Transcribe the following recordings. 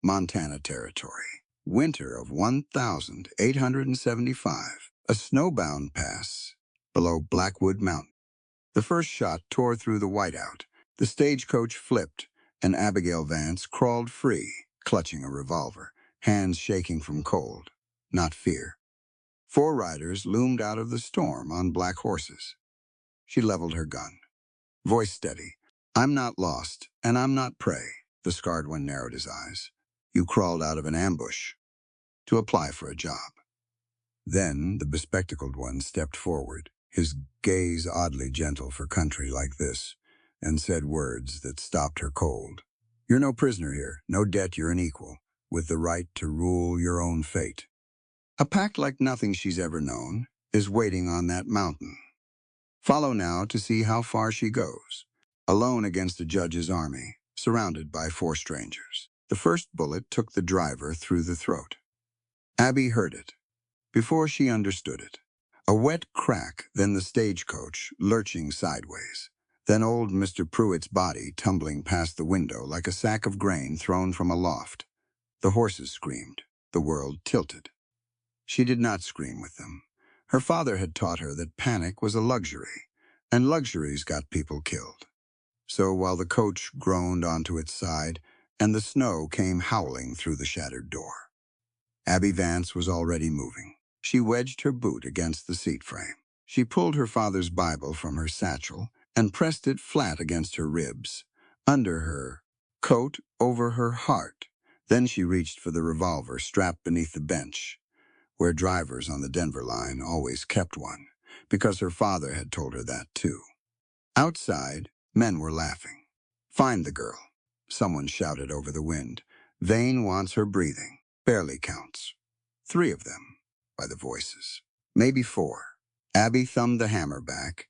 Montana Territory. Winter of 1875. A snowbound pass below Blackwood Mountain. The first shot tore through the whiteout. The stagecoach flipped, and Abigail Vance crawled free, clutching a revolver, hands shaking from cold, not fear. 4 riders loomed out of the storm on black horses. She leveled her gun. Voice steady. "I'm not lost, and I'm not prey." The scarred one narrowed his eyes. "You crawled out of an ambush to apply for a job." Then the bespectacled one stepped forward, his gaze oddly gentle for country like this, and said words that stopped her cold. "You're no prisoner here, no debt, you're an equal, with the right to rule your own fate." A pact like nothing she's ever known is waiting on that mountain. Follow now to see how far she goes, alone against a judge's army, surrounded by 4 strangers. The first bullet took the driver through the throat. Abby heard it, before she understood it. A wet crack, then the stagecoach lurching sideways. Then old Mr. Pruitt's body tumbling past the window like a sack of grain thrown from a loft. The horses screamed. The world tilted. She did not scream with them. Her father had taught her that panic was a luxury, and luxuries got people killed. So while the coach groaned onto its side, and the snow came howling through the shattered door, Abby Vance was already moving. She wedged her boot against the seat frame. She pulled her father's Bible from her satchel and pressed it flat against her ribs, under her coat, over her heart. Then she reached for the revolver strapped beneath the bench, where drivers on the Denver line always kept one, because her father had told her that too. Outside, men were laughing. "Find the girl," someone shouted over the wind. "Vane wants her breathing. Barely counts." 3 of them, by the voices. Maybe 4. Abby thumbed the hammer back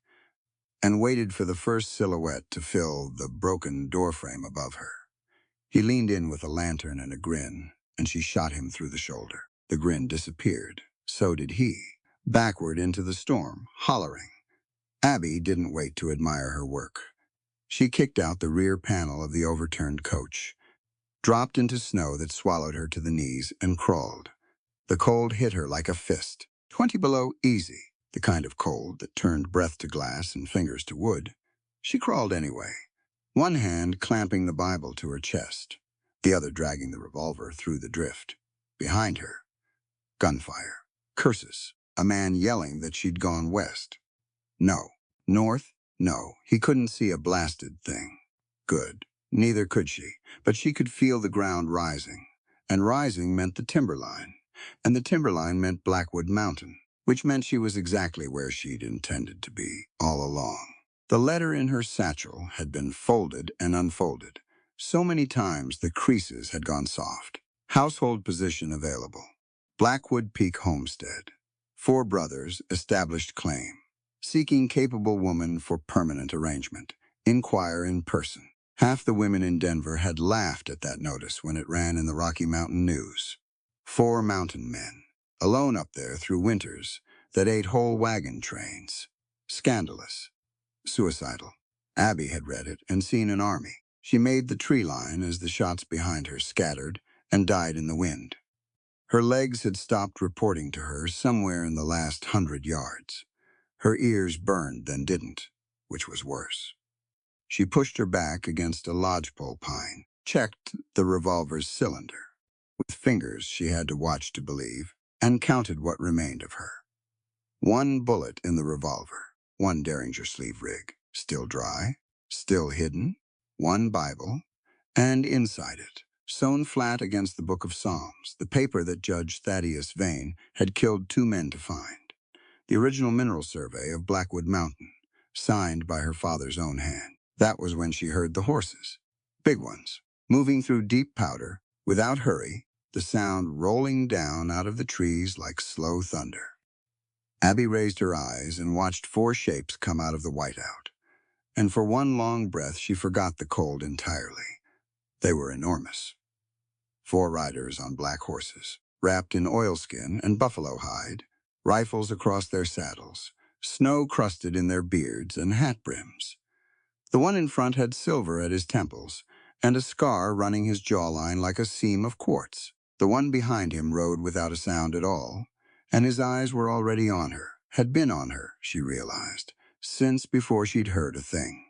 and waited for the first silhouette to fill the broken doorframe above her. He leaned in with a lantern and a grin, and she shot him through the shoulder. The grin disappeared. So did he, backward into the storm, hollering. Abby didn't wait to admire her work. She kicked out the rear panel of the overturned coach, dropped into snow that swallowed her to the knees, and crawled. The cold hit her like a fist. 20 below easy, the kind of cold that turned breath to glass and fingers to wood. She crawled anyway, one hand clamping the Bible to her chest, the other dragging the revolver through the drift. Behind her, gunfire, curses, a man yelling that she'd gone west. No. North? No. He couldn't see a blasted thing. Good. Neither could she, but she could feel the ground rising. And rising meant the timberline. And the timberline meant Blackwood Mountain, which meant she was exactly where she'd intended to be all along. The letter in her satchel had been folded and unfolded. So many times the creases had gone soft. Household position available. Blackwood Peak Homestead. 4 brothers, established claim. Seeking capable woman for permanent arrangement. Inquire in person. Half the women in Denver had laughed at that notice when it ran in the Rocky Mountain News. 4 mountain men, alone up there through winters that ate whole wagon trains. Scandalous. Suicidal. Abby had read it and seen an army. She made the tree line as the shots behind her scattered and died in the wind. Her legs had stopped reporting to her somewhere in the last 100 yards. Her ears burned, then didn't, which was worse. She pushed her back against a lodgepole pine, checked the revolver's cylinder. With fingers she had to watch to believe, and counted what remained of her. 1 bullet in the revolver, 1 Derringer sleeve rig, still dry, still hidden, 1 Bible, and inside it, sewn flat against the Book of Psalms, the paper that Judge Thaddeus Vane had killed 2 men to find. The original mineral survey of Blackwood Mountain, signed by her father's own hand. That was when she heard the horses, big ones, moving through deep powder, without hurry, the sound rolling down out of the trees like slow thunder. Abby raised her eyes and watched 4 shapes come out of the whiteout, and for one long breath she forgot the cold entirely. They were enormous. 4 riders on black horses, wrapped in oilskin and buffalo hide, rifles across their saddles, snow crusted in their beards and hat brims. The one in front had silver at his temples, and a scar running his jawline like a seam of quartz. The one behind him rode without a sound at all, and his eyes were already on her, had been on her, she realized, since before she'd heard a thing.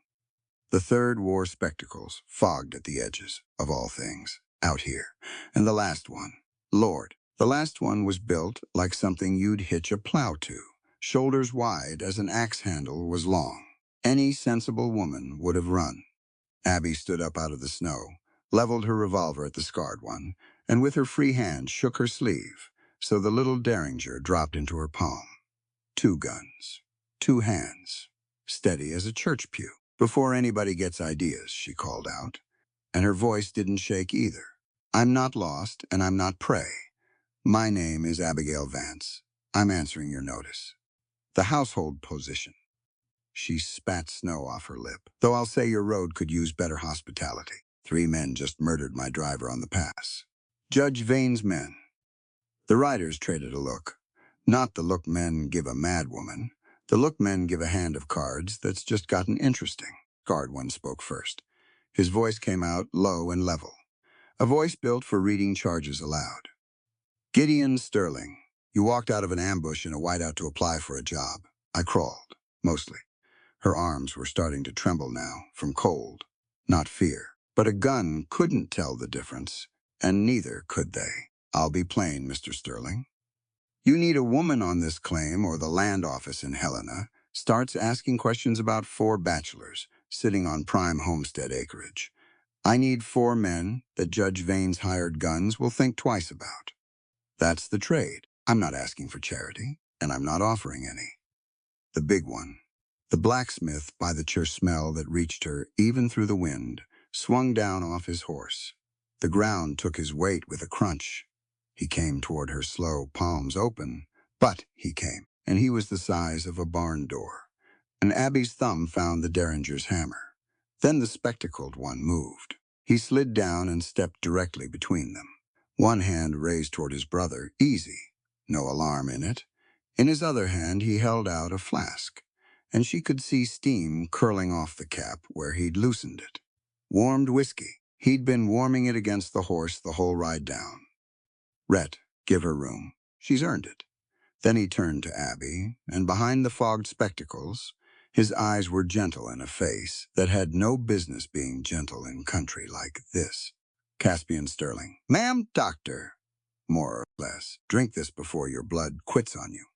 The third wore spectacles, fogged at the edges, of all things, out here. And the last one, Lord, the last one was built like something you'd hitch a plow to, shoulders wide as an axe handle was long. Any sensible woman would have run. Abby stood up out of the snow, leveled her revolver at the scarred one, and with her free hand shook her sleeve, so the little derringer dropped into her palm. 2 guns, 2 hands, steady as a church pew. Before anybody gets ideas, she called out, and her voice didn't shake either. I'm not lost, and I'm not prey. My name is Abigail Vance. I'm answering your notice. The household position. She spat snow off her lip. Though I'll say your road could use better hospitality. 3 men just murdered my driver on the pass. Judge Vane's men. The riders traded a look. Not the look men give a mad woman. The look men give a hand of cards that's just gotten interesting. Guard one spoke first. His voice came out low and level. A voice built for reading charges aloud. Gideon Sterling, you walked out of an ambush in a whiteout to apply for a job. I crawled, mostly. Her arms were starting to tremble now, from cold, not fear. But a gun couldn't tell the difference, and neither could they. I'll be plain, Mr. Sterling. You need a woman on this claim, or the land office in Helena starts asking questions about 4 bachelors sitting on prime homestead acreage. I need 4 men that Judge Vane's hired guns will think twice about. That's the trade. I'm not asking for charity, and I'm not offering any. The big one. The blacksmith, by the church smell that reached her even through the wind, swung down off his horse. The ground took his weight with a crunch. He came toward her slow, palms open, but he came, and he was the size of a barn door. And Abby's thumb found the derringer's hammer. Then the spectacled one moved. He slid down and stepped directly between them. One hand raised toward his brother, easy, no alarm in it. In his other hand he held out a flask, and she could see steam curling off the cap where he'd loosened it. Warmed whiskey. He'd been warming it against the horse the whole ride down. Rhett, give her room. She's earned it. Then he turned to Abby, and behind the fogged spectacles, his eyes were gentle in a face that had no business being gentle in country like this. Caspian Sterling. Ma'am, doctor. More or less. Drink this before your blood quits on you.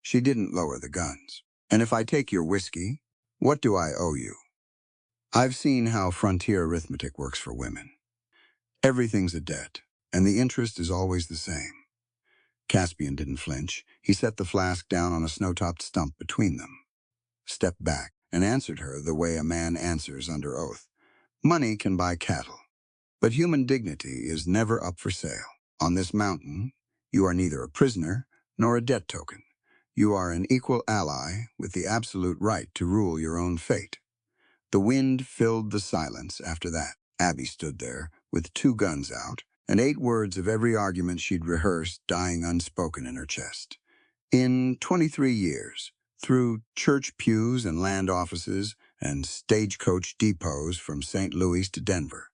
She didn't lower the guns. And if I take your whiskey, what do I owe you? I've seen how frontier arithmetic works for women. Everything's a debt, and the interest is always the same. Caspian didn't flinch. He set the flask down on a snow-topped stump between them, stepped back, and answered her the way a man answers under oath. Money can buy cattle, but human dignity is never up for sale. On this mountain, you are neither a prisoner nor a debt token. You are an equal ally with the absolute right to rule your own fate. The wind filled the silence after that. Abby stood there, with 2 guns out, and 8 words of every argument she'd rehearsed dying unspoken in her chest. In 23 years, through church pews and land offices and stagecoach depots from St. Louis to Denver,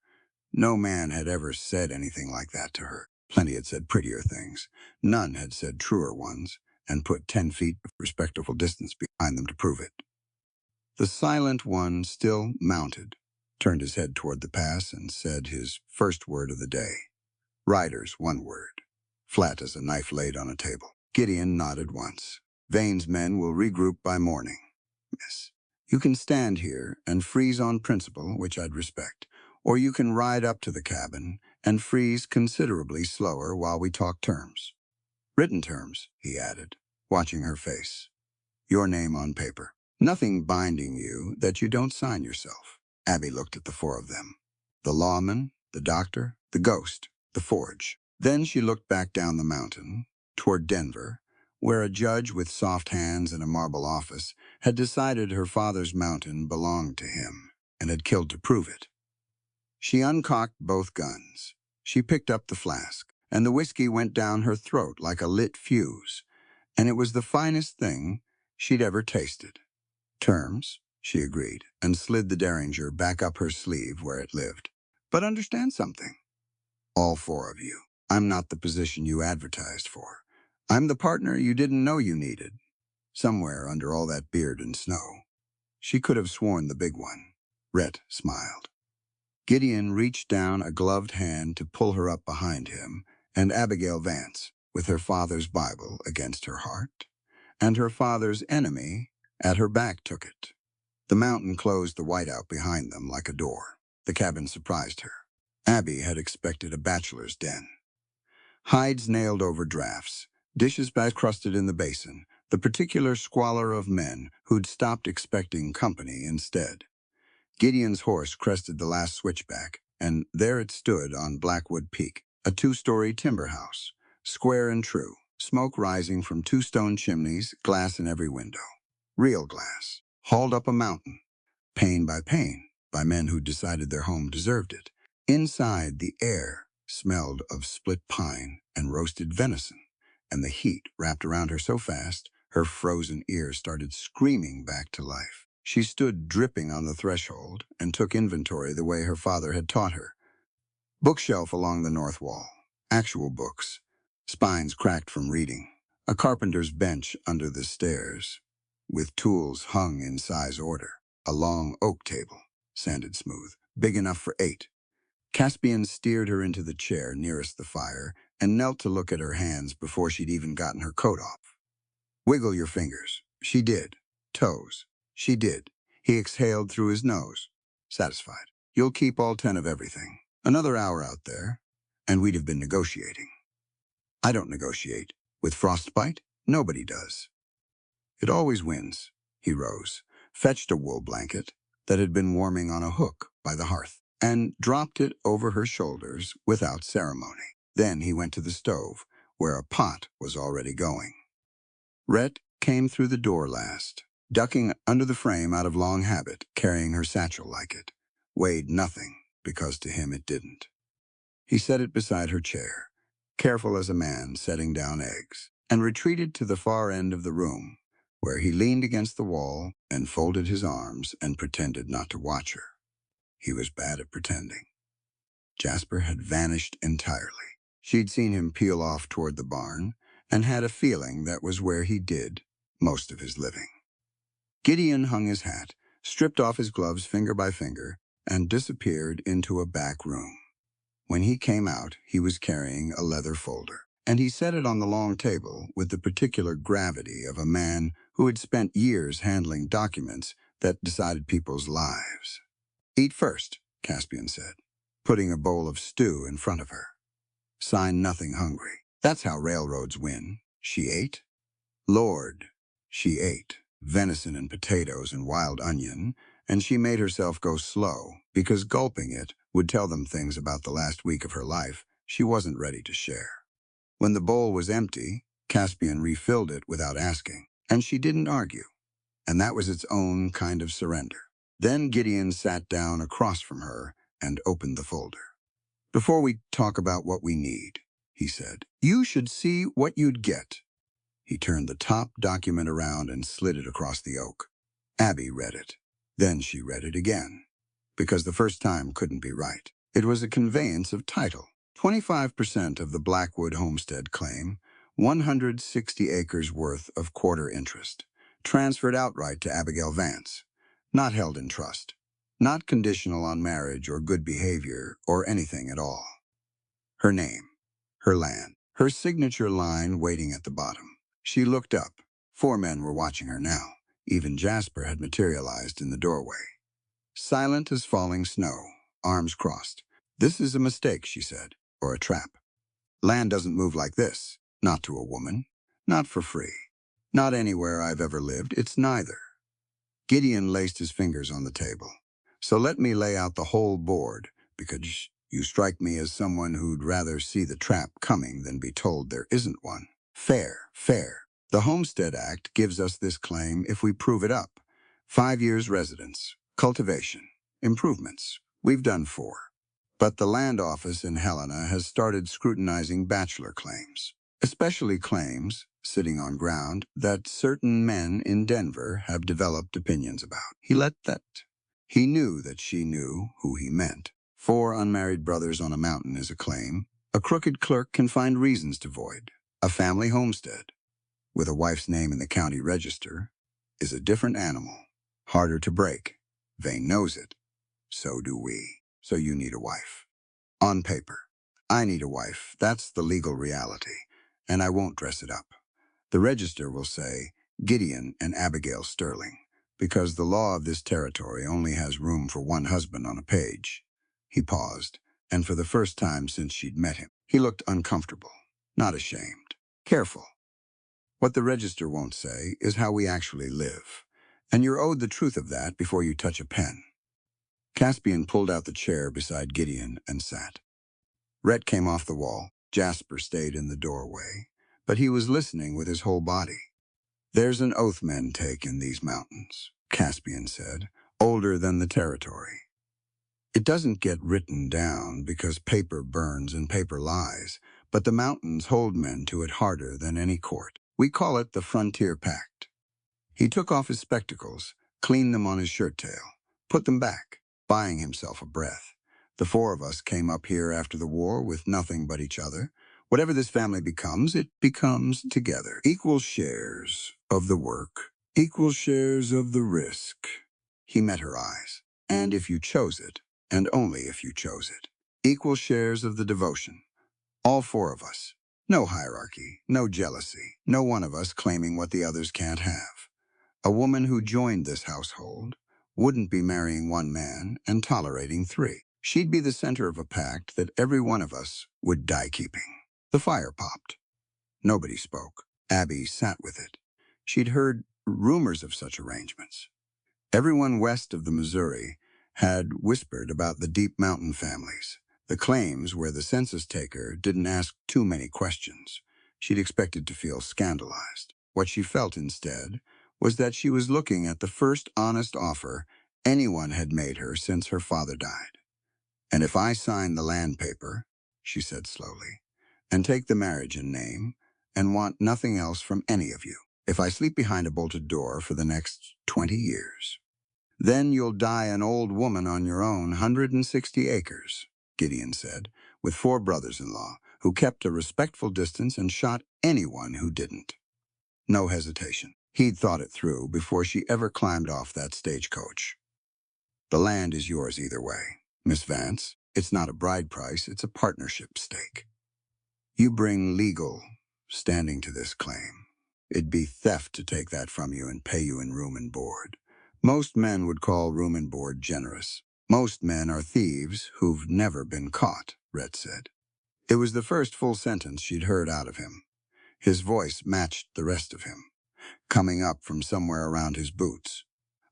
no man had ever said anything like that to her. Plenty had said prettier things. None had said truer ones, and put 10 feet of respectable distance behind them to prove it. The silent one still mounted, turned his head toward the pass, and said his first word of the day. Riders, 1 word, flat as a knife laid on a table. Gideon nodded once. Vane's men will regroup by morning, miss. You can stand here and freeze on principle, which I'd respect, or you can ride up to the cabin and freeze considerably slower while we talk terms. Written terms, he added, watching her face. Your name on paper. Nothing binding you that you don't sign yourself. Abby looked at the 4 of them. The lawman, the doctor, the ghost, the forge. Then she looked back down the mountain, toward Denver, where a judge with soft hands and a marble office had decided her father's mountain belonged to him and had killed to prove it. She uncocked both guns. She picked up the flask, and the whiskey went down her throat like a lit fuse, and it was the finest thing she'd ever tasted. Terms, she agreed, and slid the derringer back up her sleeve where it lived. But understand something, all four of you. I'm not the position you advertised for. I'm the partner you didn't know you needed, somewhere under all that beard and snow. She could have sworn the big one. Rhett smiled. Gideon reached down a gloved hand to pull her up behind him, and Abigail Vance, with her father's Bible against her heart, and her father's enemy at her back, took it. The mountain closed the whiteout behind them like a door. The cabin surprised her. Abby had expected a bachelor's den. Hides nailed over drafts, dishes crusted in the basin, the particular squalor of men who'd stopped expecting company instead. Gideon's horse crested the last switchback, and there it stood on Blackwood Peak, a two-story timber house, square and true, smoke rising from two stone chimneys, glass in every window. Real glass, hauled up a mountain, pane by men who decided their home deserved it. Inside, the air smelled of split pine and roasted venison, and the heat wrapped around her so fast, her frozen ears started screaming back to life. She stood dripping on the threshold and took inventory the way her father had taught her. Bookshelf along the north wall, actual books, spines cracked from reading, a carpenter's bench under the stairs, with tools hung in size order, a long oak table, sanded smooth, big enough for 8. Caspian steered her into the chair nearest the fire and knelt to look at her hands before she'd even gotten her coat off. Wiggle your fingers. She did. Toes. She did. He exhaled through his nose. Satisfied. You'll keep all 10 of everything. Another hour out there, and we'd have been negotiating. I don't negotiate. With frostbite, nobody does. It always wins. He rose, fetched a wool blanket that had been warming on a hook by the hearth, and dropped it over her shoulders without ceremony. Then he went to the stove, where a pot was already going. Rhett came through the door last, ducking under the frame out of long habit, carrying her satchel like it. Weighed nothing, because to him it didn't. He set it beside her chair, careful as a man setting down eggs, and retreated to the far end of the room, where he leaned against the wall and folded his arms and pretended not to watch her. He was bad at pretending. Jasper had vanished entirely. She'd seen him peel off toward the barn, and had a feeling that was where he did most of his living. Gideon hung his hat, stripped off his gloves finger by finger, and disappeared into a back room. When he came out, he was carrying a leather folder, and he set it on the long table with the particular gravity of a man who had spent years handling documents that decided people's lives. Eat first, Caspian said, putting a bowl of stew in front of her. Sign nothing hungry. That's how railroads win. She ate. Lord, she ate venison and potatoes and wild onion, and she made herself go slow, because gulping it would tell them things about the last week of her life she wasn't ready to share. When the bowl was empty, Caspian refilled it without asking, and she didn't argue, and that was its own kind of surrender. Then Gideon sat down across from her and opened the folder. Before we talk about what we need, he said, you should see what you'd get. He turned the top document around and slid it across the oak. Abby read it. Then she read it again, because the first time couldn't be right. It was a conveyance of title. 25% of the Blackwood homestead claim, 160 acres worth of quarter interest, transferred outright to Abigail Vance, not held in trust, not conditional on marriage or good behavior or anything at all. Her name, her land, her signature line waiting at the bottom. She looked up. 4 men were watching her now. Even Jasper had materialized in the doorway. Silent as falling snow, arms crossed. This is a mistake, she said, or a trap. Land doesn't move like this. Not to a woman. Not for free. Not anywhere I've ever lived. It's neither. Gideon laced his fingers on the table. So let me lay out the whole board, because you strike me as someone who'd rather see the trap coming than be told there isn't one. Fair, fair. The Homestead Act gives us this claim if we prove it up. 5 years residence, cultivation, improvements. We've done 4. But the land office in Helena has started scrutinizing bachelor claims, especially claims, sitting on ground, that certain men in Denver have developed opinions about. He knew that she knew who he meant. 4 unmarried brothers on a mountain is a claim. A crooked clerk can find reasons to void. A family homestead, with a wife's name in the county register, is a different animal, harder to break. Vane knows it. So do we. So you need a wife. On paper, I need a wife. That's the legal reality, and I won't dress it up. The register will say Gideon and Abigail Sterling, because the law of this territory only has room for one husband on a page. He paused, and for the first time since she'd met him, he looked uncomfortable, not ashamed, careful. What the register won't say is how we actually live, and you're owed the truth of that before you touch a pen. Caspian pulled out the chair beside Gideon and sat. Rhett came off the wall. Jasper stayed in the doorway, but he was listening with his whole body. There's an oath men take in these mountains, Caspian said, older than the territory. It doesn't get written down because paper burns and paper lies, but the mountains hold men to it harder than any court. We call it the Frontier Pact. He took off his spectacles, cleaned them on his shirt tail, put them back, buying himself a breath. The 4 of us came up here after the war with nothing but each other. Whatever this family becomes, it becomes together. Equal shares of the work, equal shares of the risk. He met her eyes. And if you chose it, and only if you chose it, equal shares of the devotion. All 4 of us. No hierarchy, no jealousy, no one of us claiming what the others can't have. A woman who joined this household wouldn't be marrying 1 man and tolerating 3. She'd be the center of a pact that every one of us would die keeping. The fire popped. Nobody spoke. Abby sat with it. She'd heard rumors of such arrangements. Everyone west of the Missouri had whispered about the deep mountain families, the claims where the census taker didn't ask too many questions. She'd expected to feel scandalized. What she felt instead was that she was looking at the first honest offer anyone had made her since her father died. And if I sign the land paper, she said slowly, and take the marriage in name, and want nothing else from any of you, if I sleep behind a bolted door for the next 20 years, then you'll die an old woman on your own 160 acres, Gideon said, with 4 brothers-in-law who kept a respectful distance and shot anyone who didn't. No hesitation. He'd thought it through before she ever climbed off that stagecoach. The land is yours either way, Miss Vance. It's not a bride price, it's a partnership stake. You bring legal standing to this claim. It'd be theft to take that from you and pay you in room and board. Most men would call room and board generous. Most men are thieves who've never been caught, Rhett said. It was the first full sentence she'd heard out of him. His voice matched the rest of him, coming up from somewhere around his boots.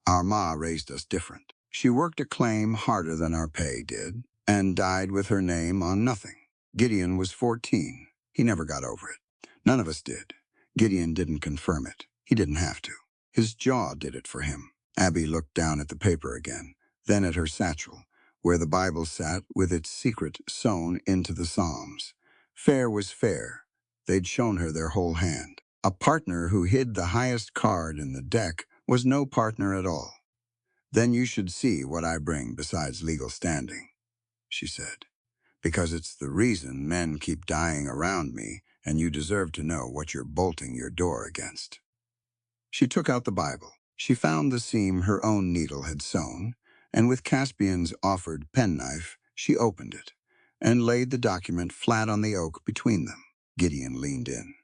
Our ma raised us different. She worked a claim harder than our pay did, and died with her name on nothing. Gideon was 14. He never got over it. None of us did. Gideon didn't confirm it. He didn't have to. His jaw did it for him. Abby looked down at the paper again, then at her satchel, where the Bible sat with its secret sewn into the Psalms. Fair was fair. They'd shown her their whole hand. A partner who hid the highest card in the deck was no partner at all. Then you should see what I bring besides legal standing, she said, because it's the reason men keep dying around me, and you deserve to know what you're bolting your door against. She took out the Bible. She found the seam her own needle had sewn, and with Caspian's offered penknife, she opened it and laid the document flat on the oak between them. Gideon leaned in.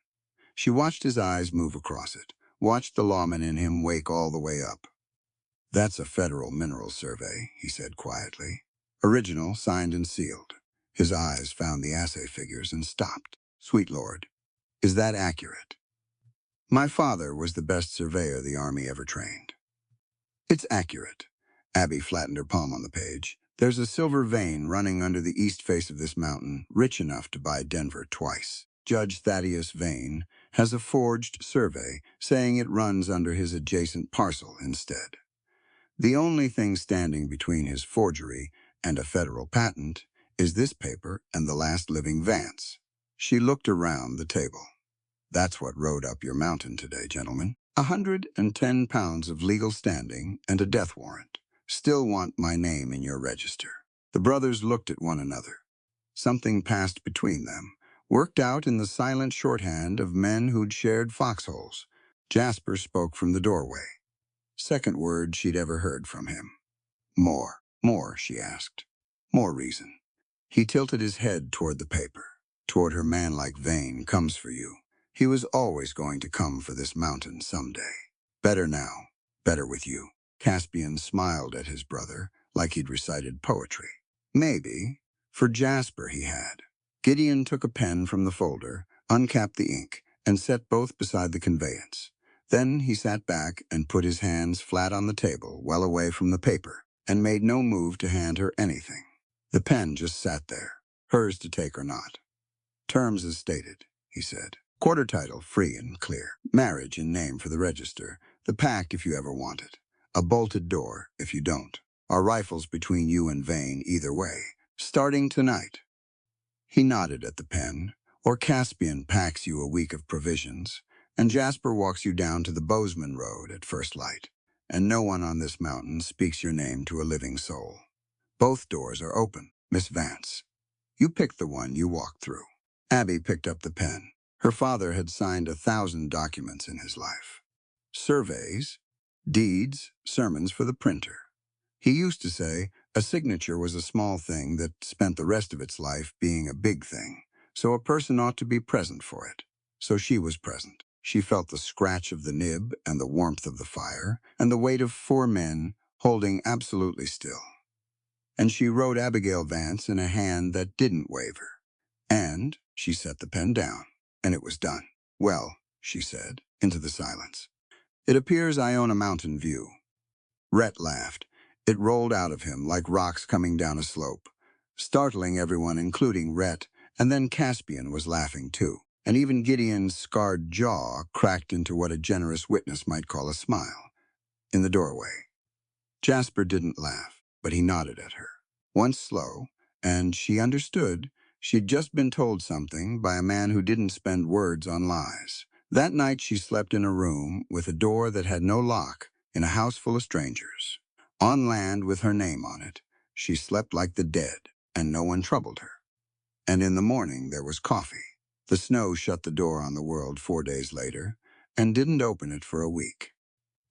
She watched his eyes move across it, watched the lawman in him wake all the way up. That's a federal mineral survey, he said quietly. Original, signed and sealed. His eyes found the assay figures and stopped. Sweet Lord, is that accurate? My father was the best surveyor the Army ever trained. It's accurate. Abby flattened her palm on the page. There's a silver vein running under the east face of this mountain, rich enough to buy Denver twice. Judge Thaddeus Vane has a forged survey saying it runs under his adjacent parcel instead. The only thing standing between his forgery and a federal patent is this paper and the last living Vance. She looked around the table. That's what rode up your mountain today, gentlemen. 110 pounds of legal standing and a death warrant. Still want my name in your register. The brothers looked at one another. Something passed between them, worked out in the silent shorthand of men who'd shared foxholes. Jasper spoke from the doorway. Second word she'd ever heard from him. More. More, she asked. More reason. He tilted his head toward the paper, toward her manlike vein comes for you. He was always going to come for this mountain someday. Better now, better with you. Caspian smiled at his brother like he'd recited poetry. Maybe. For Jasper he had. Gideon took a pen from the folder, uncapped the ink, and set both beside the conveyance. Then he sat back and put his hands flat on the table, well away from the paper, and made no move to hand her anything. The pen just sat there, hers to take or not. Terms as stated, he said. Quarter title, free and clear. Marriage in name for the register. The pack if you ever want it. A bolted door if you don't. Our rifles between you and Vane either way. Starting tonight. He nodded at the pen. Or Caspian packs you a week of provisions, and Jasper walks you down to the Bozeman Road at first light. And no one on this mountain speaks your name to a living soul. Both doors are open, Miss Vance. You pick the one you walk through. Abby picked up the pen. Her father had signed 1,000 documents in his life. Surveys, deeds, sermons for the printer. He used to say a signature was a small thing that spent the rest of its life being a big thing, so a person ought to be present for it. So she was present. She felt the scratch of the nib and the warmth of the fire and the weight of 4 men holding absolutely still. And she wrote Abigail Vance in a hand that didn't waver. And she set the pen down, and it was done. Well, she said, into the silence. It appears I own a mountain view. Rhett laughed. It rolled out of him like rocks coming down a slope, startling everyone, including Rhett, and then Caspian was laughing too. And even Gideon's scarred jaw cracked into what a generous witness might call a smile. In the doorway. Jasper didn't laugh, but he nodded at her. Once slow, and she understood she'd just been told something by a man who didn't spend words on lies. That night she slept in a room with a door that had no lock in a house full of strangers. On land with her name on it, she slept like the dead, and no one troubled her. And in the morning there was coffee. The snow shut the door on the world 4 days later, and didn't open it for a week.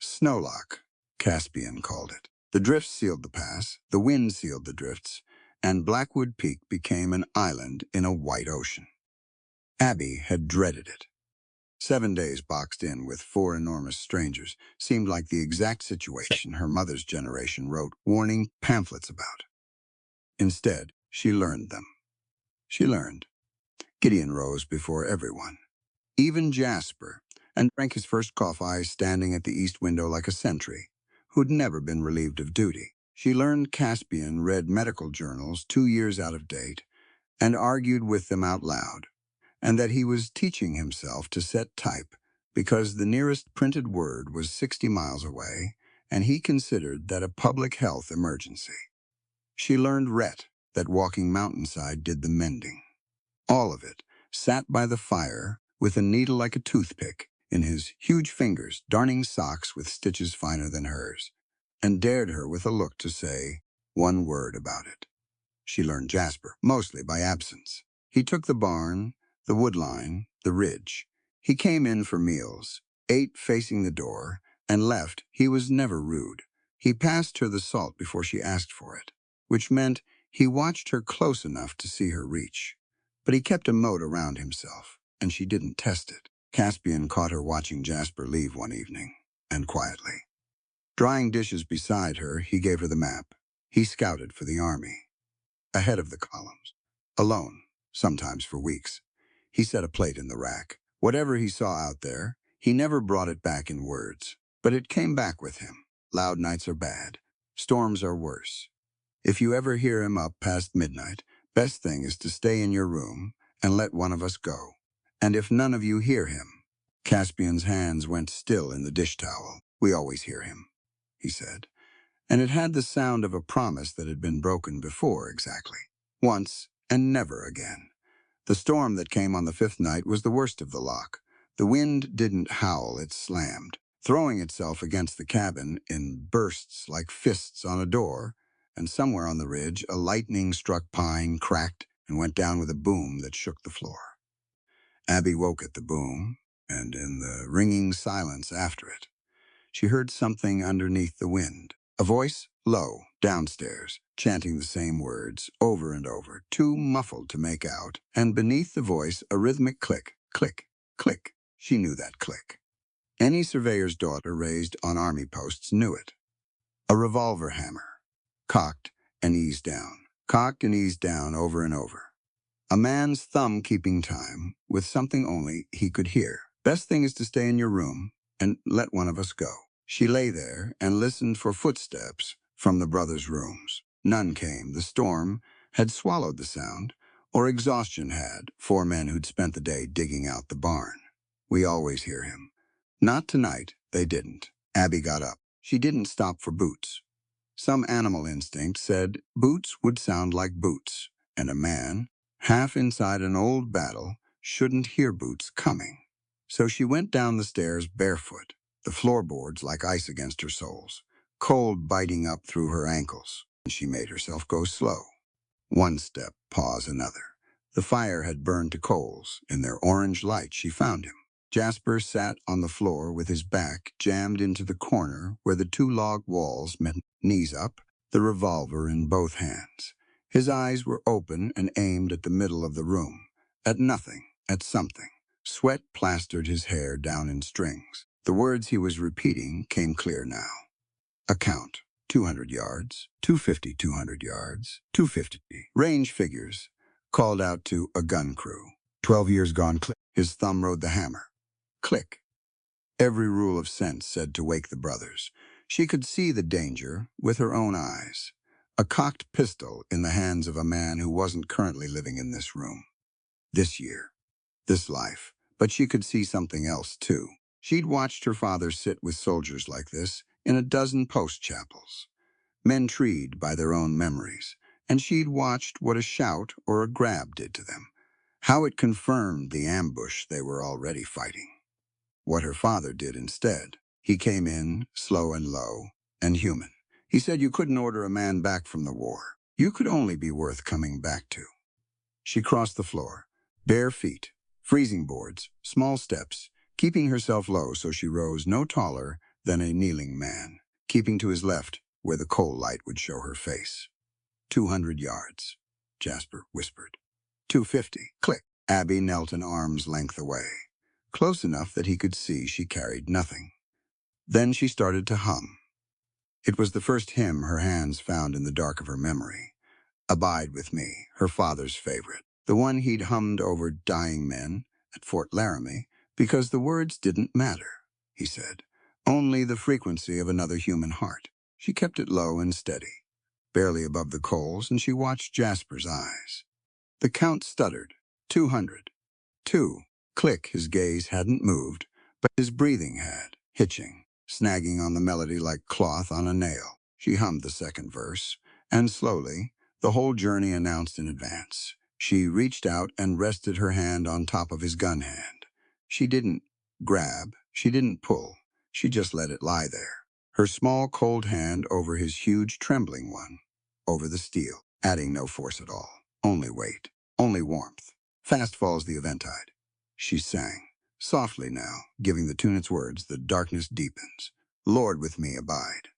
Snowlock, Caspian called it. The drifts sealed the pass, the wind sealed the drifts, and Blackwood Peak became an island in a white ocean. Abby had dreaded it. 7 days boxed in with 4 enormous strangers seemed like the exact situation her mother's generation wrote warning pamphlets about. Instead, she learned them. She learned. Gideon rose before everyone. Even Jasper, and drank his first coffee standing at the east window like a sentry, who'd never been relieved of duty. She learned Caspian read medical journals 2 years out of date and argued with them out loud, and that he was teaching himself to set type because the nearest printed word was 60 miles away, and he considered that a public health emergency. She learned Rhett that walking mountainside did the mending. All of it, sat by the fire with a needle like a toothpick in his huge fingers, darning socks with stitches finer than hers, and dared her with a look to say 1 word about it. She learned Jasper, mostly by absence. He took the barn, the woodline, the ridge. He came in for meals, ate facing the door, and left. He was never rude. He passed her the salt before she asked for it, which meant he watched her close enough to see her reach. But he kept a moat around himself, and she didn't test it. Caspian caught her watching Jasper leave one evening, and quietly. Drying dishes beside her, he gave her the map. He scouted for the army. Ahead of the columns. Alone, sometimes for weeks. He set a plate in the rack. Whatever he saw out there, he never brought it back in words. But it came back with him. Loud nights are bad. Storms are worse. If you ever hear him up past midnight, best thing is to stay in your room and let one of us go. And if none of you hear him, Caspian's hands went still in the dish towel. We always hear him, he said. And it had the sound of a promise that had been broken before exactly. Once and never again. The storm that came on the 5th night was the worst of the lock. The wind didn't howl, it slammed, throwing itself against the cabin in bursts like fists on a door, and somewhere on the ridge, a lightning-struck pine cracked and went down with a boom that shook the floor. Abby woke at the boom, and in the ringing silence after it, she heard something underneath the wind. A voice, low, downstairs, chanting the same words over and over, too muffled to make out, and beneath the voice a rhythmic click, click, click. She knew that click. Any surveyor's daughter raised on army posts knew it. A revolver hammer, cocked and eased down over and over. A man's thumb keeping time with something only he could hear. Best thing is to stay in your room and let one of us go. She lay there and listened for footsteps from the brothers' rooms. None came. The storm had swallowed the sound, or exhaustion had, 4 men who'd spent the day digging out the barn. We always hear him. Not tonight, they didn't. Abby got up. She didn't stop for boots. Some animal instinct said boots would sound like boots, and a man, half inside an old battle, shouldn't hear boots coming. So she went down the stairs barefoot, the floorboards like ice against her soles, cold biting up through her ankles, and she made herself go slow. One step, pause another. The fire had burned to coals. In their orange light, she found him. Jasper sat on the floor with his back jammed into the corner where the 2 log walls met, knees up, the revolver in both hands. His eyes were open and aimed at the middle of the room, at nothing, at something. Sweat plastered his hair down in strings. The words he was repeating came clear now. A count, 200 yards, 250, 200 yards, 250. Range figures, called out to a gun crew. 12 years gone, click. His thumb rode the hammer. Click. Every rule of sense said to wake the brothers. She could see the danger with her own eyes. A cocked pistol in the hands of a man who wasn't currently living in this room. This year. This life. But she could see something else, too. She'd watched her father sit with soldiers like this in a dozen post chapels. Men treed by their own memories. And she'd watched what a shout or a grab did to them. How it confirmed the ambush they were already fighting. What her father did instead. He came in, slow and low, and human. He said you couldn't order a man back from the war. You could only be worth coming back to. She crossed the floor, bare feet, freezing boards, small steps, keeping herself low so she rose no taller than a kneeling man, keeping to his left where the coal light would show her face. 200 yards, Jasper whispered. 250, click. Abby knelt an arm's length away, close enough that he could see she carried nothing. Then she started to hum. It was the first hymn her hands found in the dark of her memory. Abide with me, her father's favorite, the one he'd hummed over dying men at Fort Laramie, because the words didn't matter, he said, only the frequency of another human heart. She kept it low and steady, barely above the coals, and she watched Jasper's eyes. The count stuttered. 200. 2. Click, his gaze hadn't moved, but his breathing had, hitching, snagging on the melody like cloth on a nail. She hummed the second verse, and slowly, the whole journey announced in advance. She reached out and rested her hand on top of his gun hand. She didn't grab, she didn't pull, she just let it lie there. Her small cold hand over his huge trembling one, over the steel, adding no force at all. Only weight, only warmth. Fast falls the eventide. She sang, softly now, giving the tune its words. The darkness deepens. Lord, with me abide.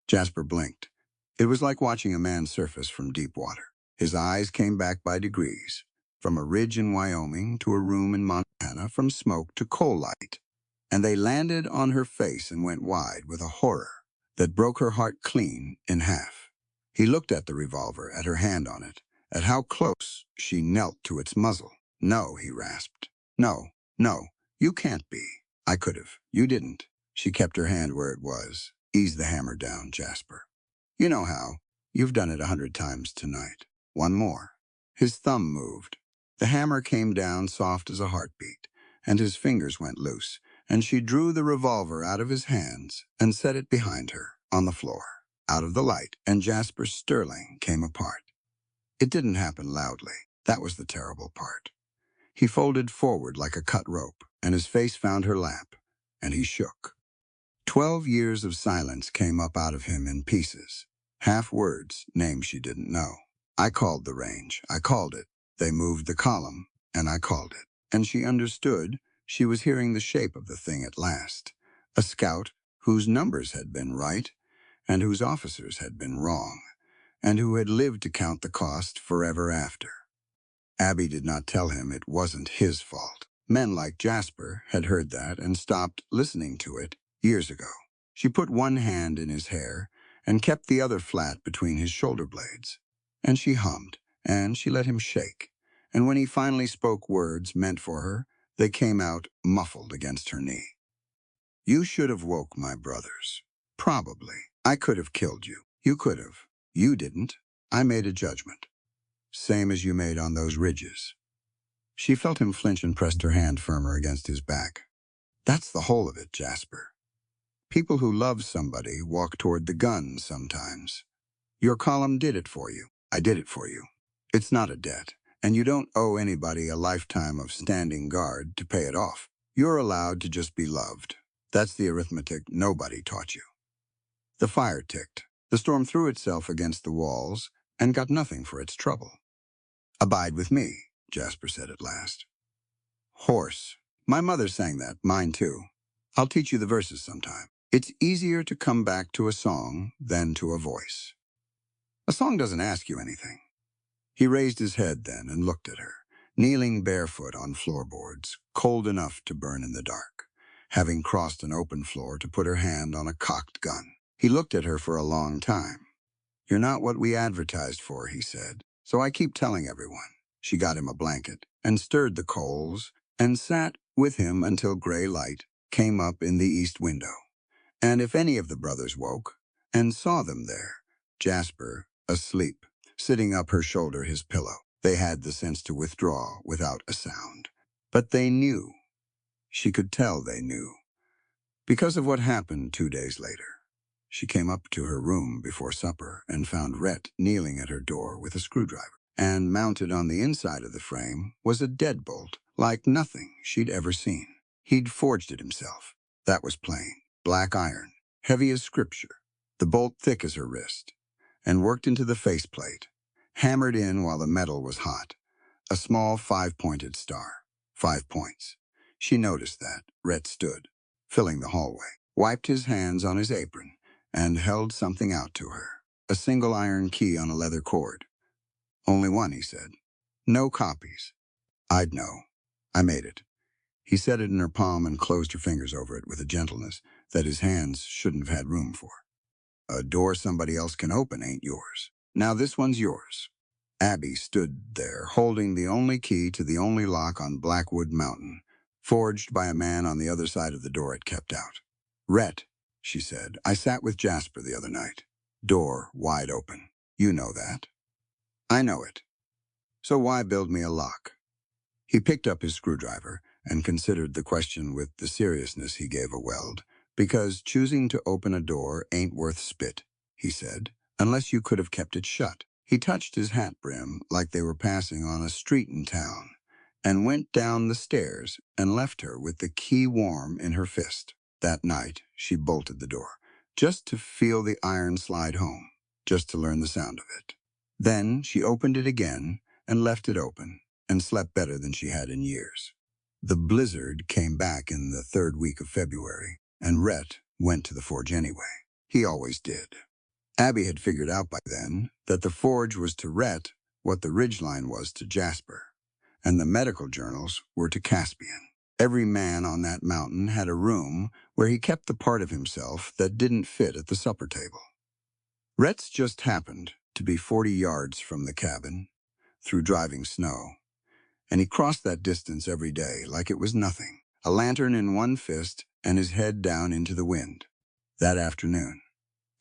Jasper blinked. It was like watching a man surface from deep water. His eyes came back by degrees, from a ridge in Wyoming to a room in Montana, from smoke to coal light. And they landed on her face and went wide with a horror that broke her heart clean in half. He looked at the revolver, at her hand on it, at how close she knelt to its muzzle. No, he rasped. No, no, you can't be. I could have. You didn't. She kept her hand where it was. Ease the hammer down, Jasper. You know how. You've done it 100 times tonight. One more. His thumb moved. The hammer came down soft as a heartbeat, and his fingers went loose, and she drew the revolver out of his hands and set it behind her, on the floor, out of the light, and Jasper's sterling came apart. It didn't happen loudly. That was the terrible part. He folded forward like a cut rope, and his face found her lap, and he shook. 12 years of silence came up out of him in pieces. Half words, names she didn't know. I called the range. I called it. They moved the column, and I called it. And she understood she was hearing the shape of the thing at last. A scout whose numbers had been right and whose officers had been wrong, and who had lived to count the cost forever after. Abby did not tell him it wasn't his fault. Men like Jasper had heard that and stopped listening to it years ago. She put one hand in his hair and kept the other flat between his shoulder blades. And she hummed, and she let him shake. And when he finally spoke words meant for her, they came out muffled against her knee. You should have woke my brothers. Probably. I could have killed you. You could have. You didn't. I made a judgment. Same as you made on those ridges. She felt him flinch and pressed her hand firmer against his back. That's the whole of it, Jasper. People who love somebody walk toward the gun sometimes. Your column did it for you. I did it for you. It's not a debt, and you don't owe anybody a lifetime of standing guard to pay it off. You're allowed to just be loved. That's the arithmetic nobody taught you. The fire ticked. The storm threw itself against the walls and got nothing for its trouble. Abide with me, Jasper said at last. Horse. My mother sang that, mine too. I'll teach you the verses sometime. It's easier to come back to a song than to a voice. A song doesn't ask you anything. He raised his head then and looked at her, kneeling barefoot on floorboards, cold enough to burn in the dark, having crossed an open floor to put her hand on a cocked gun. He looked at her for a long time. You're not what we advertised for, he said, so I keep telling everyone. She got him a blanket and stirred the coals and sat with him until gray light came up in the east window. And if any of the brothers woke and saw them there, Jasper, asleep, sitting up her shoulder his pillow, they had the sense to withdraw without a sound. But they knew. She could tell they knew. Because of what happened 2 days later. She came up to her room before supper and found Rhett kneeling at her door with a screwdriver. And mounted on the inside of the frame was a deadbolt like nothing she'd ever seen. He'd forged it himself. That was plain. Black iron, heavy as scripture, the bolt thick as her wrist, and worked into the faceplate, hammered in while the metal was hot. A small 5-pointed star. 5 points. She noticed that. Rhett stood, filling the hallway, wiped his hands on his apron, and held something out to her. A single iron key on a leather cord. Only one, he said. No copies. I'd know. I made it. He set it in her palm and closed her fingers over it with a gentleness that his hands shouldn't have had room for. A door somebody else can open ain't yours. Now this one's yours. Abby stood there, holding the only key to the only lock on Blackwood Mountain, forged by a man on the other side of the door it kept out. Rhett, she said, I sat with Jasper the other night. Door wide open. You know that. I know it. So why build me a lock? He picked up his screwdriver and considered the question with the seriousness he gave a weld. Because choosing to open a door ain't worth spit, he said, unless you could have kept it shut. He touched his hat brim like they were passing on a street in town and went down the stairs and left her with the key warm in her fist. That night, she bolted the door, just to feel the iron slide home, just to learn the sound of it. Then she opened it again and left it open and slept better than she had in years. The blizzard came back in the 3rd week of February, and Rhett went to the forge anyway. He always did. Abby had figured out by then that the forge was to Rhett what the ridgeline was to Jasper, and the medical journals were to Caspian. Every man on that mountain had a room where he kept the part of himself that didn't fit at the supper table. Rhett's just happened to be 40 yards from the cabin, through driving snow, and he crossed that distance every day like it was nothing, a lantern in one fist and his head down into the wind. That afternoon,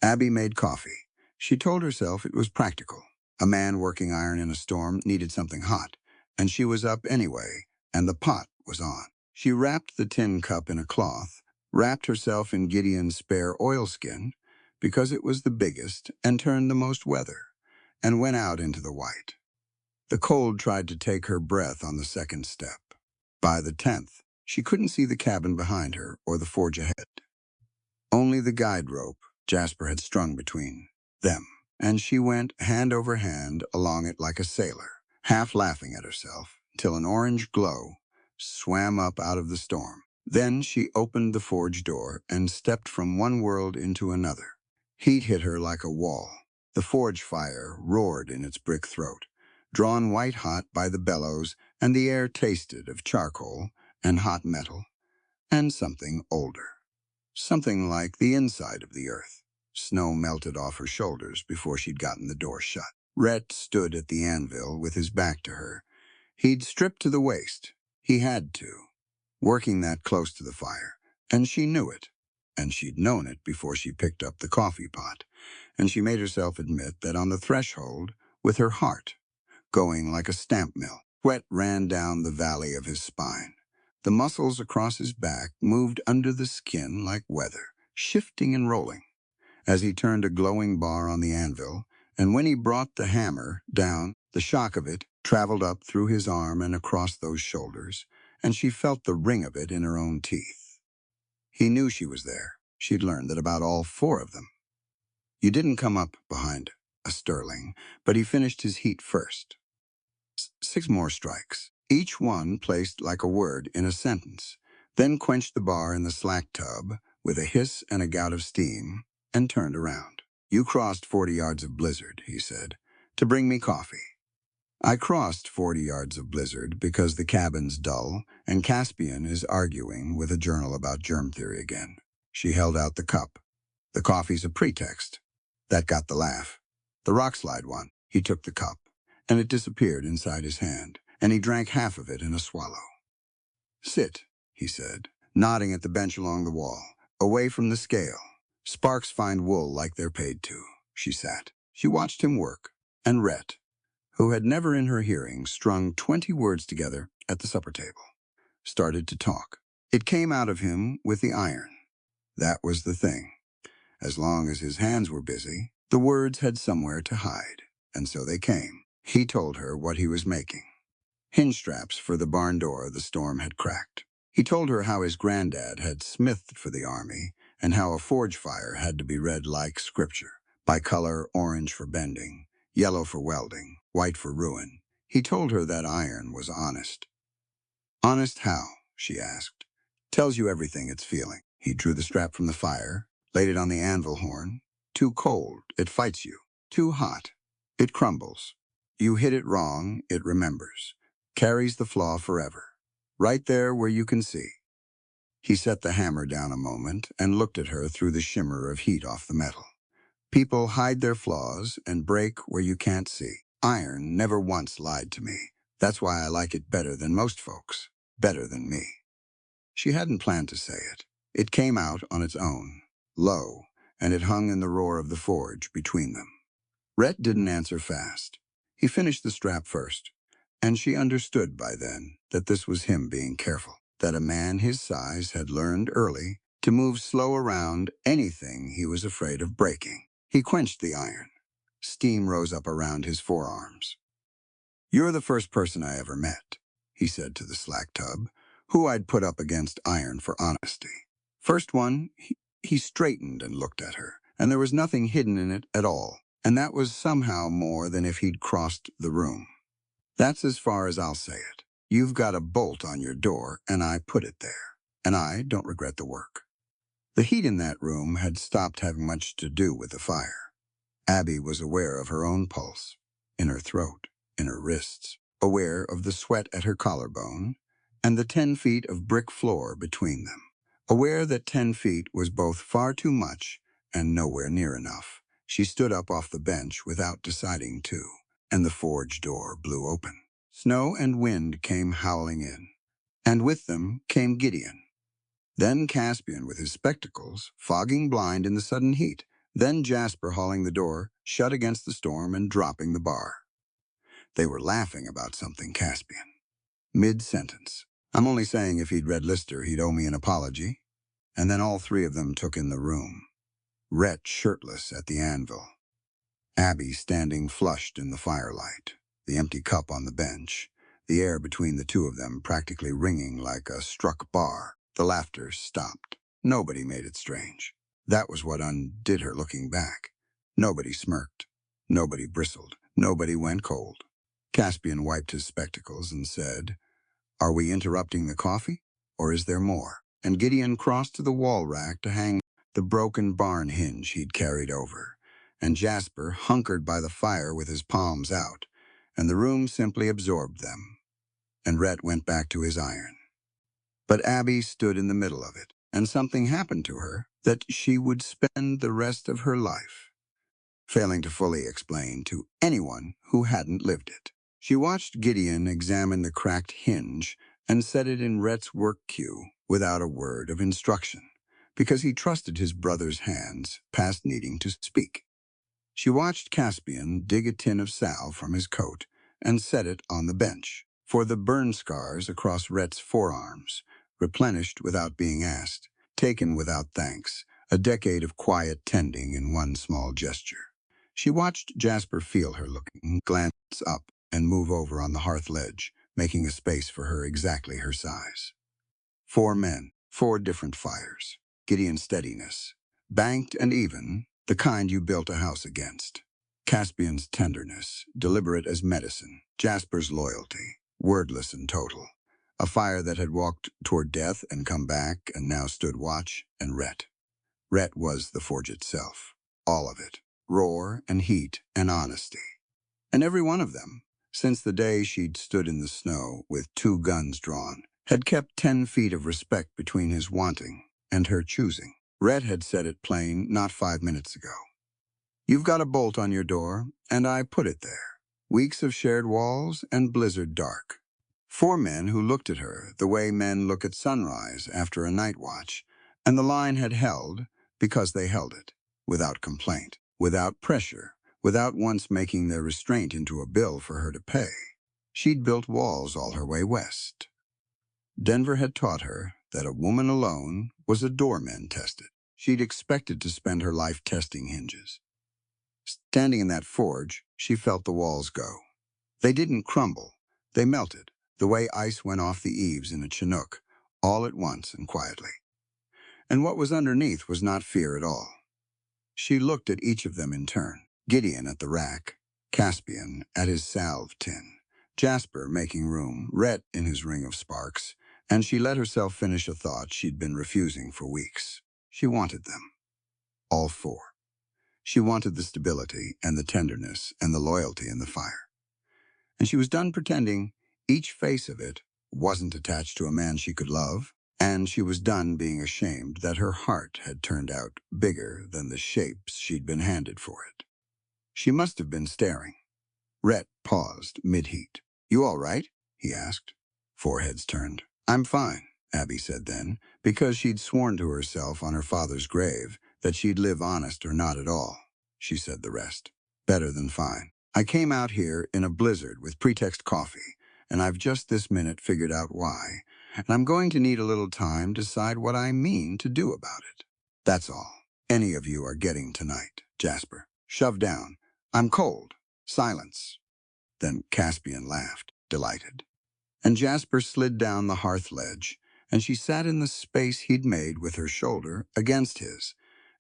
Abby made coffee. She told herself it was practical. A man working iron in a storm needed something hot, and she was up anyway, and the pot was on. She wrapped the tin cup in a cloth, wrapped herself in Gideon's spare oilskin, because it was the biggest and turned the most weather, and went out into the white. The cold tried to take her breath on the second step. By the 10th, she couldn't see the cabin behind her or the forge ahead. Only the guide rope Jasper had strung between them. and she went hand over hand along it like a sailor, half laughing at herself, till an orange glow swam up out of the storm. Then she opened the forge door and stepped from one world into another. Heat hit her like a wall. The forge fire roared in its brick throat, drawn white-hot by the bellows, and the air tasted of charcoal and hot metal and something older. Something like the inside of the earth. Snow melted off her shoulders before she'd gotten the door shut. Rhett stood at the anvil with his back to her. He'd stripped to the waist. He had to, working that close to the fire. And she knew it. And she'd known it before she picked up the coffee pot. And she made herself admit that on the threshold, with her heart going like a stamp mill, sweat ran down the valley of his spine. The muscles across his back moved under the skin like weather, shifting and rolling, as he turned a glowing bar on the anvil, and when he brought the hammer down, the shock of it traveled up through his arm and across those shoulders, and she felt the ring of it in her own teeth. He knew she was there. She'd learned that about all four of them. You didn't come up behind a Sterling, but he finished his heat first. 6 more strikes, each one placed like a word in a sentence, then quenched the bar in the slack tub with a hiss and a gout of steam, and turned around. You crossed 40 yards of blizzard, he said, to bring me coffee. I crossed 40 yards of blizzard because the cabin's dull, and Caspian is arguing with a journal about germ theory again. She held out the cup. The coffee's a pretext. That got the laugh. The rock slide one. He took the cup, and it disappeared inside his hand, and he drank half of it in a swallow. Sit, he said, nodding at the bench along the wall, away from the scale. Sparks find wool like they're paid to. She sat. She watched him work, and Rhett, who had never in her hearing strung 20 words together at the supper table, started to talk. It came out of him with the iron. That was the thing. As long as his hands were busy, the words had somewhere to hide, and so they came. He told her what he was making. Hinge straps for the barn door the storm had cracked. He told her how his granddad had smithed for the army, and how a forge fire had to be read like scripture, by color, orange for bending, yellow for welding, white for ruin. He told her that iron was honest. Honest how? She asked. Tells you everything it's feeling. He drew the strap from the fire, laid it on the anvil horn. Too cold, it fights you. Too hot, it crumbles. You hit it wrong, it remembers. Carries the flaw forever. Right there where you can see. He set the hammer down a moment and looked at her through the shimmer of heat off the metal. People hide their flaws and break where you can't see. Iron never once lied to me. That's why I like it better than most folks. Better than me. She hadn't planned to say it. It came out on its own, low, and it hung in the roar of the forge between them. Rhett didn't answer fast. He finished the strap first, and she understood by then that this was him being careful, that a man his size had learned early to move slow around anything he was afraid of breaking. He quenched the iron. Steam rose up around his forearms. You're the first person I ever met, he said to the slack tub, who I'd put up against iron for honesty. First one, he straightened and looked at her, and there was nothing hidden in it at all, and that was somehow more than if he'd crossed the room. That's as far as I'll say it. You've got a bolt on your door, and I put it there, and I don't regret the work. The heat in that room had stopped having much to do with the fire. Abby was aware of her own pulse, in her throat, in her wrists, aware of the sweat at her collarbone, and the 10 feet of brick floor between them. Aware that 10 feet was both far too much and nowhere near enough. She stood up off the bench without deciding to, and the forge door blew open. Snow and wind came howling in, and with them came Gideon. Then Caspian with his spectacles, fogging blind in the sudden heat. Then Jasper hauling the door, shut against the storm and dropping the bar. They were laughing about something, Caspian. Mid-sentence. I'm only saying if he'd read Lister, he'd owe me an apology. And then all three of them took in the room. Rhett shirtless at the anvil. Abby standing flushed in the firelight. The empty cup on the bench. The air between the two of them practically ringing like a struck bar. The laughter stopped. Nobody made it strange. That was what undid her looking back. Nobody smirked. Nobody bristled. Nobody went cold. Caspian wiped his spectacles and said, "Are we interrupting the coffee? Or is there more?" And Gideon crossed to the wall rack to hang the broken barn hinge he'd carried over. And Jasper hunkered by the fire with his palms out, and the room simply absorbed them. And Rhett went back to his iron. But Abby stood in the middle of it, and something happened to her that she would spend the rest of her life failing to fully explain to anyone who hadn't lived it. She watched Gideon examine the cracked hinge and set it in Rhett's work queue without a word of instruction, because he trusted his brother's hands past needing to speak. She watched Caspian dig a tin of salve from his coat and set it on the bench, for the burn scars across Rhett's forearms, replenished without being asked, taken without thanks, a decade of quiet tending in one small gesture. She watched Jasper feel her looking, glance up, and move over on the hearth ledge, making a space for her exactly her size. 4 men, 4 different fires. Gideon's steadiness, banked and even, the kind you built a house against. Caspian's tenderness, deliberate as medicine. Jasper's loyalty, wordless and total. A fire that had walked toward death and come back and now stood watch, and Rhett. Rhett was the forge itself, all of it, roar and heat and honesty. And every one of them, since the day she'd stood in the snow with 2 guns drawn, had kept 10 feet of respect between his wanting and her choosing. Rhett had said it plain not 5 minutes ago. "You've got a bolt on your door, and I put it there. Weeks of shared walls and blizzard dark." 4 men who looked at her the way men look at sunrise after a night watch, and the line had held because they held it, without complaint, without pressure, without once making their restraint into a bill for her to pay. She'd built walls all her way west. Denver had taught her that a woman alone was a doorman tested. She'd expected to spend her life testing hinges. Standing in that forge, she felt the walls go. They didn't crumble. They melted, the way ice went off the eaves in a Chinook, all at once and quietly. And what was underneath was not fear at all. She looked at each of them in turn. Gideon at the rack, Caspian at his salve tin, Jasper making room, Rhett in his ring of sparks, and she let herself finish a thought she'd been refusing for weeks. She wanted them. All 4. She wanted the stability and the tenderness and the loyalty in the fire. And she was done pretending each face of it wasn't attached to a man she could love, and she was done being ashamed that her heart had turned out bigger than the shapes she'd been handed for it. She must have been staring. Rhett paused mid-heat. "You all right?" he asked. 4 heads turned. "I'm fine," Abby said then, because she'd sworn to herself on her father's grave that she'd live honest or not at all. She said the rest. "Better than fine. I came out here in a blizzard with pretext coffee, and I've just this minute figured out why, and I'm going to need a little time to decide what I mean to do about it. That's all any of you are getting tonight, Jasper. Shove down. I'm cold. Silence." Then Caspian laughed, delighted. And Jasper slid down the hearth ledge, and she sat in the space he'd made with her shoulder against his,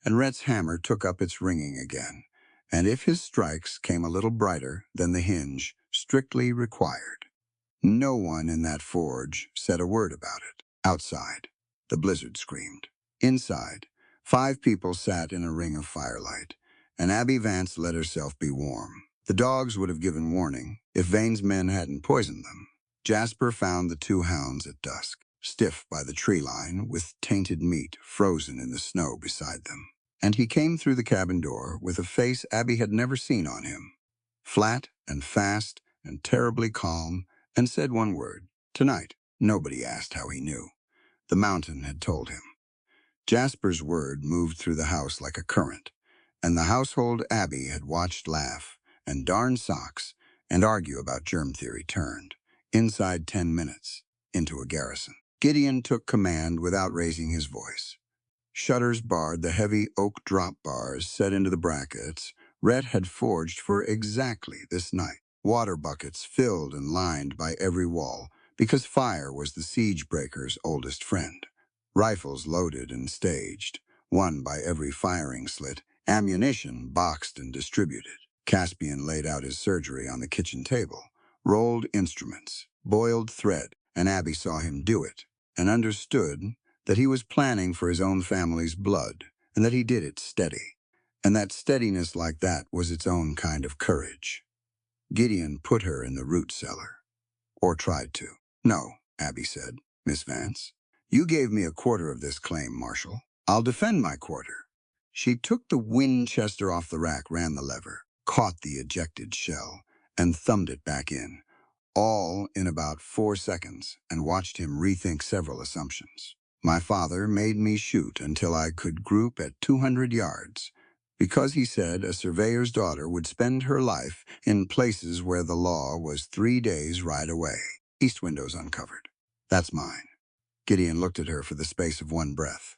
and Rhett's hammer took up its ringing again, and if his strikes came a little brighter than the hinge strictly required. No one in that forge said a word about it. Outside, the blizzard screamed. Inside, 5 people sat in a ring of firelight, and Abby Vance let herself be warm. The dogs would have given warning if Vane's men hadn't poisoned them. Jasper found the 2 hounds at dusk, stiff by the tree line with tainted meat frozen in the snow beside them. And he came through the cabin door with a face Abby had never seen on him. Flat and fast and terribly calm, and said one word, "Tonight." Nobody asked how he knew. The mountain had told him. Jasper's word moved through the house like a current, and the household Abby had watched laugh and darn socks and argue about germ theory turned, inside 10 minutes, into a garrison. Gideon took command without raising his voice. Shutters barred the heavy oak drop bars set into the brackets Rhett had forged for exactly this night. Water buckets filled and lined by every wall, because fire was the siege breaker's oldest friend. Rifles loaded and staged, one by every firing slit, ammunition boxed and distributed. Caspian laid out his surgery on the kitchen table, rolled instruments, boiled thread, and Abby saw him do it, and understood that he was planning for his own family's blood, and that he did it steady. And that steadiness like that was its own kind of courage. Gideon put her in the root cellar. Or tried to. No, Abby said, Miss Vance. You gave me a quarter of this claim, Marshal. I'll defend my quarter. She took the Winchester off the rack, ran the lever, caught the ejected shell, and thumbed it back in, all in about 4 seconds, and watched him rethink several assumptions. My father made me shoot until I could group at 200 yards, because he said a surveyor's daughter would spend her life in places where the law was 3 days right away. East window's uncovered. That's mine. Gideon looked at her for the space of one breath.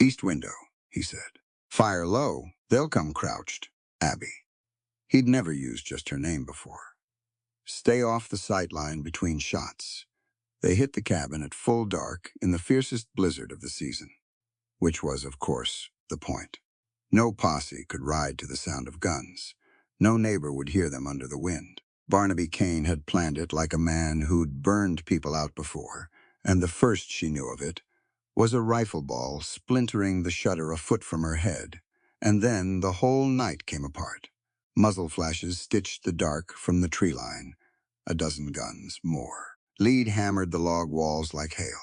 East window, he said. Fire low, they'll come crouched. Abby. He'd never used just her name before. Stay off the sight line between shots. They hit the cabin at full dark in the fiercest blizzard of the season, which was, of course, the point. No posse could ride to the sound of guns. No neighbor would hear them under the wind. Barnaby Kane had planned it like a man who'd burned people out before, and the first she knew of it was a rifle ball splintering the shutter a foot from her head, and then the whole night came apart. Muzzle flashes stitched the dark from the tree line. A dozen guns, more. Lead hammered the log walls like hail.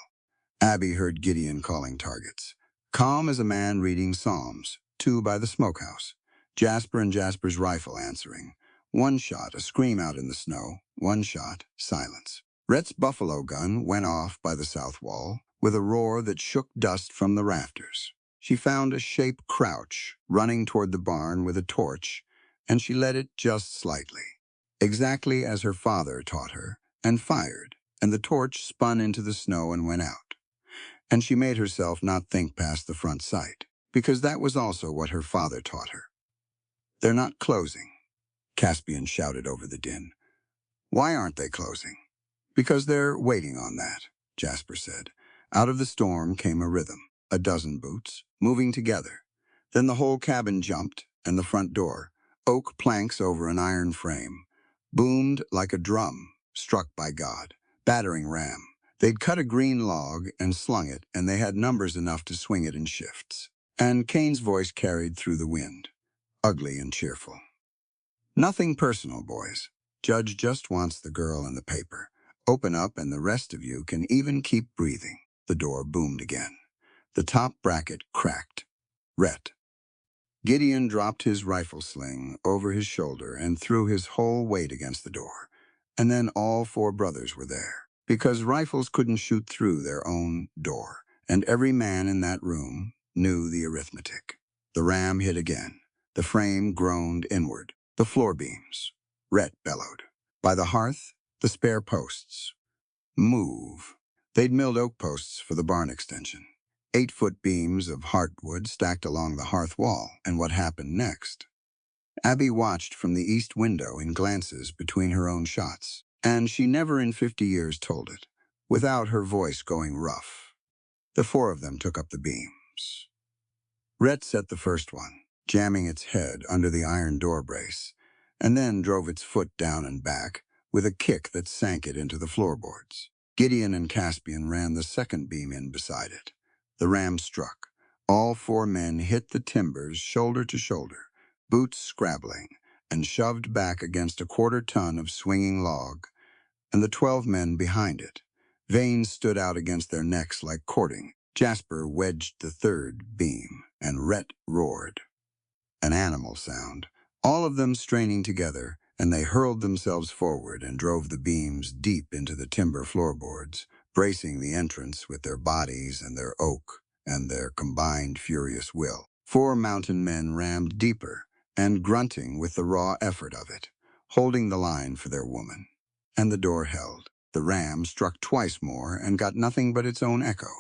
Abby heard Gideon calling targets. Calm as a man reading Psalms, 2 by the smokehouse. Jasper and Jasper's rifle answering. 1 shot, a scream out in the snow. 1 shot, silence. Rhett's buffalo gun went off by the south wall with a roar that shook dust from the rafters. She found a shape crouch, running toward the barn with a torch, and she led it just slightly, exactly as her father taught her, and fired, and the torch spun into the snow and went out. And she made herself not think past the front sight, because that was also what her father taught her. They're not closing, Caspian shouted over the din. Why aren't they closing? Because they're waiting on that, Jasper said. Out of the storm came a rhythm, a dozen boots, moving together. Then the whole cabin jumped, and the front door, oak planks over an iron frame, boomed like a drum, struck by God. Battering ram. They'd cut a green log and slung it, and they had numbers enough to swing it in shifts. And Kane's voice carried through the wind, ugly and cheerful. Nothing personal, boys. Judge just wants the girl and the paper. Open up and the rest of you can even keep breathing. The door boomed again. The top bracket cracked. Rhett. Gideon dropped his rifle sling over his shoulder and threw his whole weight against the door. And then all 4 brothers were there, because rifles couldn't shoot through their own door, and every man in that room knew the arithmetic. The ram hit again. The frame groaned inward. The floor beams. Rhett bellowed. By the hearth, the spare posts. Move. They'd milled oak posts for the barn extension. 8-foot beams of heartwood stacked along the hearth wall, and what happened next? Abby watched from the east window in glances between her own shots, and she never in 50 years told it, without her voice going rough. The 4 of them took up the beams. Rhett set the first one, jamming its head under the iron door brace, and then drove its foot down and back with a kick that sank it into the floorboards. Gideon and Caspian ran the second beam in beside it. The ram struck. All 4 men hit the timbers shoulder to shoulder, boots scrabbling, and shoved back against a 1/4 ton of swinging log, and the 12 men behind it. Veins stood out against their necks like cording. Jasper wedged the 3rd beam, and Rhett roared. An animal sound, all of them straining together, and they hurled themselves forward and drove the beams deep into the timber floorboards, bracing the entrance with their bodies and their oak and their combined furious will. 4 mountain men rammed deeper and grunting with the raw effort of it, holding the line for their woman. And the door held. The ram struck twice more and got nothing but its own echo.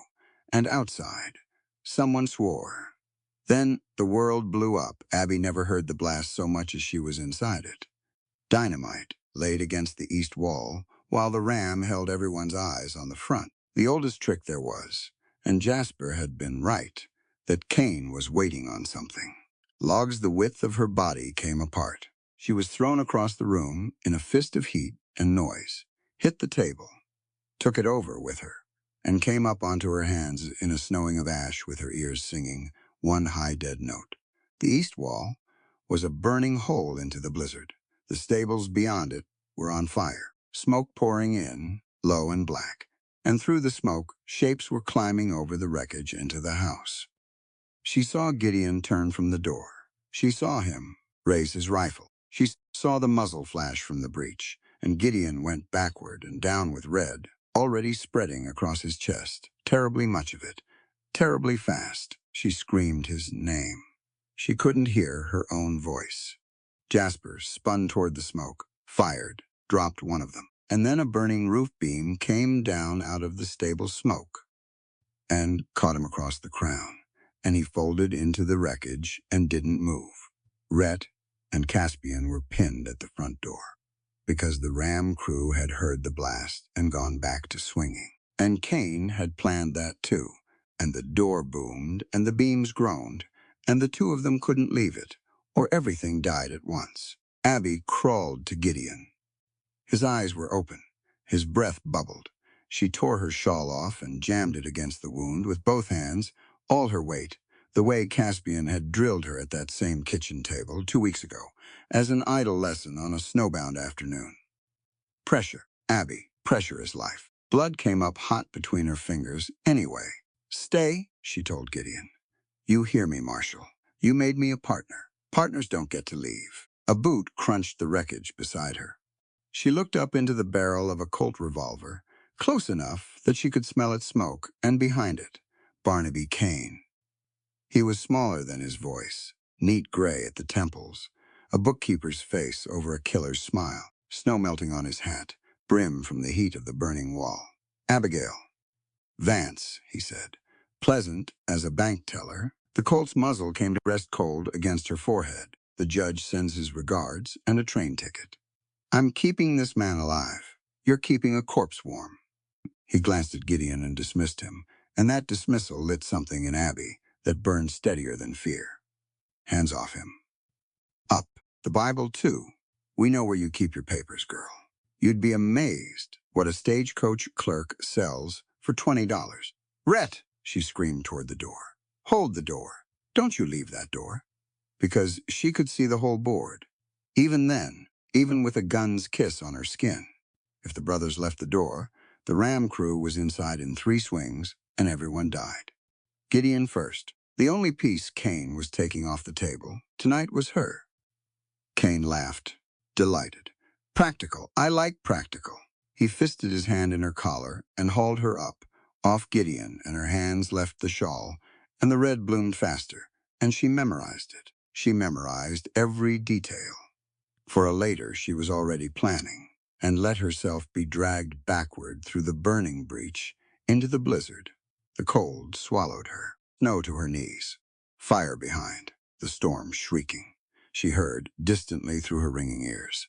And outside, someone swore. Then the world blew up. Abby never heard the blast so much as she was inside it. Dynamite laid against the east wall, while the ram held everyone's eyes on the front. The oldest trick there was, and Jasper had been right, that Kane was waiting on something. Logs the width of her body came apart. She was thrown across the room in a fist of heat and noise, hit the table, took it over with her, and came up onto her hands in a snowing of ash with her ears singing one high dead note. The east wall was a burning hole into the blizzard. The stables beyond it were on fire, smoke pouring in, low and black, and through the smoke, shapes were climbing over the wreckage into the house. She saw Gideon turn from the door. She saw him raise his rifle. She saw the muzzle flash from the breech, and Gideon went backward and down with red, already spreading across his chest, terribly much of it, terribly fast. She screamed his name. She couldn't hear her own voice. Jasper spun toward the smoke, fired, dropped one of them, and then a burning roof beam came down out of the stable smoke and caught him across the crown, and he folded into the wreckage and didn't move. Rhett and Caspian were pinned at the front door, because the ram crew had heard the blast and gone back to swinging. And Kane had planned that too, and the door boomed and the beams groaned, and the two of them couldn't leave it, or everything died at once. Abby crawled to Gideon. His eyes were open. His breath bubbled. She tore her shawl off and jammed it against the wound with both hands, all her weight, the way Caspian had drilled her at that same kitchen table 2 weeks ago, as an idle lesson on a snowbound afternoon. Pressure, Abby, pressure is life. Blood came up hot between her fingers anyway. Stay, she told Gideon. You hear me, Marshall. You made me a partner. Partners don't get to leave. A boot crunched the wreckage beside her. She looked up into the barrel of a Colt revolver, close enough that she could smell its smoke, and behind it, Barnaby Kane. He was smaller than his voice, neat gray at the temples, a bookkeeper's face over a killer's smile, snow melting on his hat, brim from the heat of the burning wall. Abigail. Vance, he said. Pleasant as a bank teller, the Colt's muzzle came to rest cold against her forehead. The judge sends his regards and a train ticket. I'm keeping this man alive. You're keeping a corpse warm. He glanced at Gideon and dismissed him, and that dismissal lit something in Abby that burned steadier than fear. Hands off him. Up. The Bible, too. We know where you keep your papers, girl. You'd be amazed what a stagecoach clerk sells for $20. Rhett, she screamed toward the door. Hold the door. Don't you leave that door. Because she could see the whole board. Even then, even with a gun's kiss on her skin. If the brothers left the door, the ram crew was inside in 3 swings, and everyone died. Gideon first. The only piece Kane was taking off the table tonight was her. Kane laughed, delighted. Practical. I like practical. He fisted his hand in her collar and hauled her up, off Gideon, and her hands left the shawl, and the red bloomed faster, and she memorized it. She memorized every detail. For a later she was already planning, and let herself be dragged backward through the burning breach into the blizzard. The cold swallowed her, snow to her knees, fire behind, the storm shrieking. She heard, distantly through her ringing ears,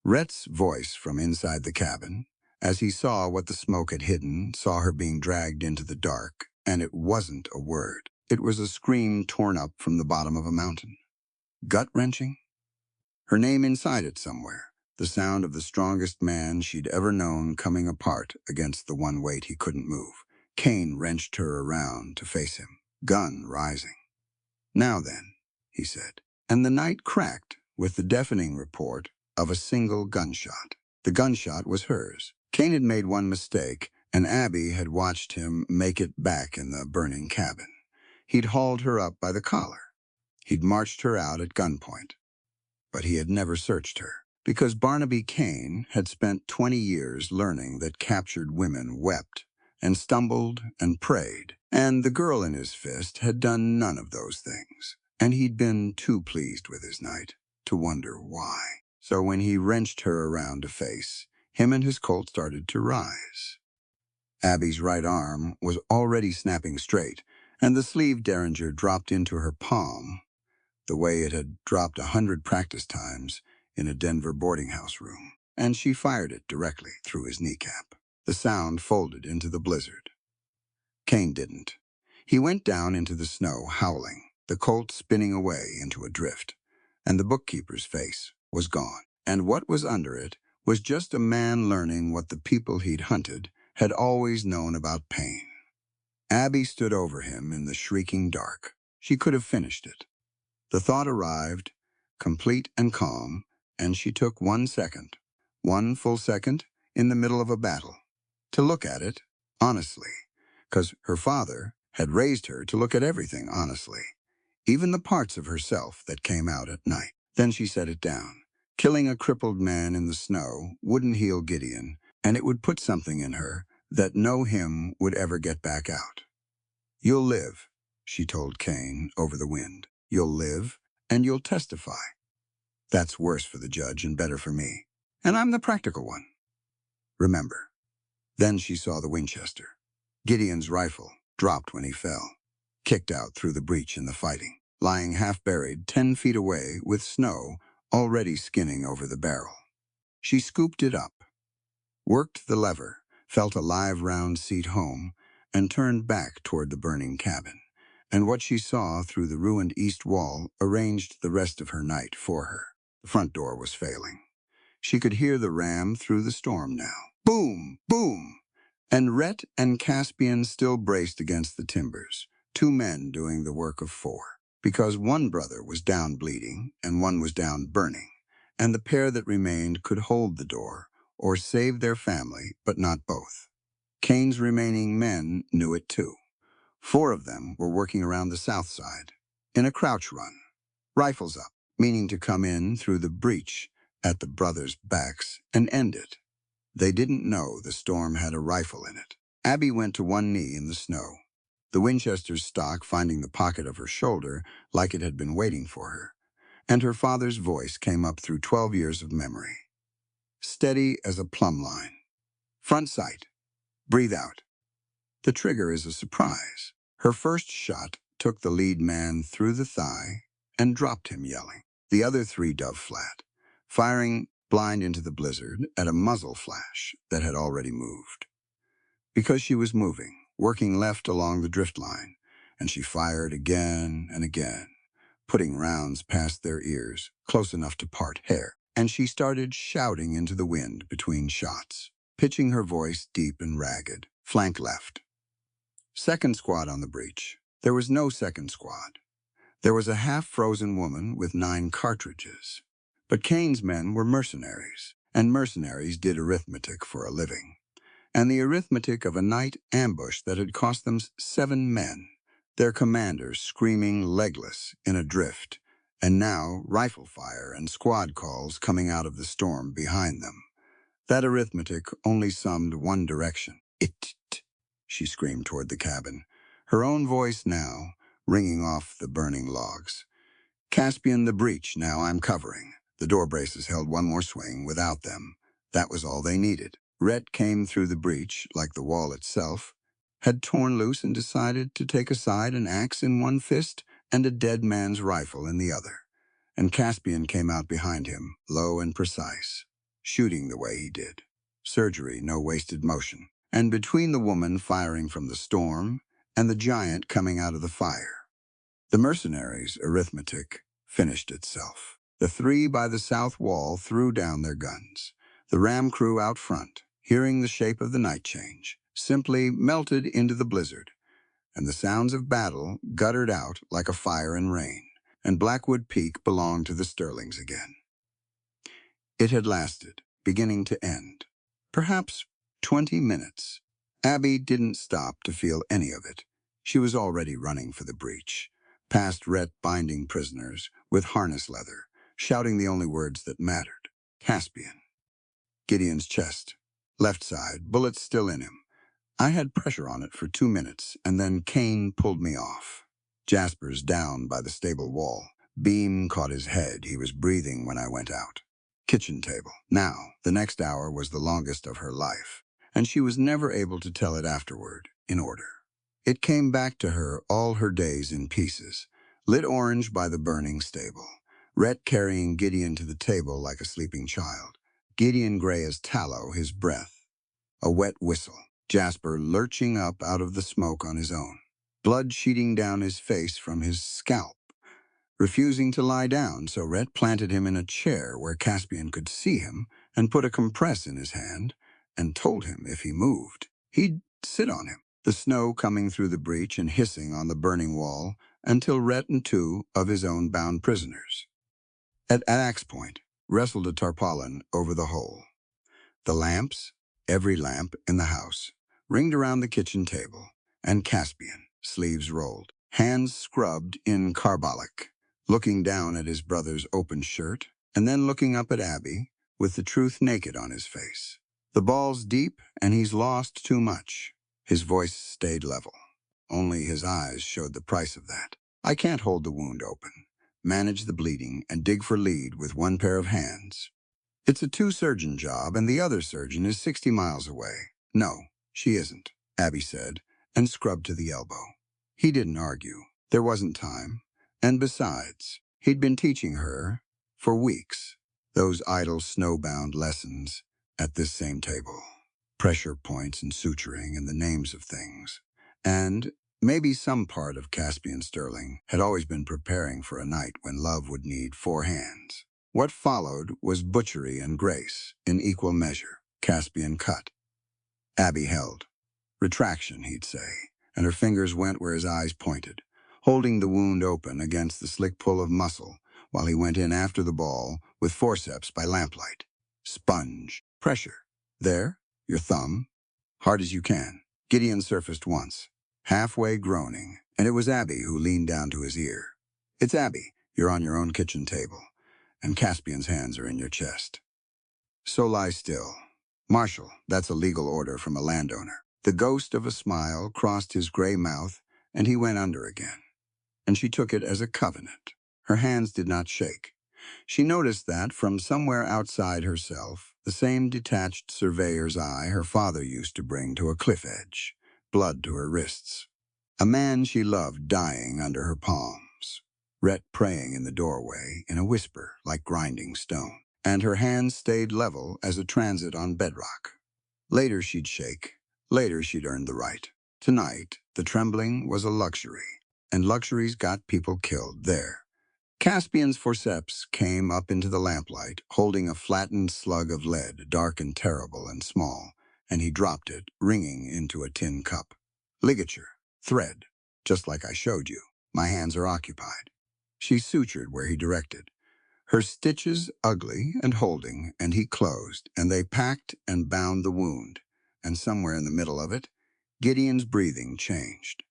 Rhett's voice from inside the cabin, as he saw what the smoke had hidden, saw her being dragged into the dark, and it wasn't a word. It was a scream torn up from the bottom of a mountain. Gut-wrenching? Her name inside it somewhere, the sound of the strongest man she'd ever known coming apart against the one weight he couldn't move. Kane wrenched her around to face him, gun rising. Now then, he said, and the night cracked with the deafening report of a single gunshot. The gunshot was hers. Kane had made one mistake, and Abby had watched him make it back in the burning cabin. He'd hauled her up by the collar. He'd marched her out at gunpoint. But he had never searched her, because Barnaby Kane had spent 20 years learning that captured women wept and stumbled and prayed, and the girl in his fist had done none of those things, and he'd been too pleased with his night to wonder why. So when he wrenched her around to face, him and his Colt started to rise. Abby's right arm was already snapping straight, and the sleeve derringer dropped into her palm the way it had dropped 100 practice times in a Denver boarding house room, and she fired it directly through his kneecap. The sound folded into the blizzard. Kane didn't. He went down into the snow, howling, the Colt spinning away into a drift, and the bookkeeper's face was gone, and what was under it was just a man learning what the people he'd hunted had always known about pain. Abby stood over him in the shrieking dark. She could have finished it. The thought arrived, complete and calm, and she took 1 second, one full second, in the middle of a battle, to look at it honestly, because her father had raised her to look at everything honestly, even the parts of herself that came out at night. Then she set it down. Killing a crippled man in the snow wouldn't heal Gideon, and it would put something in her that no him would ever get back out. "You'll live," she told Cain over the wind. "You'll live, and you'll testify. That's worse for the judge and better for me. And I'm the practical one. Remember." Then she saw the Winchester. Gideon's rifle dropped when he fell, kicked out through the breach in the fighting, lying half-buried 10 feet away with snow already skinning over the barrel. She scooped it up, worked the lever, felt a live round seat home, and turned back toward the burning cabin. And what she saw through the ruined east wall arranged the rest of her night for her. The front door was failing. She could hear the ram through the storm now. Boom! Boom! And Rhett and Caspian still braced against the timbers, 2 men doing the work of 4, because one brother was down bleeding and one was down burning, and the pair that remained could hold the door or save their family, but not both. Cain's remaining men knew it too. 4 of them were working around the south side, in a crouch run, rifles up, meaning to come in through the breach at the brothers' backs and end it. They didn't know the storm had a rifle in it. Abby went to one knee in the snow, the Winchester's stock finding the pocket of her shoulder like it had been waiting for her, and her father's voice came up through 12 years of memory. Steady as a plumb line. "Front sight. Breathe out. The trigger is a surprise." Her first shot took the lead man through the thigh and dropped him yelling. The other 3 dove flat, firing blind into the blizzard at a muzzle flash that had already moved. Because she was moving, working left along the drift line, and she fired again and again, putting rounds past their ears, close enough to part hair, and she started shouting into the wind between shots, pitching her voice deep and ragged. "Flank left. Second squad on the breach." There was no second squad. There was a half-frozen woman with 9 cartridges. But Cain's men were mercenaries, and mercenaries did arithmetic for a living. And the arithmetic of a night ambush that had cost them 7 men, their commanders screaming legless in a drift, and now rifle fire and squad calls coming out of the storm behind them. That arithmetic only summed one direction. "It," she screamed toward the cabin, her own voice now ringing off the burning logs. "Caspian, the breach, now I'm covering." The door braces held one more swing without them. That was all they needed. Rhett came through the breach, like the wall itself, had torn loose and decided to take aside an axe in one fist and a dead man's rifle in the other. And Caspian came out behind him, low and precise, shooting the way he did. Surgery, no wasted motion. And between the woman firing from the storm and the giant coming out of the fire, the mercenaries' arithmetic finished itself. The 3 by the south wall threw down their guns. The ram crew out front, hearing the shape of the night change, simply melted into the blizzard, and the sounds of battle guttered out like a fire and rain, and Blackwood Peak belonged to the Sterlings again. It had lasted, beginning to end, perhaps 20 minutes. Abby didn't stop to feel any of it. She was already running for the breach, past Rhett binding prisoners with harness leather, shouting the only words that mattered. "Caspian." Gideon's chest, left side, bullets still in him. I had pressure on it for 2 minutes, and then Cain pulled me off. Jasper's down by the stable wall. Beam caught his head. He was breathing when I went out. Kitchen table. Now, the next hour was the longest of her life, and she was never able to tell it afterward, in order. It came back to her all her days in pieces, lit orange by the burning stable. Rhett carrying Gideon to the table like a sleeping child. Gideon gray as tallow, his breath. A wet whistle. Jasper lurching up out of the smoke on his own. Blood sheeting down his face from his scalp. refusing to lie down, so Rhett planted him in a chair where Caspian could see him and put a compress in his hand and told him if he moved, he'd sit on him, the snow coming through the breach and hissing on the burning wall until Rhett and two of his own bound prisoners at axe point wrestled a tarpaulin over the hole. The lamps, every lamp in the house, ringed around the kitchen table, and Caspian, sleeves rolled, hands scrubbed in carbolic, looking down at his brother's open shirt, and then looking up at Abby, with the truth naked on his face. The ball's deep, and he's lost too much. His voice stayed level. Only his eyes showed the price of that. I can't hold the wound open, manage the bleeding, and dig for lead with one pair of hands. It's a two-surgeon job, and the other surgeon is 60 miles away. No, she isn't, Abby said, and scrubbed to the elbow. He didn't argue. There wasn't time. And besides, he'd been teaching her, for weeks, those idle snowbound lessons at this same table. Pressure points and suturing and the names of things. And maybe some part of Caspian Sterling had always been preparing for a night when love would need 4 hands. What followed was butchery and grace in equal measure. Caspian cut. Abby held. Retraction, he'd say, and her fingers went where his eyes pointed, holding the wound open against the slick pull of muscle while he went in after the ball with forceps by lamplight. Sponge. Pressure. There, your thumb. Hard as you can. Gideon surfaced once, halfway groaning, and it was Abby who leaned down to his ear. It's Abby. You're on your own kitchen table, and Caspian's hands are in your chest. So lie still. Marshal, that's a legal order from a landowner. The ghost of a smile crossed his gray mouth, and he went under again. And she took it as a covenant. Her hands did not shake. She noticed that, from somewhere outside herself, the same detached surveyor's eye her father used to bring to a cliff edge, blood to her wrists. A man she loved dying under her palms. Rhett praying in the doorway in a whisper like grinding stone, and her hands stayed level as a transit on bedrock. Later she'd shake. Later she'd earned the right. Tonight, the trembling was a luxury, and luxuries got people killed there. Caspian's forceps came up into the lamplight, holding a flattened slug of lead, dark and terrible and small, and he dropped it, ringing into a tin cup. Ligature. Thread. Just like I showed you. My hands are occupied. She sutured where he directed. Her stitches ugly and holding, and he closed, and they packed and bound the wound. And somewhere in the middle of it, Gideon's breathing changed.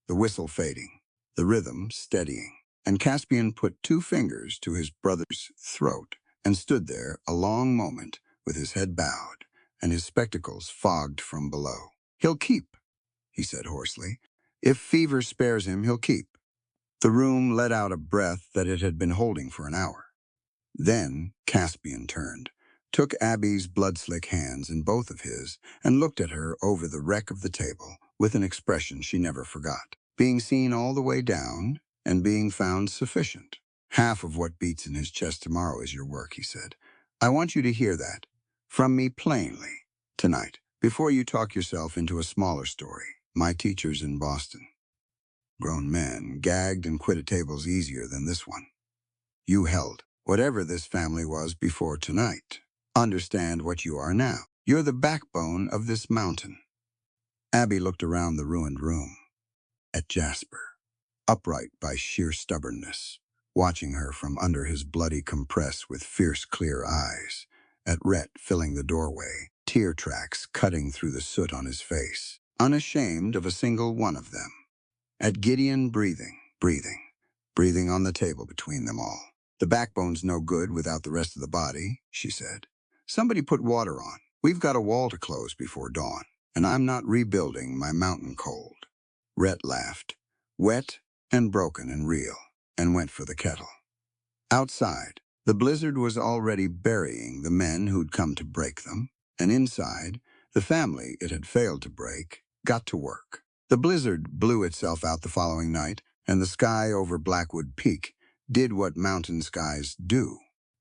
The whistle fading, the rhythm steadying, and Caspian put 2 fingers to his brother's throat and stood there a long moment with his head bowed and his spectacles fogged from below. He'll keep, he said hoarsely. If fever spares him, he'll keep. The room let out a breath that it had been holding for an hour. Then Caspian turned, took Abby's blood-slick hands in both of his, and looked at her over the wreck of the table with an expression she never forgot. Being seen all the way down, and being found sufficient. Half of what beats in his chest tomorrow is your work, he said. I want you to hear that, from me plainly, tonight, before you talk yourself into a smaller story. My teachers in Boston. Grown men gagged and quitted tables easier than this one. You held whatever this family was before tonight. Understand what you are now. You're the backbone of this mountain. Abby looked around the ruined room, at Jasper, upright by sheer stubbornness, watching her from under his bloody compress with fierce, clear eyes, at Rhett filling the doorway, tear tracks cutting through the soot on his face, unashamed of a single one of them, at Gideon breathing on the table between them all. The backbone's no good without the rest of the body, she said. Somebody put water on. We've got a wall to close before dawn, and I'm not rebuilding my mountain cold. Rhett laughed, wet and broken and real, and went for the kettle. Outside, the blizzard was already burying the men who'd come to break them, and inside, the family it had failed to break got to work. The blizzard blew itself out the following night, and the sky over Blackwood Peak did what mountain skies do.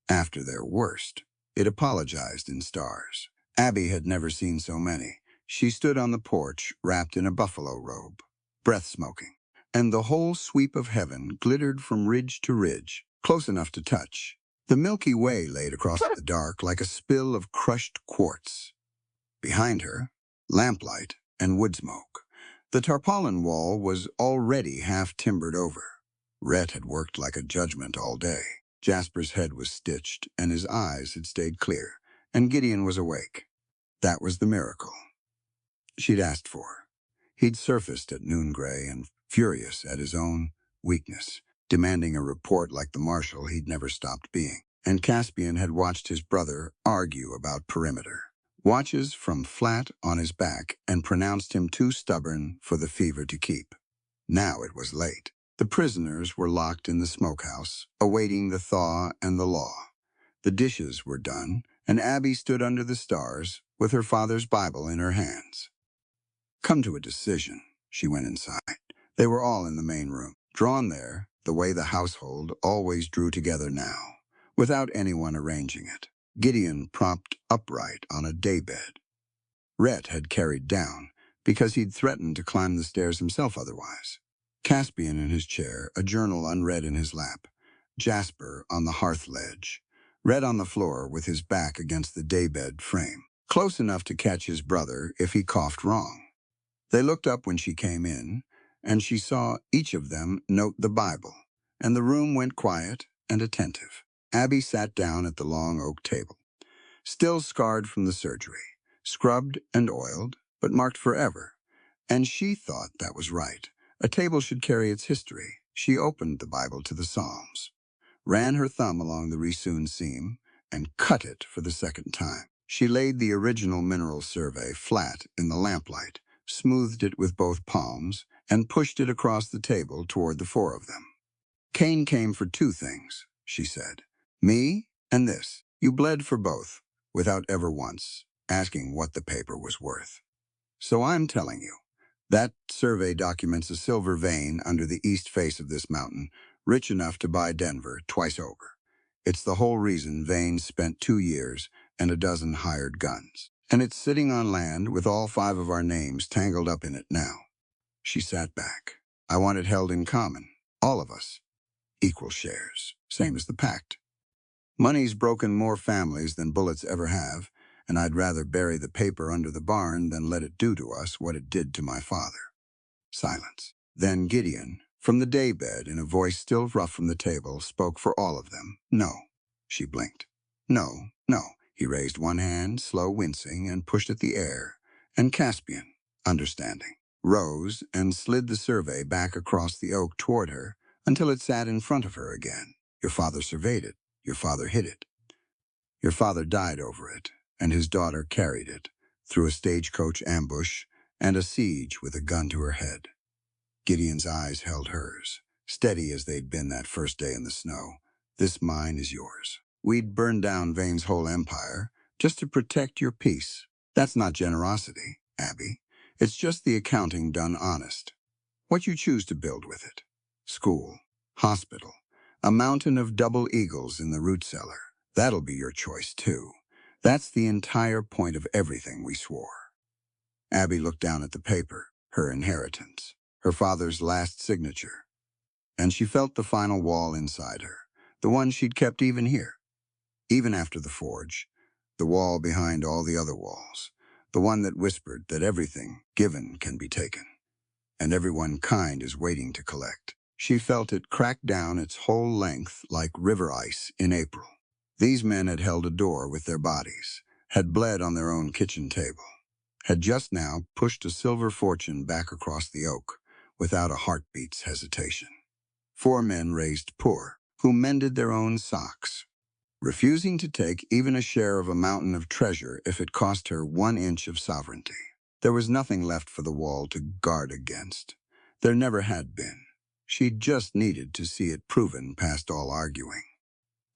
After their worst, it apologized in stars. Abby had never seen so many. She stood on the porch, wrapped in a buffalo robe, breath smoking, and the whole sweep of heaven glittered from ridge to ridge, close enough to touch. The Milky Way laid across the dark like a spill of crushed quartz. Behind her, lamplight and wood smoke. The tarpaulin wall was already half timbered over. Rhett had worked like a judgment all day. Jasper's head was stitched, and his eyes had stayed clear, and Gideon was awake. That was the miracle she'd asked for. He'd surfaced at noon gray and furious at his own weakness, demanding a report like the marshal he'd never stopped being. And Caspian had watched his brother argue about perimeter. Watches from flat on his back and pronounced him too stubborn for the fever to keep. Now it was late. The prisoners were locked in the smokehouse, awaiting the thaw and the law. The dishes were done, and Abby stood under the stars with her father's Bible in her hands. Come to a decision, she went inside. They were all in the main room, drawn there the way the household always drew together now, without anyone arranging it. Gideon propped upright on a daybed. Rhett had carried down, because he'd threatened to climb the stairs himself otherwise. Caspian in his chair, a journal unread in his lap. Jasper on the hearth ledge. Rhett on the floor with his back against the daybed frame, close enough to catch his brother if he coughed wrong. They looked up when she came in, and she saw each of them note the Bible, and the room went quiet and attentive. Abby sat down at the long oak table, still scarred from the surgery, scrubbed and oiled, but marked forever, and she thought that was right. A table should carry its history. She opened the Bible to the Psalms, ran her thumb along the resewn seam, and cut it for the second time. She laid the original mineral survey flat in the lamplight, smoothed it with both palms, and pushed it across the table toward the four of them. Cain came for two things, she said. Me and this. You bled for both, without ever once asking what the paper was worth. So I'm telling you, that survey documents a silver vein under the east face of this mountain, rich enough to buy Denver twice over. It's the whole reason Vane spent 2 years and a dozen hired guns. And it's sitting on land with all 5 of our names tangled up in it now. She sat back. I want it held in common, all of us. Equal shares, same as the pact. Money's broken more families than bullets ever have, and I'd rather bury the paper under the barn than let it do to us what it did to my father. Silence. Then Gideon, from the daybed, in a voice still rough from the table, spoke for all of them. No. She blinked. No, no. He raised one hand, slow wincing, and pushed at the air. And Caspian, understanding, rose and slid the survey back across the oak toward her until it sat in front of her again. Your father surveyed it. Your father hid it. Your father died over it, and his daughter carried it, through a stagecoach ambush and a siege with a gun to her head. Gideon's eyes held hers, steady as they'd been that first day in the snow. This mine is yours. We'd burn down Vane's whole empire just to protect your peace. That's not generosity, Abby. It's just the accounting done honest. What you choose to build with it. School, hospital, a mountain of double eagles in the root cellar. That'll be your choice, too. That's the entire point of everything we swore. Abby looked down at the paper, her inheritance, her father's last signature, and she felt the final wall inside her, the one she'd kept even here, even after the forge, the wall behind all the other walls, the one that whispered that everything given can be taken, and everyone kind is waiting to collect. She felt it crack down its whole length like river ice in April. These men had held a door with their bodies, had bled on their own kitchen table, had just now pushed a silver fortune back across the oak without a heartbeat's hesitation. 4 men raised poor, who mended their own socks, refusing to take even a share of a mountain of treasure if it cost her 1 inch of sovereignty. There was nothing left for the wall to guard against. There never had been. She'd just needed to see it proven past all arguing.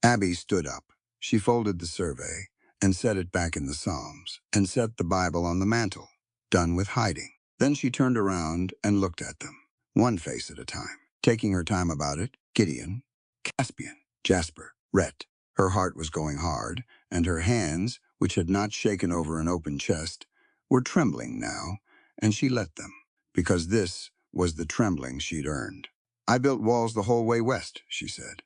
Abby stood up. She folded the survey and set it back in the Psalms and set the Bible on the mantel, done with hiding. Then she turned around and looked at them, one face at a time, taking her time about it. Gideon, Caspian, Jasper, Rhett. Her heart was going hard, and her hands, which had not shaken over an open chest, were trembling now, and she let them, because this was the trembling she'd earned. "I built walls the whole way west," she said.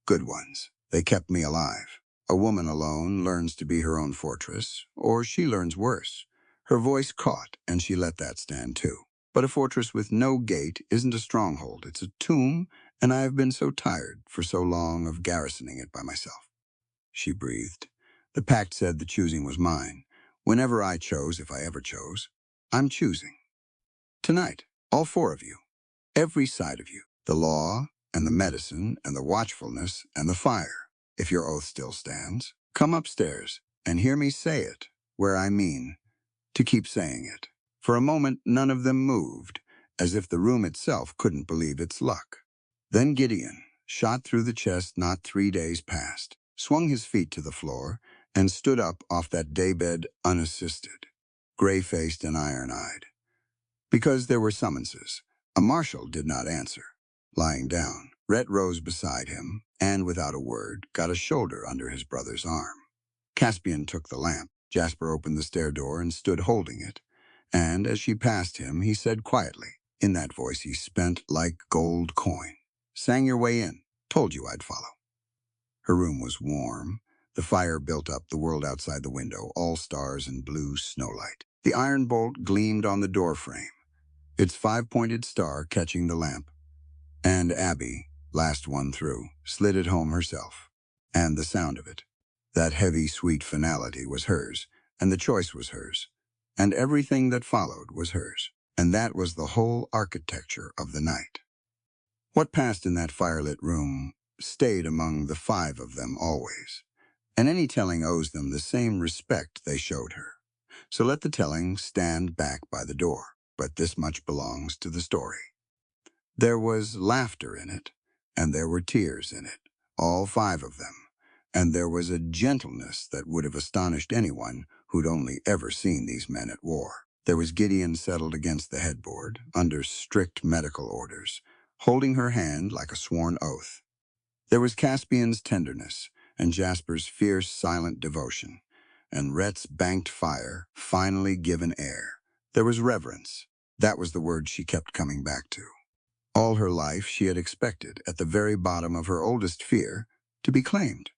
"Good ones. They kept me alive. A woman alone learns to be her own fortress, or she learns worse." Her voice caught, and she let that stand too. "But a fortress with no gate isn't a stronghold. It's a tomb, and I have been so tired for so long of garrisoning it by myself." She breathed. "The pact said the choosing was mine. Whenever I chose, if I ever chose, I'm choosing. Tonight, all four of you. Every side of you. The law, and the medicine, and the watchfulness, and the fire. If your oath still stands, come upstairs and hear me say it, where I mean to keep saying it." For a moment, none of them moved, as if the room itself couldn't believe its luck. Then Gideon, shot through the chest not 3 days past, swung his feet to the floor and stood up off that daybed unassisted, gray-faced and iron-eyed. Because there were summonses, a marshal did not answer. Lying down, Rhett rose beside him and, without a word, got a shoulder under his brother's arm. Caspian took the lamp. Jasper opened the stair door and stood holding it. And as she passed him, he said quietly, in that voice he spent like gold coin, "Sang your way in. Told you I'd follow." Her room was warm. The fire built up the world outside the window, all stars and blue snowlight. The iron bolt gleamed on the doorframe, its five-pointed star catching the lamp. And Abby, last one through, slid it home herself. And the sound of it, that heavy, sweet finality, was hers, and the choice was hers, and everything that followed was hers. And that was the whole architecture of the night. What passed in that firelit room stayed among the five of them always, and any telling owes them the same respect they showed her. So let the telling stand back by the door, but this much belongs to the story. There was laughter in it, and there were tears in it, all five of them, and there was a gentleness that would have astonished anyone who'd only ever seen these men at war. There was Gideon settled against the headboard, under strict medical orders, holding her hand like a sworn oath. There was Caspian's tenderness, and Jasper's fierce, silent devotion, and Rhett's banked fire, finally given air. There was reverence. That was the word she kept coming back to. All her life she had expected, at the very bottom of her oldest fear, to be claimed.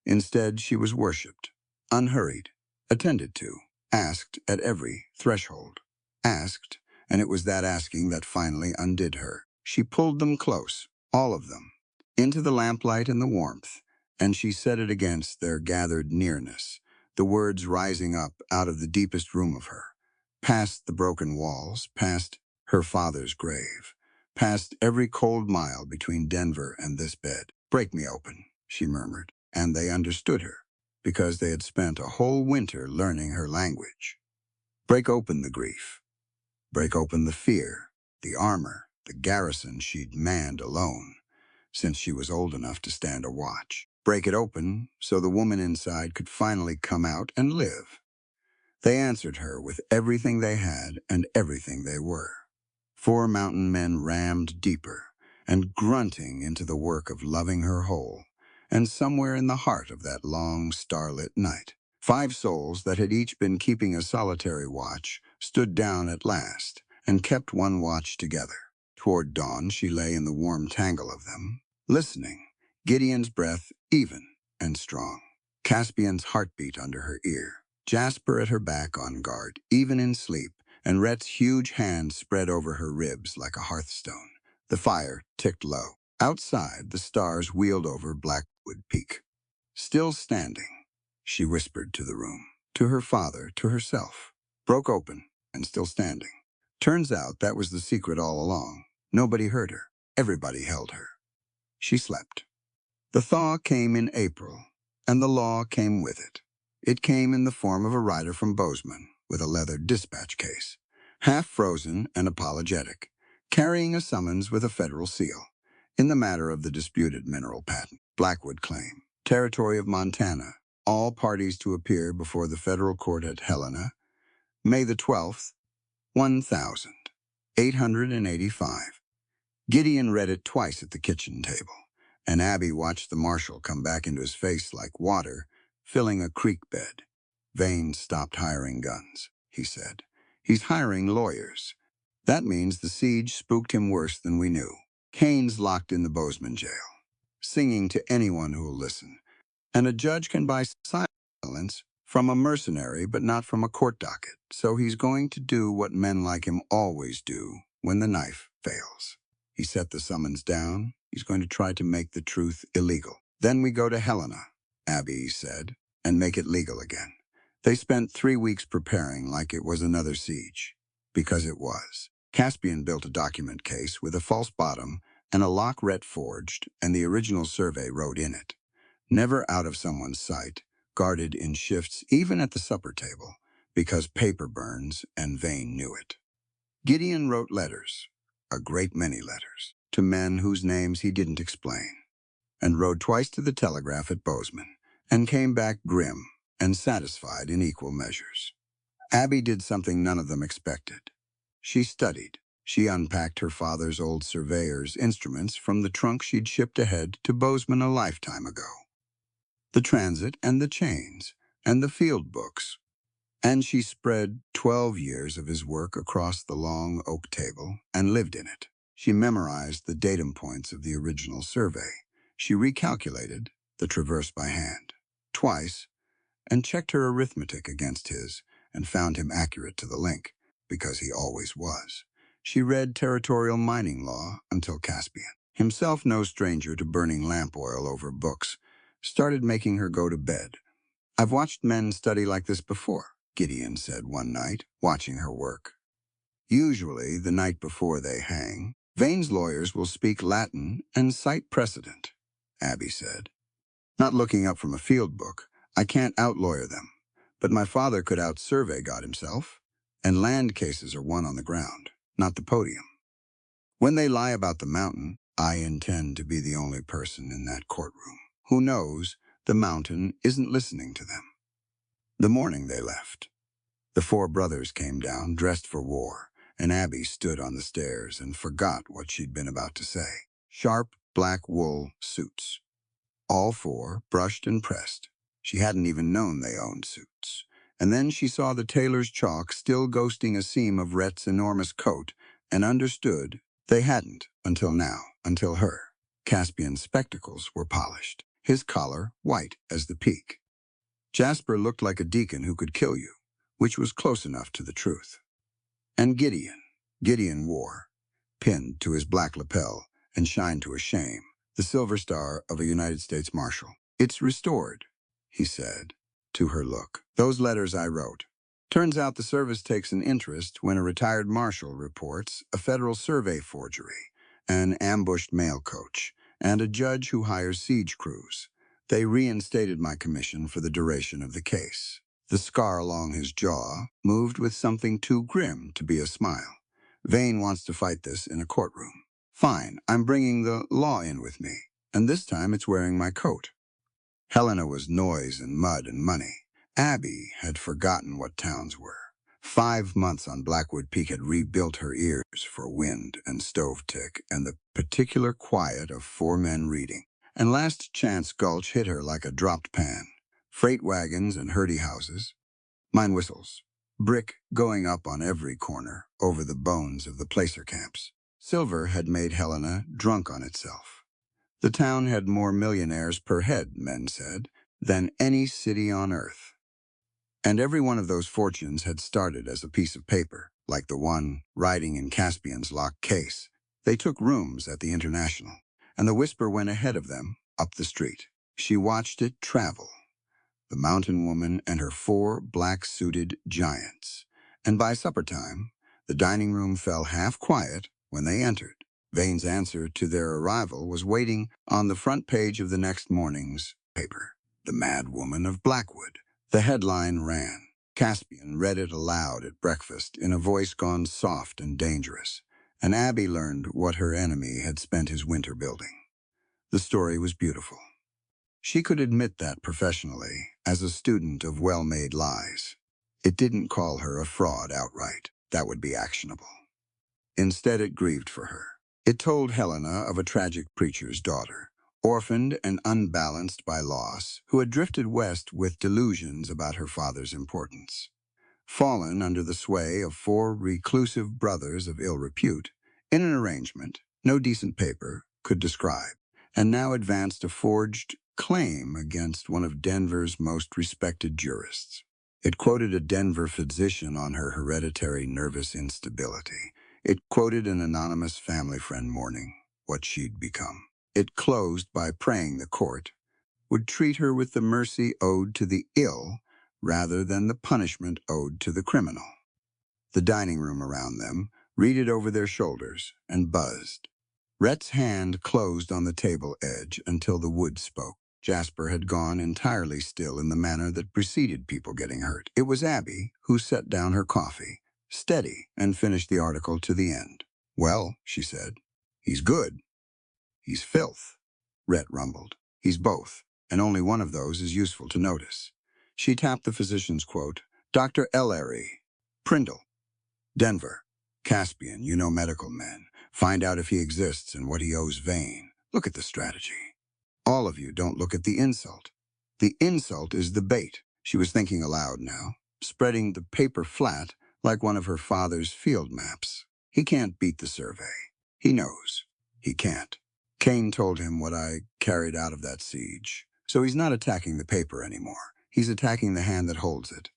Instead, she was worshipped, unhurried, attended to, asked at every threshold. Asked, and it was that asking that finally undid her. She pulled them close, all of them, into the lamplight and the warmth, and she set it against their gathered nearness, the words rising up out of the deepest room of her, past the broken walls, past her father's grave, past every cold mile between Denver and this bed. "Break me open," she murmured, and they understood her, because they had spent a whole winter learning her language. Break open the grief. Break open the fear, the armor, the garrison she'd manned alone, since she was old enough to stand a watch. Break it open so the woman inside could finally come out and live. They answered her with everything they had and everything they were. 4 mountain men rammed deeper and grunting into the work of loving her whole, and somewhere in the heart of that long, starlit night, 5 souls that had each been keeping a solitary watch stood down at last and kept one watch together. Toward dawn, she lay in the warm tangle of them, listening, Gideon's breath even and strong, Caspian's heartbeat under her ear, Jasper at her back on guard, even in sleep, and Rhett's huge hand spread over her ribs like a hearthstone. The fire ticked low. Outside, the stars wheeled over Blackwood Peak. "Still standing," she whispered to the room, to her father, to herself. Broke open and still standing. Turns out that was the secret all along. Nobody heard her. Everybody held her. She slept. The thaw came in April, and the law came with it. It came in the form of a rider from Bozeman with a leather dispatch case, half frozen and apologetic, carrying a summons with a federal seal, in the matter of the disputed mineral patent. Blackwood claim, territory of Montana, all parties to appear before the federal court at Helena, May the 12th, 1885. Gideon read it twice at the kitchen table, and Abby watched the marshal come back into his face like water, filling a creek bed. "Vane's stopped hiring guns," he said. "He's hiring lawyers." That means the siege spooked him worse than we knew. Kane's locked in the Bozeman jail, singing to anyone who'll listen. And a judge can buy silence from a mercenary, but not from a court docket. So he's going to do what men like him always do when the knife fails. He set the summons down. He's going to try to make the truth illegal. Then we go to Helena, Abby said, and make it legal again. They spent 3 weeks preparing like it was another siege, because it was. Caspian built a document case with a false bottom and a lock Rhett forged, and the original survey wrote in it. Never out of someone's sight, guarded in shifts even at the supper table, because paper burns and Vane knew it. Gideon wrote letters, a great many letters, to men whose names he didn't explain, and rode twice to the telegraph at Bozeman, and came back grim and satisfied in equal measures. Abby did something none of them expected. She studied. She unpacked her father's old surveyor's instruments from the trunk she'd shipped ahead to Bozeman a lifetime ago. The transit and the chains and the field books. And she spread 12 years of his work across the long oak table and lived in it. She memorized the datum points of the original survey. She recalculated the traverse by hand, twice, and checked her arithmetic against his and found him accurate to the link, because he always was. She read territorial mining law until Caspian, himself no stranger to burning lamp oil over books, started making her go to bed. "I've watched men study like this before," Gideon said one night, watching her work. "Usually, the night before they hang, Vane's lawyers will speak Latin and cite precedent," Abby said. "Not looking up from a field book, I can't out-lawyer them, but my father could out-survey God himself, and land cases are won on the ground, not the podium. When they lie about the mountain, I intend to be the only person in that courtroom who knows the mountain isn't listening to them." The morning they left, the 4 brothers came down, dressed for war, and Abby stood on the stairs and forgot what she'd been about to say. Sharp, black wool suits. All 4, brushed and pressed. She hadn't even known they owned suits. And then she saw the tailor's chalk still ghosting a seam of Rhett's enormous coat, and understood they hadn't until now, until her. Caspian's spectacles were polished, his collar white as the peak. Jasper looked like a deacon who could kill you, which was close enough to the truth. And Gideon wore, pinned to his black lapel and shined to a shame, the silver star of a United States Marshal. "It's restored," he said, to her look. "Those letters I wrote. Turns out the service takes an interest when a retired marshal reports a federal survey forgery, an ambushed mail coach, and a judge who hires siege crews. They reinstated my commission for the duration of the case." The scar along his jaw moved with something too grim to be a smile. "Vane wants to fight this in a courtroom. Fine, I'm bringing the law in with me, and this time it's wearing my coat." Helena was noise and mud and money. Abby had forgotten what towns were. 5 months on Blackwood Peak had rebuilt her ears for wind and stove tick and the particular quiet of 4 men reading. And Last Chance Gulch hit her like a dropped pan. Freight wagons and hurdy houses, mine whistles, brick going up on every corner over the bones of the placer camps. Silver had made Helena drunk on itself. The town had more millionaires per head, men said, than any city on earth. And every one of those fortunes had started as a piece of paper, like the one riding in Caspian's locked case. They took rooms at the International, and the whisper went ahead of them up the street. She watched it travel, the mountain woman and her 4 black-suited giants. And by supper time, the dining room fell half quiet when they entered. Vane's answer to their arrival was waiting on the front page of the next morning's paper. "The Mad Woman of Blackwood." The headline ran. Caspian read it aloud at breakfast in a voice gone soft and dangerous, and Abby learned what her enemy had spent his winter building. The story was beautiful. She could admit that professionally, as a student of well-made lies. It didn't call her a fraud outright. That would be actionable. Instead, it grieved for her. It told Helena of a tragic preacher's daughter, orphaned and unbalanced by loss, who had drifted west with delusions about her father's importance. fallen under the sway of four reclusive brothers of ill repute, in an arrangement no decent paper could describe, and now advanced a forged claim against one of Denver's most respected jurists. It quoted a Denver physician on her hereditary nervous instability. It quoted an anonymous family friend mourning what she'd become. It closed by praying the court would treat her with the mercy owed to the ill rather than the punishment owed to the criminal. The dining room around them read it over their shoulders and buzzed. Rhett's hand closed on the table edge until the wood spoke. Jasper had gone entirely still in the manner that preceded people getting hurt. It was Abby who set down her coffee, steady, and finished the article to the end. "Well," she said, "he's good. He's filth." Rhett rumbled. "He's both, and only one of those is useful to notice." She tapped the physician's quote. "Dr. Ellery, Prindle, Denver, Caspian, you know medical men. Find out if he exists and what he owes Vane. Look at the strategy. All of you don't look at the insult. The insult is the bait." She was thinking aloud now, spreading the paper flat like one of her father's field maps. "He can't beat the survey. He knows. He can't. Kane told him what I carried out of that siege. So he's not attacking the paper anymore. He's attacking the hand that holds it.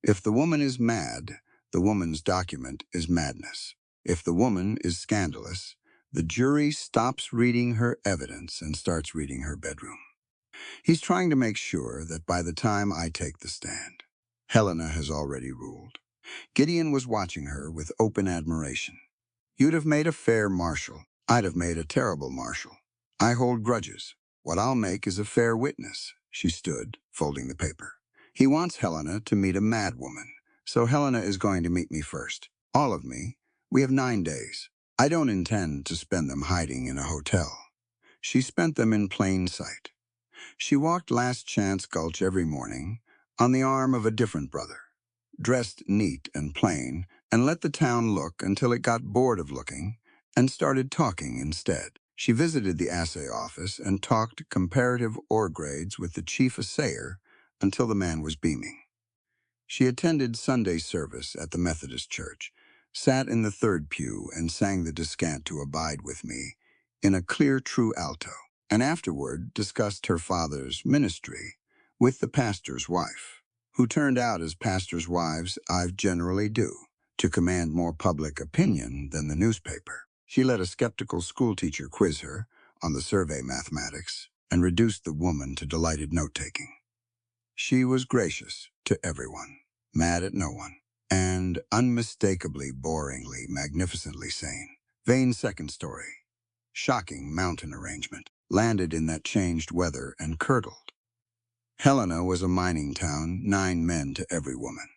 If the woman is mad, the woman's document is madness. If the woman is scandalous, the jury stops reading her evidence and starts reading her bedroom. He's trying to make sure that by the time I take the stand, Helena has already ruled." Gideon was watching her with open admiration. "You'd have made a fair marshal. I'd have made a terrible marshal. I hold grudges. What I'll make is a fair witness." She stood, folding the paper. "He wants Helena to meet a mad woman, so Helena is going to meet me first. All of me. We have 9 days. I don't intend to spend them hiding in a hotel." She spent them in plain sight. She walked Last Chance Gulch every morning on the arm of a different brother, dressed neat and plain, and let the town look until it got bored of looking and started talking instead. She visited the assay office and talked comparative ore grades with the chief assayer until the man was beaming. She attended Sunday service at the Methodist Church, sat in the third pew and sang the descant to Abide With Me in a clear, true alto, and afterward discussed her father's ministry with the pastor's wife, who turned out as pastors' wives I generally do, to command more public opinion than the newspaper. She let a skeptical schoolteacher quiz her on the survey mathematics and reduced the woman to delighted note-taking. She was gracious to everyone, mad at no one, and unmistakably, boringly, magnificently sane. Vane's second story, shocking mountain arrangement, landed in that changed weather and curdled. Helena was a mining town, 9 men to every woman.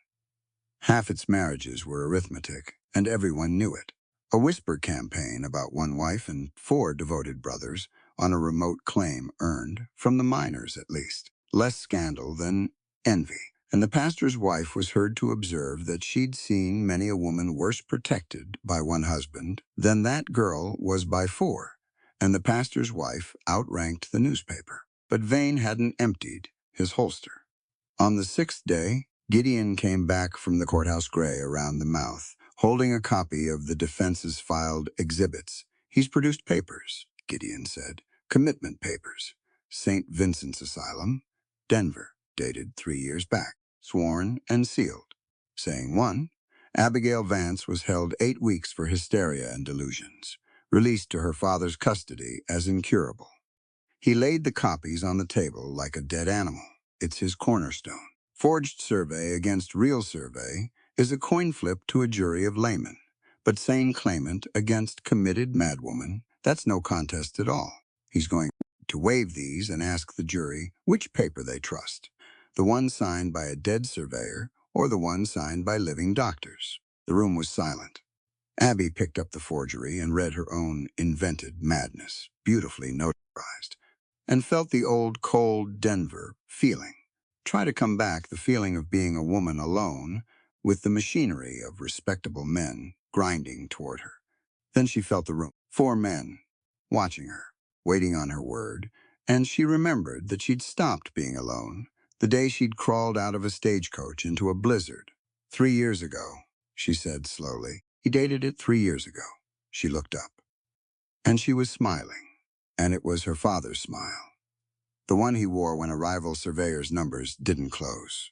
Half its marriages were arithmetic, and everyone knew it. A whisper campaign about one wife and 4 devoted brothers on a remote claim earned, from the miners at least, less scandal than envy. And the pastor's wife was heard to observe that she'd seen many a woman worse protected by one husband than that girl was by 4, and the pastor's wife outranked the newspaper. But Vane hadn't emptied his holster. On the 6th day, Gideon came back from the courthouse gray around the mouth, holding a copy of the defense's filed exhibits. "He's produced papers," Gideon said. "Commitment papers. St. Vincent's Asylum, Denver, dated 3 years back, sworn and sealed, saying 1. Abigail Vance was held 8 weeks for hysteria and delusions, released to her father's custody as incurable." He laid the copies on the table like a dead animal. It's his cornerstone. Forged survey against real survey is a coin flip to a jury of laymen, but sane claimant against committed madwoman, that's no contest at all. He's going to waive these and ask the jury which paper they trust, the one signed by a dead surveyor or the one signed by living doctors. The room was silent. Abby picked up the forgery and read her own invented madness, beautifully notarized, and felt the old cold Denver feeling. Try to come back the feeling of being a woman alone with the machinery of respectable men grinding toward her. Then she felt the room. 4 men watching her, waiting on her word, and she remembered that she'd stopped being alone the day she'd crawled out of a stagecoach into a blizzard, 3 years ago, she said slowly. He dated it 3 years ago. She looked up. And she was smiling. And it was her father's smile. The one he wore when a rival surveyor's numbers didn't close.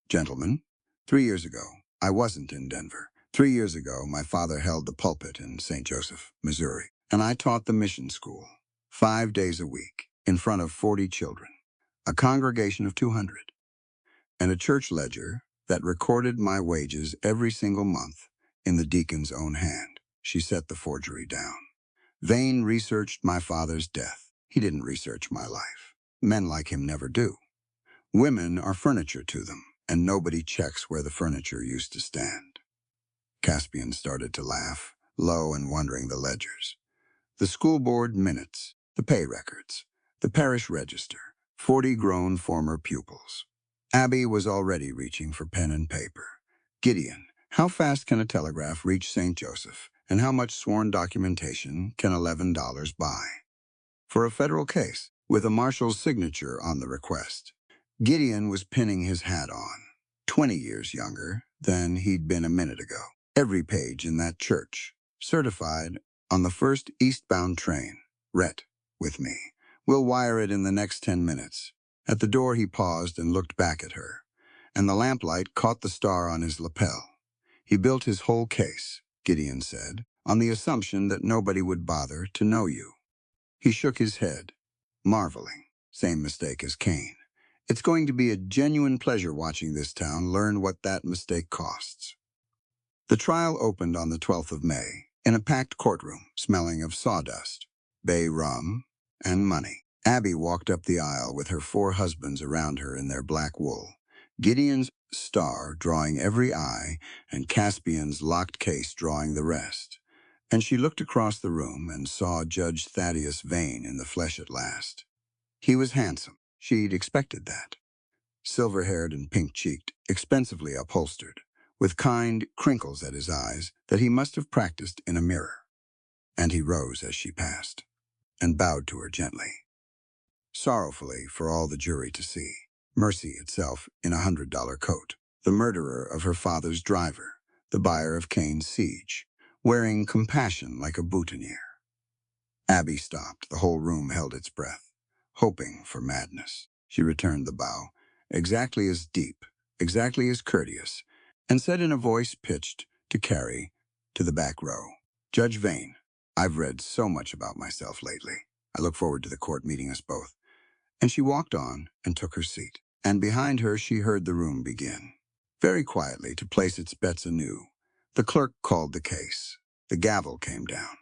Gentlemen, 3 years ago, I wasn't in Denver. 3 years ago, my father held the pulpit in St. Joseph, Missouri, and I taught the mission school, 5 days a week, in front of 40 children, a congregation of 200, and a church ledger that recorded my wages every single month in the deacon's own hand. She set the forgery down. Vane researched my father's death. He didn't research my life. Men like him never do. Women are furniture to them, and nobody checks where the furniture used to stand. Caspian started to laugh, low and wondering the ledgers. The school board minutes, the pay records, the parish register, 40 grown former pupils. Abby was already reaching for pen and paper. Gideon, how fast can a telegraph reach St. Joseph, and how much sworn documentation can $11 buy? For a federal case, with a marshal's signature on the request. Gideon was pinning his hat on, 20 years younger than he'd been a minute ago. Every page in that church, certified on the first eastbound train. Rhett, with me. We'll wire it in the next 10 minutes. At the door he paused and looked back at her, and the lamplight caught the star on his lapel. He built his whole case, Gideon said, on the assumption that nobody would bother to know you. He shook his head, marveling. Same mistake as Cain. It's going to be a genuine pleasure watching this town learn what that mistake costs. The trial opened on the 12th of May, in a packed courtroom, smelling of sawdust, bay rum, and money. Abby walked up the aisle with her 4 husbands around her in their black wool, Gideon's star drawing every eye and Caspian's locked case drawing the rest. And she looked across the room and saw Judge Thaddeus Vane in the flesh at last. He was handsome. She'd expected that. Silver-haired and pink-cheeked, expensively upholstered, with kind crinkles at his eyes that he must have practiced in a mirror. And he rose as she passed, and bowed to her gently. Sorrowfully for all the jury to see, Mercy itself in a $100 coat, the murderer of her father's driver, the buyer of Cain's siege, wearing compassion like a boutonniere. Abby stopped. The whole room held its breath, hoping for madness. She returned the bow, exactly as deep, exactly as courteous, and said in a voice pitched to carry to the back row, Judge Vane, I've read so much about myself lately. I look forward to the court meeting us both. And she walked on and took her seat. And behind her she heard the room begin. Very quietly, to place its bets anew, the clerk called the case. The gavel came down.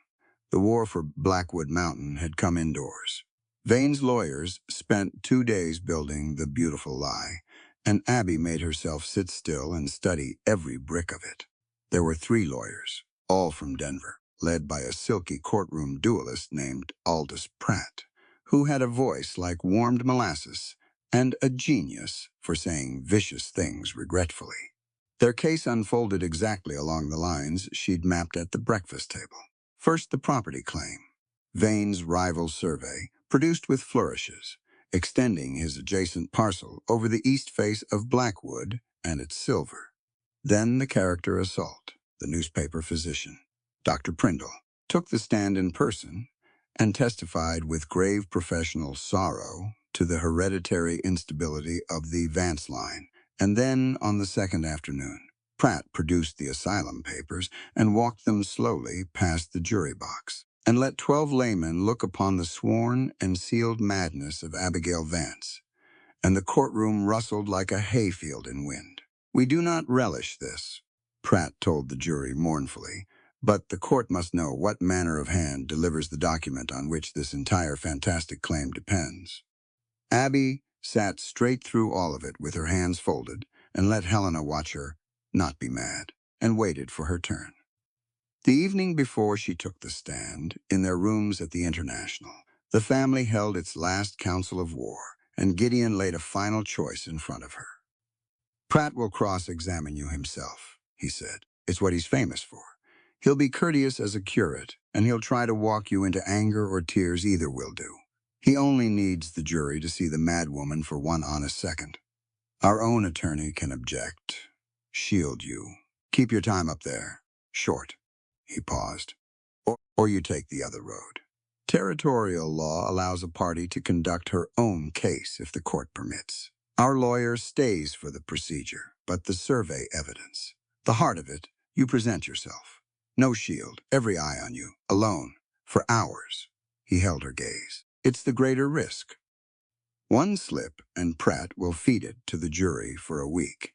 The war for Blackwood Mountain had come indoors. Vane's lawyers spent 2 days building the beautiful lie, and Abby made herself sit still and study every brick of it. There were 3 lawyers, all from Denver, led by a silky courtroom duelist named Aldous Pratt, who had a voice like warmed molasses and a genius for saying vicious things regretfully. Their case unfolded exactly along the lines she'd mapped at the breakfast table. First, the property claim. Vane's rival survey, produced with flourishes, extending his adjacent parcel over the east face of Blackwood and its silver. Then the character assault. The newspaper physician, Dr. Prindle, took the stand in person and testified with grave professional sorrow to the hereditary instability of the Vance line. And then, on the second afternoon, Pratt produced the asylum papers and walked them slowly past the jury box, and let 12 laymen look upon the sworn and sealed madness of Abigail Vance. And the courtroom rustled like a hayfield in wind. We do not relish this, Pratt told the jury mournfully, but the court must know what manner of hand delivers the document on which this entire fantastic claim depends. Abby sat straight through all of it with her hands folded and let Helena watch her not be mad, and waited for her turn. The evening before she took the stand, in their rooms at the International, the family held its last council of war, and Gideon laid a final choice in front of her. Pratt will cross-examine you himself, he said. It's what he's famous for. He'll be courteous as a curate, and he'll try to walk you into anger or tears. Either will do. He only needs the jury to see the madwoman for one honest second. Our own attorney can object. shield you. Keep your time up there. Short. He paused. Or you take the other road. Territorial law allows a party to conduct her own case if the court permits. Our lawyer stays for the procedure, but the survey evidence. The heart of it, you present yourself. No shield, every eye on you, alone, for hours. He held her gaze. It's the greater risk. One slip and Pratt will feed it to the jury for a week.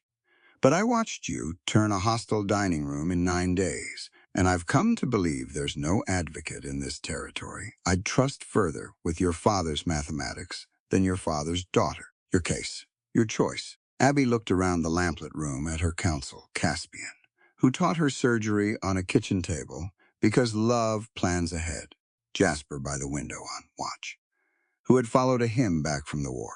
But I watched you turn a hostile dining room in 9 days, and I've come to believe there's no advocate in this territory I'd trust further with your father's mathematics than your father's daughter. Your case, your choice. Abby looked around the lamplit room at her counsel, Caspian, who taught her surgery on a kitchen table because love plans ahead. Jasper by the window on watch, who had followed a hymn back from the war.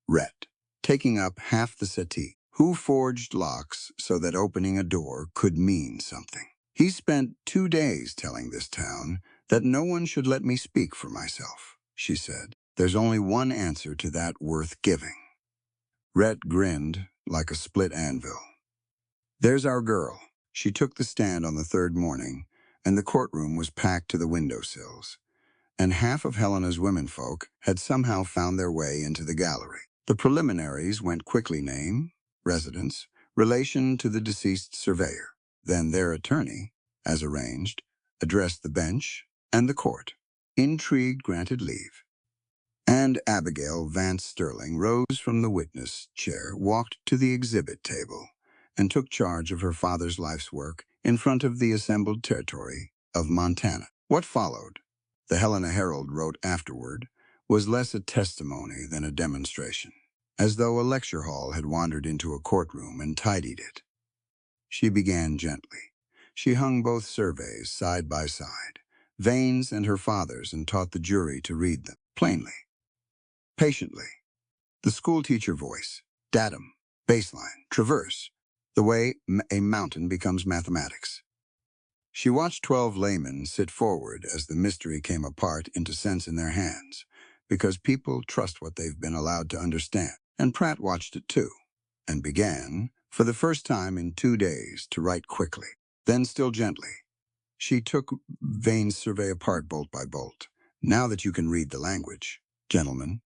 Rhett, taking up half the settee, who forged locks so that opening a door could mean something. He spent 2 days telling this town that no one should let me speak for myself, she said. There's only one answer to that worth giving. Rhett grinned like a split anvil. There's our girl. She took the stand on the third morning, and the courtroom was packed to the windowsills. And half of Helena's womenfolk had somehow found their way into the gallery. The preliminaries went quickly: name, residence, relation to the deceased surveyor. Then their attorney, as arranged, addressed the bench and the court. Intrigue granted leave. And Abigail Vance Sterling rose from the witness chair, walked to the exhibit table, and took charge of her father's life's work in front of the assembled territory of Montana. What followed, the Helena Herald wrote afterward, was less a testimony than a demonstration, as though a lecture hall had wandered into a courtroom and tidied it. She began gently. She hung both surveys side by side, Vane's and her father's, and taught the jury to read them plainly, patiently. The schoolteacher voice, datum, baseline, traverse, the way a mountain becomes mathematics. She watched 12 laymen sit forward as the mystery came apart into sense in their hands, because people trust what they've been allowed to understand. And Pratt watched it too, and began, for the first time in 2 days, to write quickly. Then, still gently, she took Vane's survey apart bolt by bolt. Now that you can read the language, gentlemen,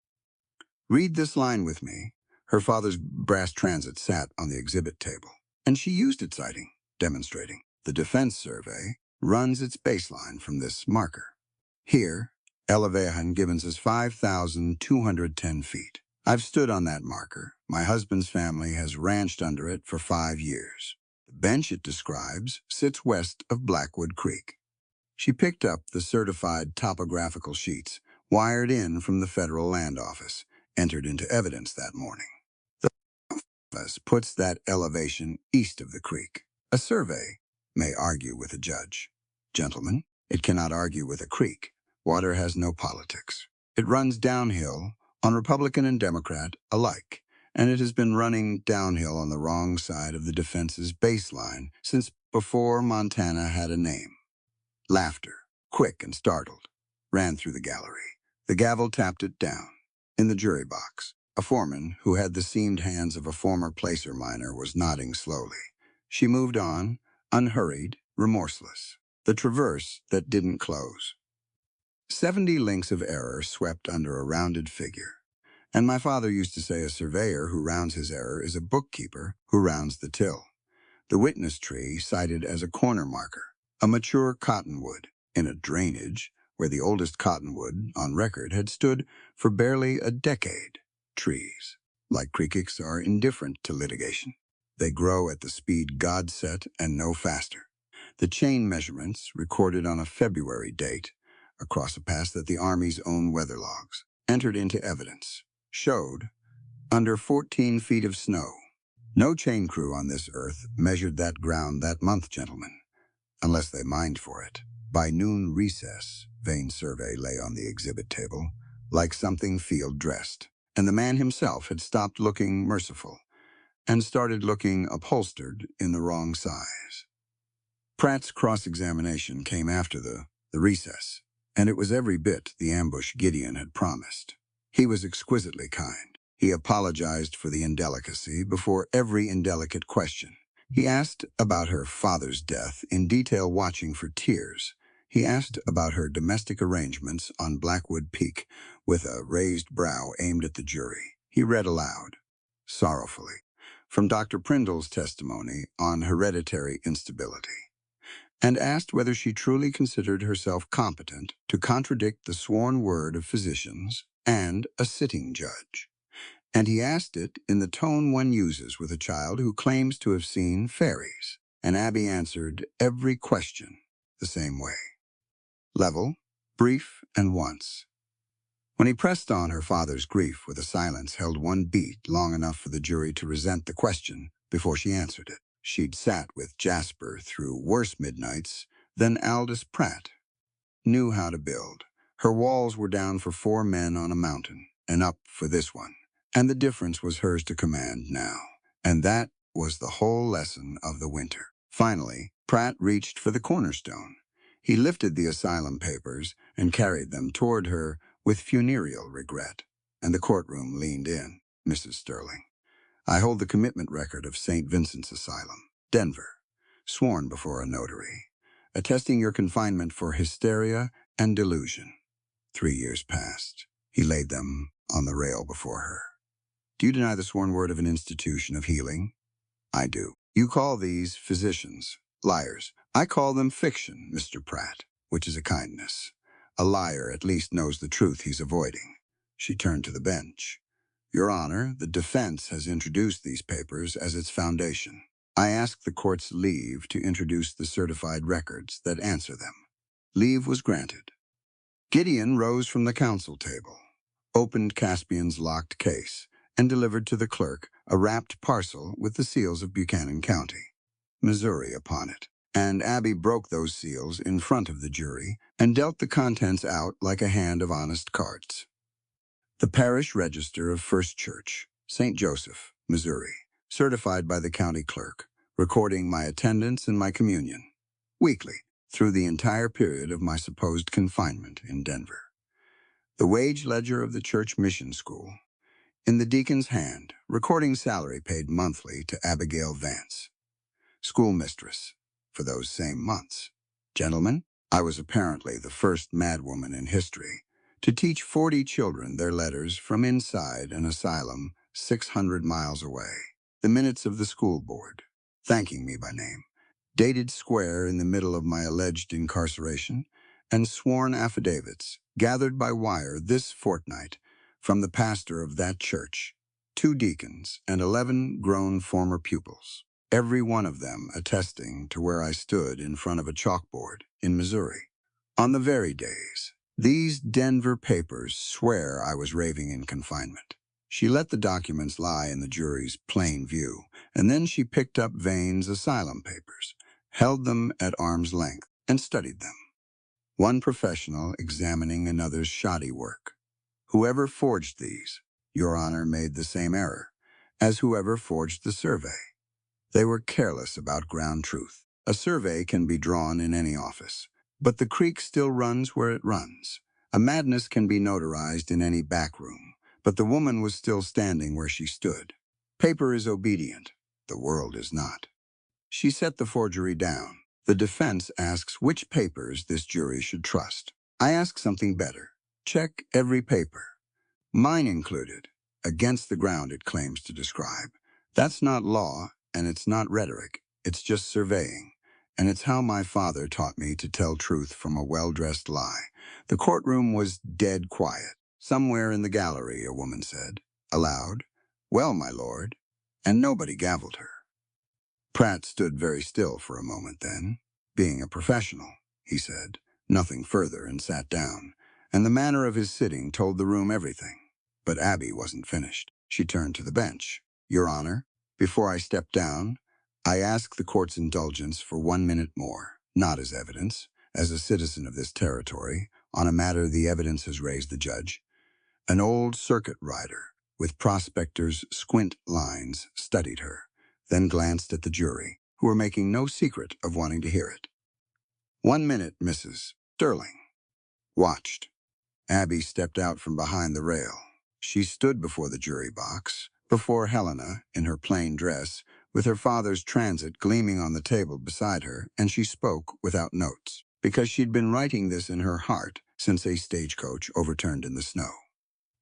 read this line with me. Her father's brass transit sat on the exhibit table, and she used its citing, demonstrating. The defense survey runs its baseline from this marker. Here, elevation Gibbons is 5,210 feet. I've stood on that marker. My husband's family has ranched under it for 5 years. The bench it describes sits west of Blackwood Creek. She picked up the certified topographical sheets, wired in from the Federal Land Office, entered into evidence that morning. The office puts that elevation east of the creek. A survey may argue with a judge. Gentlemen, it cannot argue with a creek. Water has no politics. It runs downhill on Republican and Democrat alike, and it has been running downhill on the wrong side of the defense's baseline since before Montana had a name. Laughter, quick and startled, ran through the gallery. The gavel tapped it down. In the jury box, a foreman who had the seamed hands of a former placer miner was nodding slowly. She moved on, unhurried, remorseless. The traverse that didn't close. 70 links of error swept under a rounded figure. And my father used to say a surveyor who rounds his error is a bookkeeper who rounds the till. The witness tree cited as a corner marker, a mature cottonwood in a drainage where the oldest cottonwood on record had stood for barely a decade. Trees, like creeks, are indifferent to litigation. They grow at the speed God set and no faster. The chain measurements, recorded on a February date, across a pass that the Army's own weather logs entered into evidence, showed under 14 feet of snow. No chain crew on this earth measured that ground that month, gentlemen, unless they mined for it. By noon recess, Vane's survey lay on the exhibit table, like something field-dressed, and the man himself had stopped looking merciful and started looking upholstered in the wrong size. Pratt's cross-examination came after the recess, and it was every bit the ambush Gideon had promised. He was exquisitely kind. He apologized for the indelicacy before every indelicate question, He asked about her father's death in detail, watching for tears. He asked about her domestic arrangements on Blackwood Peak, with a raised brow aimed at the jury. He read aloud, sorrowfully, from Dr. Prindle's testimony on hereditary instability, and asked whether she truly considered herself competent to contradict the sworn word of physicians and a sitting judge. And he asked it in the tone one uses with a child who claims to have seen fairies. And Abby answered every question the same way. Level, brief, and once. When he pressed on her father's grief with a silence held one beat long enough for the jury to resent the question before she answered it. She'd sat with Jasper through worse midnights than Aldous Pratt knew how to build. Her walls were down for 4 men on a mountain, and up for this one. And the difference was hers to command now. And that was the whole lesson of the winter. Finally, Pratt reached for the cornerstone. He lifted the asylum papers and carried them toward her with funereal regret. And the courtroom leaned in. Mrs. Sterling, I hold the commitment record of St. Vincent's Asylum, Denver, sworn before a notary, attesting your confinement for hysteria and delusion. 3 years passed. He laid them on the rail before her. Do you deny the sworn word of an institution of healing? I do. You call these physicians liars. I call them fiction, Mr. Pratt, which is a kindness. A liar at least knows the truth he's avoiding. She turned to the bench. Your Honor, the defense has introduced these papers as its foundation. I ask the court's leave to introduce the certified records that answer them. Leave was granted. Gideon rose from the counsel table, opened Caspian's locked case, and delivered to the clerk a wrapped parcel with the seals of Buchanan County, Missouri, upon it. And Abby broke those seals in front of the jury and dealt the contents out like a hand of honest cards. The parish register of First Church, St. Joseph, Missouri, certified by the county clerk, recording my attendance and my communion, weekly, through the entire period of my supposed confinement in Denver. The wage ledger of the church mission school, in the deacon's hand, recording salary paid monthly to Abigail Vance, schoolmistress, for those same months. Gentlemen, I was apparently the first madwoman in history to teach 40 children their letters from inside an asylum 600 miles away. The minutes of the school board, thanking me by name, dated square in the middle of my alleged incarceration, and sworn affidavits, gathered by wire this fortnight, from the pastor of that church, 2 deacons, and 11 grown former pupils, every one of them attesting to where I stood in front of a chalkboard in Missouri. On the very days, these Denver papers swear I was raving in confinement. She let the documents lie in the jury's plain view, and then she picked up Vane's asylum papers, held them at arm's length, and studied them. One professional examining another's shoddy work. Whoever forged these, Your Honor, made the same error as whoever forged the survey. They were careless about ground truth. A survey can be drawn in any office, but the creek still runs where it runs. A madness can be notarized in any back room, but the woman was still standing where she stood. Paper is obedient. The world is not. She set the forgery down. The defense asks which papers this jury should trust. I ask something better. Check every paper, mine included, against the ground it claims to describe. That's not law, and it's not rhetoric. It's just surveying. And it's how my father taught me to tell truth from a well-dressed lie. The courtroom was dead quiet. Somewhere in the gallery, a woman said, aloud, "Well, my lord," and nobody gavelled her. Pratt stood very still for a moment then. Being a professional, he said, nothing further, and sat down. And the manner of his sitting told the room everything. But Abby wasn't finished. She turned to the bench. Your Honor, before I step down, I ask the court's indulgence for 1 minute more, not as evidence, as a citizen of this territory, on a matter the evidence has raised the judge. An old circuit rider, with prospector's squint lines, studied her, then glanced at the jury, who were making no secret of wanting to hear it. 1 minute, Mrs. Sterling. Watched. Abby stepped out from behind the rail. She stood before the jury box, before Helena, in her plain dress, with her father's transit gleaming on the table beside her, and she spoke without notes, because she'd been writing this in her heart since a stagecoach overturned in the snow.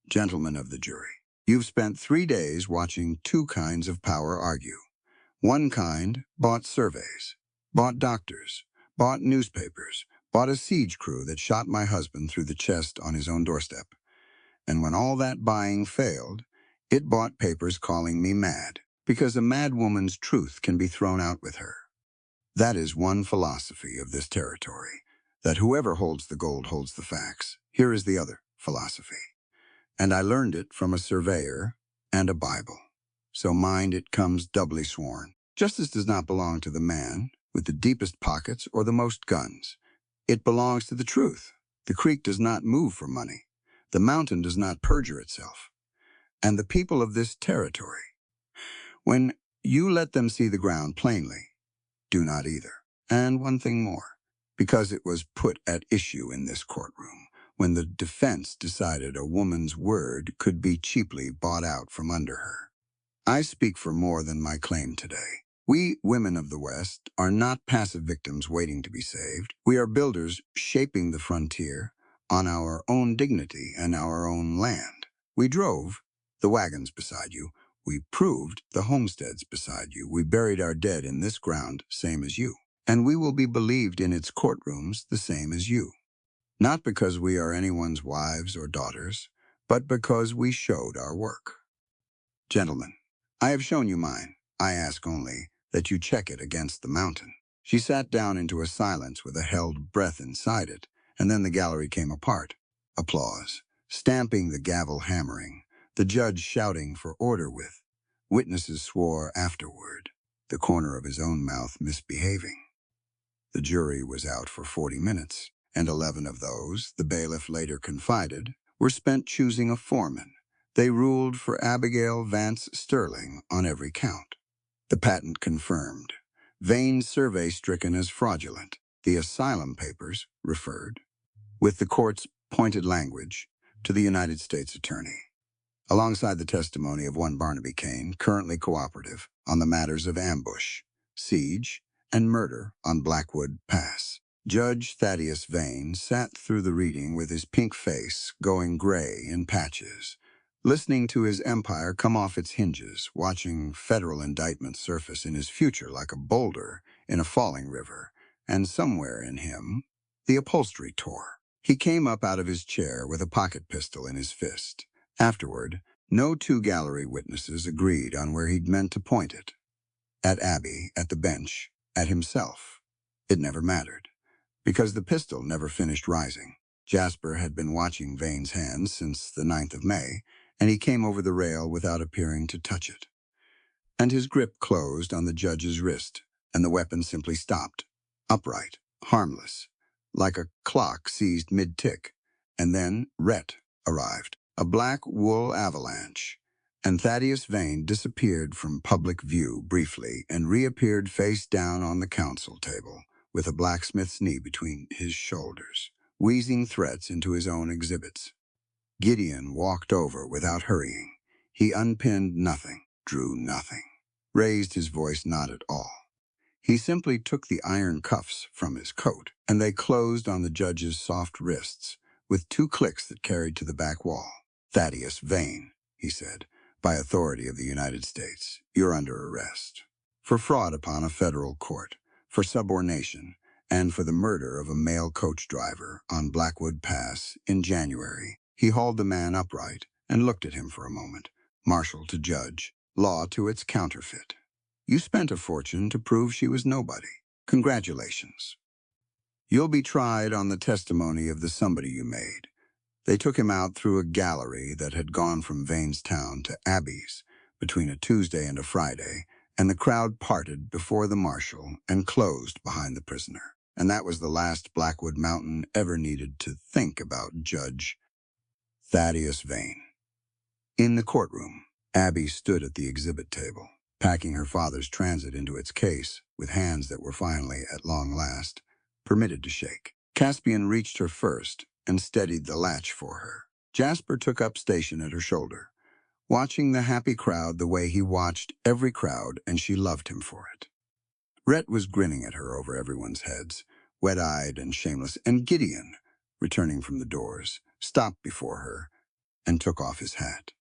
Gentlemen of the jury, you've spent 3 days watching two kinds of power argue. One kind bought surveys, bought doctors, bought newspapers, bought a siege crew that shot my husband through the chest on his own doorstep. And when all that buying failed, it bought papers calling me mad, because a mad woman's truth can be thrown out with her. That is one philosophy of this territory, that whoever holds the gold holds the facts. Here is the other philosophy. And I learned it from a surveyor and a Bible. So mind it comes doubly sworn. Justice does not belong to the man with the deepest pockets or the most guns. It belongs to the truth. The creek does not move for money. The mountain does not perjure itself. And the people of this territory, when you let them see the ground plainly, do not either. And one thing more, because it was put at issue in this courtroom, when the defense decided a woman's word could be cheaply bought out from under her. I speak for more than my claim today. We, women of the West, are not passive victims waiting to be saved. We are builders shaping the frontier on our own dignity and our own land. We drove the wagons beside you. We proved the homesteads beside you. We buried our dead in this ground, same as you. And we will be believed in its courtrooms the same as you. Not because we are anyone's wives or daughters, but because we showed our work. Gentlemen, I have shown you mine. I ask only that you check it against the mountain. She sat down into a silence with a held breath inside it, and then the gallery came apart. Applause, stamping the gavel hammering, the judge shouting for order with. Witnesses swore afterward, the corner of his own mouth misbehaving. The jury was out for 40 minutes, and 11 of those, the bailiff later confided, were spent choosing a foreman. They ruled for Abigail Vance Sterling on every count. The patent confirmed. Vane's survey stricken as fraudulent. The asylum papers referred, with the court's pointed language, to the United States Attorney, alongside the testimony of one Barnaby Kane, currently cooperative, on the matters of ambush, siege, and murder on Blackwood Pass. Judge Thaddeus Vane sat through the reading with his pink face going gray in patches, listening to his empire come off its hinges, watching federal indictments surface in his future like a boulder in a falling river, and somewhere in him, the upholstery tore. He came up out of his chair with a pocket pistol in his fist. Afterward, no two gallery witnesses agreed on where he'd meant to point it. At Abby, at the bench, at himself. It never mattered, because the pistol never finished rising. Jasper had been watching Vane's hands since the 9th of May, and he came over the rail without appearing to touch it. And his grip closed on the judge's wrist, and the weapon simply stopped, upright, harmless, like a clock seized mid-tick. And then Rhett arrived, a black wool avalanche, and Thaddeus Vane disappeared from public view briefly and reappeared face down on the counsel table, with a blacksmith's knee between his shoulders, wheezing threats into his own exhibits. Gideon walked over without hurrying. He unpinned nothing, drew nothing, raised his voice not at all. He simply took the iron cuffs from his coat, and they closed on the judge's soft wrists, with 2 clicks that carried to the back wall. "Thaddeus Vane," he said, "by authority of the United States, you're under arrest. For fraud upon a federal court, for subornation, and for the murder of a male coach driver on Blackwood Pass in January." He hauled the man upright and looked at him for a moment, marshal to judge, law to its counterfeit. "You spent a fortune to prove she was nobody. Congratulations. You'll be tried on the testimony of the somebody you made." They took him out through a gallery that had gone from Vane's town to Abby's between a Tuesday and a Friday, and the crowd parted before the marshal and closed behind the prisoner. And that was the last Blackwood Mountain ever needed to think about Judge Thaddeus Vane. In the courtroom, Abby stood at the exhibit table, packing her father's transit into its case with hands that were finally, at long last, permitted to shake. Caspian reached her first and steadied the latch for her. Jasper took up station at her shoulder. watching the happy crowd the way he watched every crowd, and she loved him for it. Rhett was grinning at her over everyone's heads, wet-eyed and shameless, and Gideon, returning from the doors, stopped before her and took off his hat.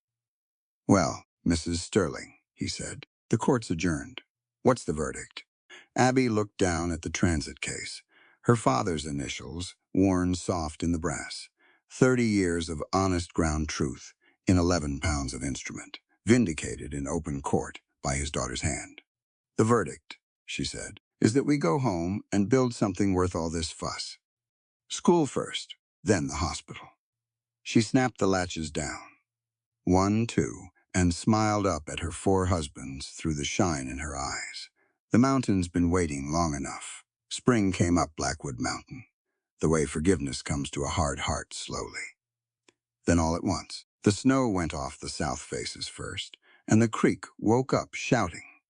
"Well, Mrs. Sterling," he said, "the court's adjourned. What's the verdict?" Abby looked down at the transit case, her father's initials worn soft in the brass. 30 years of honest ground truth in 11 pounds of instrument, vindicated in open court by his daughter's hand. "The verdict," she said, "is that we go home and build something worth all this fuss. School first, then the hospital." She snapped the latches down. 1, 2, and smiled up at her 4 husbands through the shine in her eyes. The mountain's been waiting long enough. Spring came up Blackwood Mountain, the way forgiveness comes to a hard heart slowly. Then all at once, the snow went off the south faces first, and the creek woke up shouting,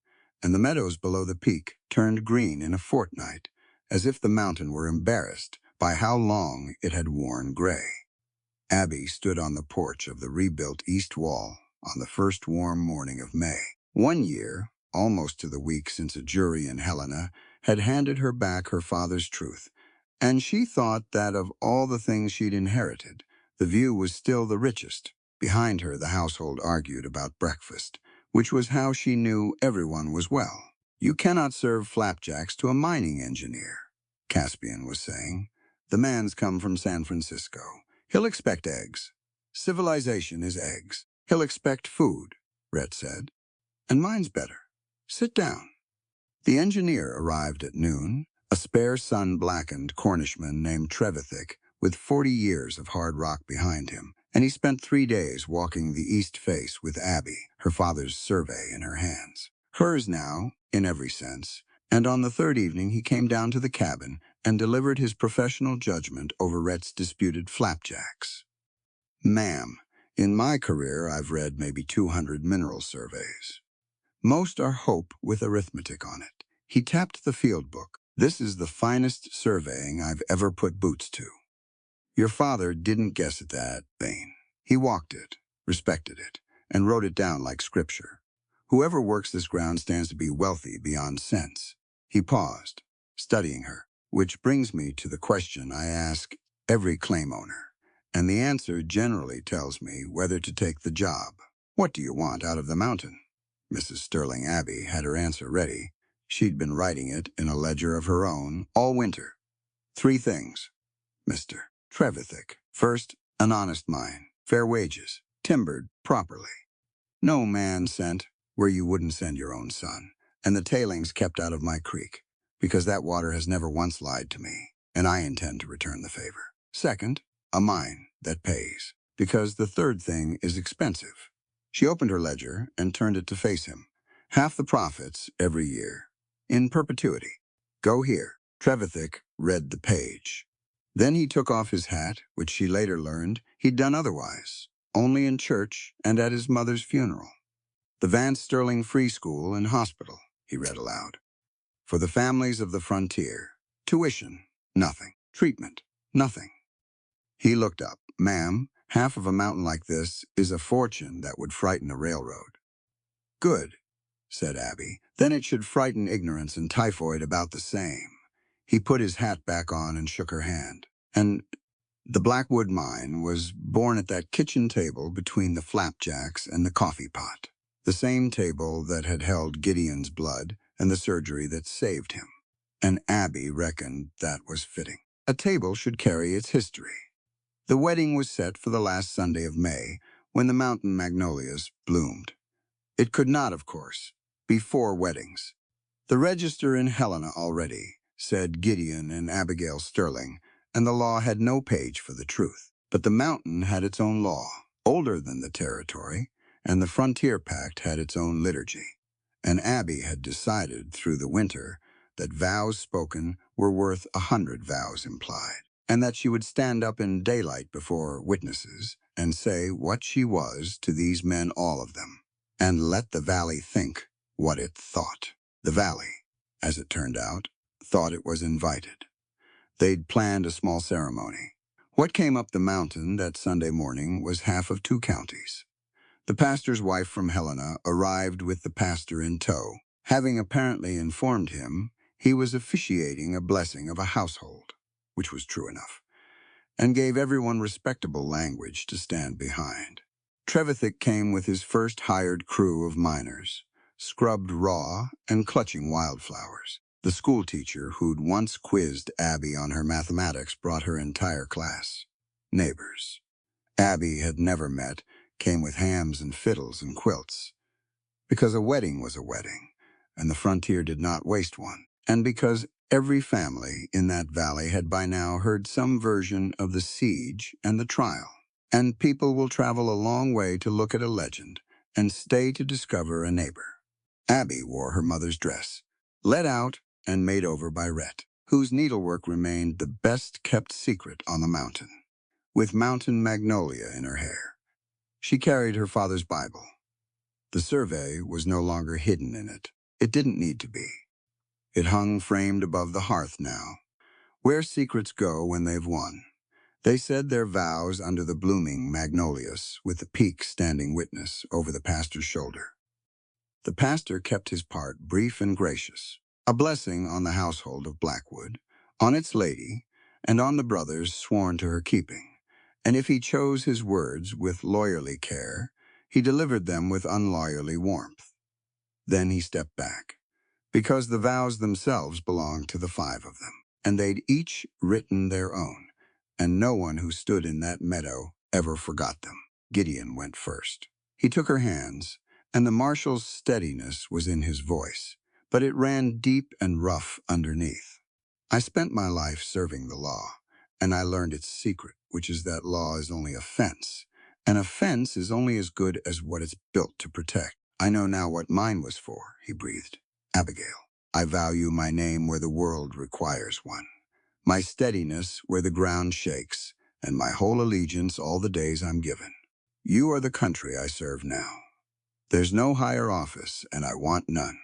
and the meadows below the peak turned green in a fortnight, as if the mountain were embarrassed by how long it had worn gray. Abby stood on the porch of the rebuilt east wall on the first warm morning of May. 1 year, almost to the week since a jury in Helena had handed her back her father's truth, and she thought that of all the things she'd inherited, the view was still the richest. Behind her, the household argued about breakfast, which was how she knew everyone was well. "You cannot serve flapjacks to a mining engineer," Caspian was saying. "The man's come from San Francisco. He'll expect eggs. Civilization is eggs. He'll expect food," Rhett said. "And mine's better. Sit down." The engineer arrived at noon, a spare sun-blackened Cornishman named Trevithick with 40 years of hard rock behind him, and he spent 3 days walking the east face with Abby, her father's survey in her hands. Hers now, in every sense, and on the 3rd evening he came down to the cabin and delivered his professional judgment over Rhett's disputed flapjacks. "Ma'am, in my career I've read maybe 200 mineral surveys. Most are hope with arithmetic on it." He tapped the field book. "This is the finest surveying I've ever put boots to. Your father didn't guess at that vein. He walked it, respected it, and wrote it down like scripture. Whoever works this ground stands to be wealthy beyond sense." He paused, studying her, which brings me to the question I ask every claim owner, and the answer generally tells me whether to take the job. "What do you want out of the mountain?" Mrs. Sterling Abbey had her answer ready. She'd been writing it in a ledger of her own all winter. "3 things, Mr. Trevithick. First, an honest mine, fair wages, timbered properly. No man sent where you wouldn't send your own son, and the tailings kept out of my creek, because that water has never once lied to me, and I intend to return the favor. Second, a mine that pays, because the third thing is expensive." She opened her ledger and turned it to face him. "Half the profits every year, in perpetuity. Go here." Trevithick read the page. Then he took off his hat, which she later learned he'd done otherwise, only in church and at his mother's funeral. "The Vance Sterling Free School and Hospital," he read aloud. "For the families of the frontier. Tuition, nothing. Treatment, nothing." He looked up. "Ma'am, half of a mountain like this is a fortune that would frighten a railroad." "Good," said Abby. "Then it should frighten ignorance and typhoid about the same." He put his hat back on and shook her hand. "And the Blackwood mine was born at that kitchen table between the flapjacks and the coffee pot, the same table that had held Gideon's blood and the surgery that saved him." And Abby reckoned that was fitting. A table should carry its history. The wedding was set for the last Sunday of May, when the mountain magnolias bloomed. It could not, of course, be 4 weddings. The register in Helena already said Gideon and Abigail Sterling, and the law had no page for the truth. But the mountain had its own law, older than the territory, and the Frontier Pact had its own liturgy. And Abby had decided through the winter that vows spoken were worth 100 vows implied, and that she would stand up in daylight before witnesses and say what she was to these men, all of them, and let the valley think what it thought. The valley, as it turned out, thought it was invited. They'd planned a small ceremony. What came up the mountain that Sunday morning was half of 2 counties. The pastor's wife from Helena arrived with the pastor in tow, having apparently informed him he was officiating a blessing of a household, which was true enough, and gave everyone respectable language to stand behind. Trevithick came with his first hired crew of miners, scrubbed raw and clutching wildflowers. The schoolteacher who'd once quizzed Abby on her mathematics brought her entire class. Neighbors Abby had never met came with hams and fiddles and quilts, because a wedding was a wedding, and the frontier did not waste one, and because every family in that valley had by now heard some version of the siege and the trial, and people will travel a long way to look at a legend and stay to discover a neighbor. Abby wore her mother's dress, let out and made over by Rhett, whose needlework remained the best-kept secret on the mountain, with mountain magnolia in her hair. She carried her father's Bible. The survey was no longer hidden in it. It didn't need to be. It hung framed above the hearth now, where secrets go when they've won. They said their vows under the blooming magnolias, with the peak standing witness over the pastor's shoulder. The pastor kept his part brief and gracious, a blessing on the household of Blackwood, on its lady, and on the brothers sworn to her keeping. And if he chose his words with lawyerly care, he delivered them with unlawyerly warmth. Then he stepped back, because the vows themselves belonged to the five of them, and they'd each written their own, and no one who stood in that meadow ever forgot them. Gideon went first. He took her hands, and the marshal's steadiness was in his voice, but it ran deep and rough underneath. I spent my life serving the law, and I learned its secret, which is that law is only a fence. An offense is only as good as what it's built to protect. I know now what mine was for, he breathed. Abigail, I value my name where the world requires one, my steadiness where the ground shakes, and my whole allegiance all the days I'm given. You are the country I serve now. There's no higher office, and I want none.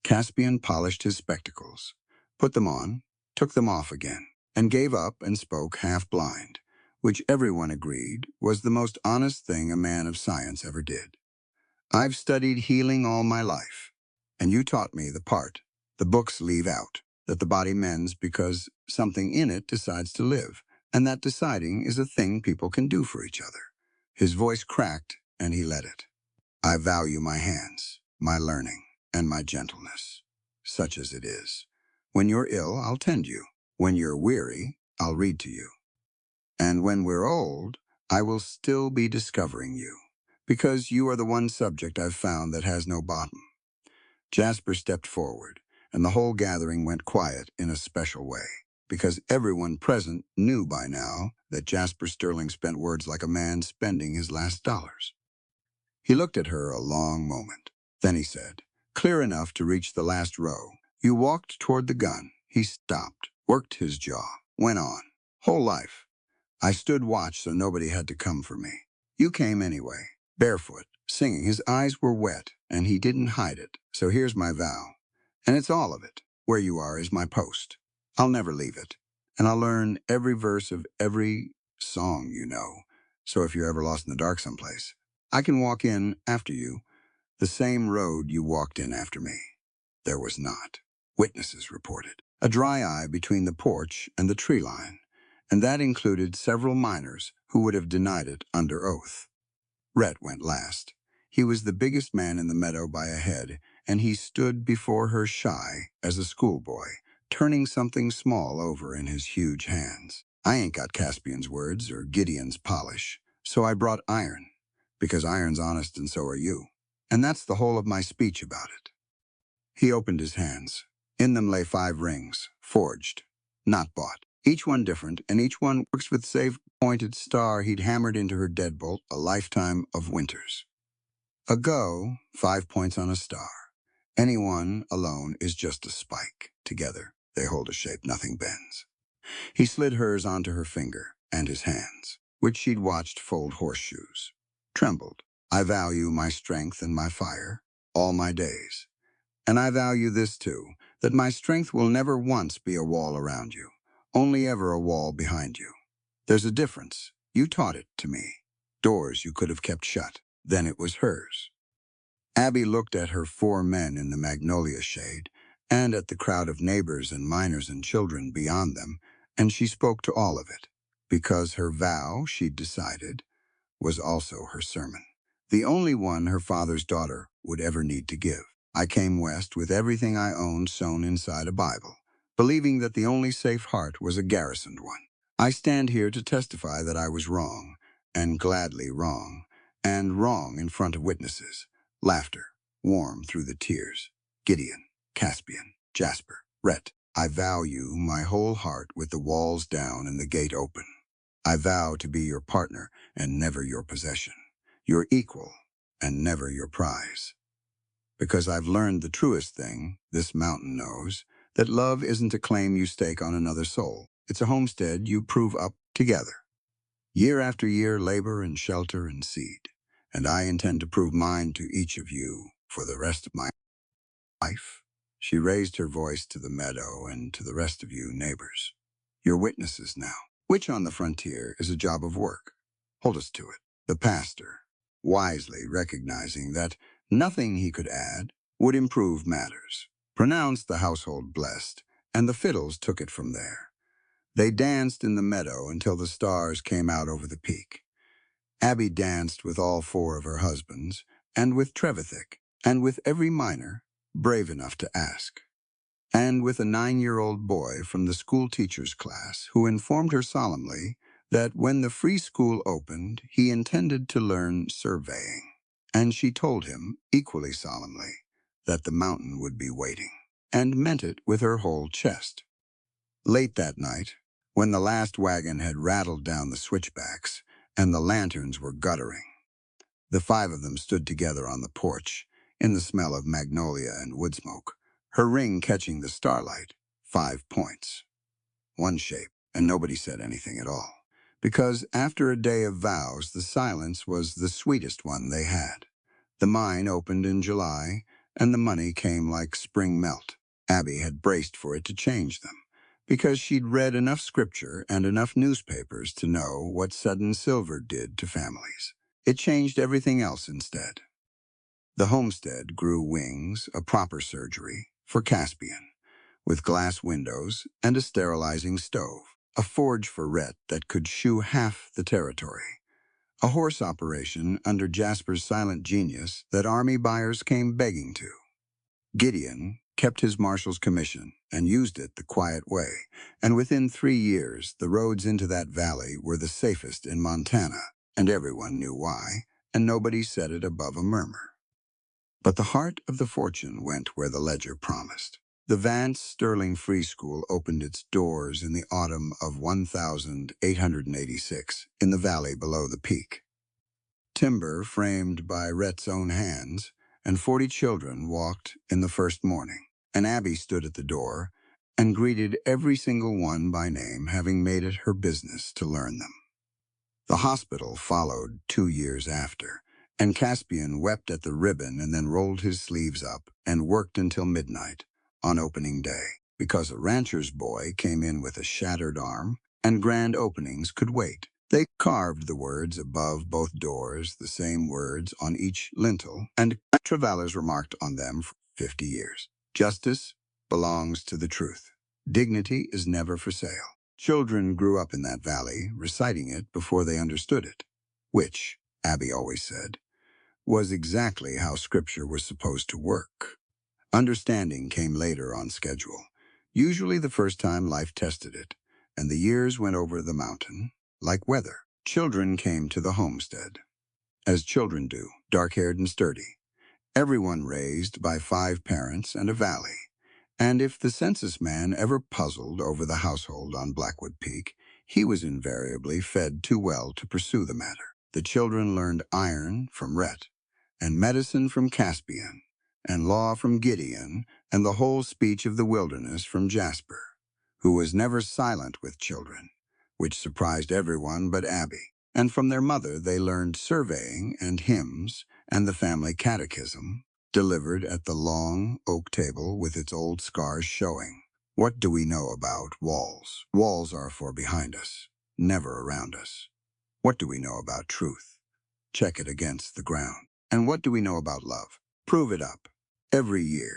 Caspian polished his spectacles, put them on, took them off again, and gave up and spoke half-blind, which everyone agreed was the most honest thing a man of science ever did. I've studied healing all my life, and you taught me the part the books leave out, that the body mends because something in it decides to live, and that deciding is a thing people can do for each other. His voice cracked, and he let it. I value my hands, my learning, and my gentleness, such as it is. When you're ill, I'll tend you. When you're weary, I'll read to you. And when we're old, I will still be discovering you, because you are the one subject I've found that has no bottom. Jasper stepped forward, and the whole gathering went quiet in a special way, because everyone present knew by now that Jasper Sterling spent words like a man spending his last dollars. He looked at her a long moment. Then he said, clear enough to reach the last row. You walked toward the gun. He stopped, worked his jaw, went on. Whole life. I stood watch so nobody had to come for me. You came anyway, barefoot, singing. His eyes were wet, and he didn't hide it. So here's my vow. And it's all of it. Where you are is my post. I'll never leave it. And I'll learn every verse of every song you know. So if you're ever lost in the dark someplace, I can walk in after you, the same road you walked in after me. There was not. Witnesses reported. A dry eye between the porch and the tree line, and that included several miners who would have denied it under oath. Rhett went last. He was the biggest man in the meadow by a head, and he stood before her shy as a schoolboy, turning something small over in his huge hands. I ain't got Caspian's words or Gideon's polish, so I brought iron, because iron's honest and so are you. And that's the whole of my speech about it. He opened his hands. In them lay 5 rings, forged, not bought. Each one different, and each one works with the same pointed star he'd hammered into her deadbolt a lifetime of winters. A go, 5 points on a star. Any one alone is just a spike. Together, they hold a shape nothing bends. He slid hers onto her finger, and his hands, which she'd watched fold horseshoes, trembled. I value my strength and my fire, all my days. And I value this too, that my strength will never once be a wall around you, only ever a wall behind you. There's a difference. You taught it to me. Doors you could have kept shut. then it was hers. Abby looked at her 4 men in the magnolia shade, and at the crowd of neighbors and miners and children beyond them, and she spoke to all of it, because her vow, she'd decided, was also her sermon. The only one her father's daughter would ever need to give. I came west with everything I owned sewn inside a Bible, believing that the only safe heart was a garrisoned one. I stand here to testify that I was wrong, and gladly wrong, and wrong in front of witnesses. Laughter, warm through the tears. Gideon, Caspian, Jasper, Rhett, I vow you my whole heart with the walls down and the gate open. I vow to be your partner and never your possession, your equal and never your prize. Because I've learned the truest thing this mountain knows, that love isn't a claim you stake on another soul. It's a homestead you prove up together. Year after year, labor and shelter and seed. And I intend to prove mine to each of you for the rest of my life. She raised her voice to the meadow and to the rest of you neighbors. You're witnesses now. Which on the frontier is a job of work. Hold us to it. The pastor, wisely recognizing that nothing he could add would improve matters, pronounced the household blessed, and the fiddles took it from there. They danced in the meadow until the stars came out over the peak. Abby danced with all 4 of her husbands, and with Trevithick, and with every miner brave enough to ask, and with a 9-year-old boy from the school teacher's class who informed her solemnly that when the free school opened, he intended to learn surveying. And she told him, equally solemnly, that the mountain would be waiting, and meant it with her whole chest. Late that night, when the last wagon had rattled down the switchbacks and the lanterns were guttering, the 5 of them stood together on the porch, in the smell of magnolia and wood smoke, her ring catching the starlight, 5 points. One shape, and nobody said anything at all, because after a day of vows, the silence was the sweetest one they had. The mine opened in July, and the money came like spring melt. Abby had braced for it to change them, because she'd read enough scripture and enough newspapers to know what sudden silver did to families. It changed everything else instead. The homestead grew wings, a proper surgery, for Caspian, with glass windows and a sterilizing stove, a forge for Rhett that could shoe half the territory, a horse operation under Jasper's silent genius that army buyers came begging to. Gideon kept his marshal's commission and used it the quiet way, and within 3 years the roads into that valley were the safest in Montana, and everyone knew why, and nobody said it above a murmur. But the heart of the fortune went where the ledger promised. The Vance Sterling Free School opened its doors in the autumn of 1886 in the valley below the peak. Timber framed by Rhett's own hands, and 40 children walked in the first morning, and Abby stood at the door and greeted every single one by name, having made it her business to learn them. The hospital followed 2 years after, and Caspian wept at the ribbon and then rolled his sleeves up and worked until midnight on opening day, because a rancher's boy came in with a shattered arm and grand openings could wait. They carved the words above both doors, the same words on each lintel, and Travaillers remarked on them for 50 years. Justice belongs to the truth. Dignity is never for sale. Children grew up in that valley, reciting it before they understood it, which, Abby always said, was exactly how Scripture was supposed to work. Understanding came later on schedule, usually the first time life tested it, and the years went over the mountain like weather. Children came to the homestead, as children do, dark-haired and sturdy, everyone raised by 5 parents and a valley. And if the census man ever puzzled over the household on Blackwood Peak, he was invariably fed too well to pursue the matter. The children learned iron from Rhett, and medicine from Caspian, and law from Gideon, and the whole speech of the wilderness from Jasper, who was never silent with children, which surprised everyone but Abby. And from their mother they learned surveying and hymns and the family catechism, delivered at the long oak table with its old scars showing. What do we know about walls? Walls are for behind us, never around us. What do we know about truth? check it against the ground. And what do we know about love? Prove it up. Every year,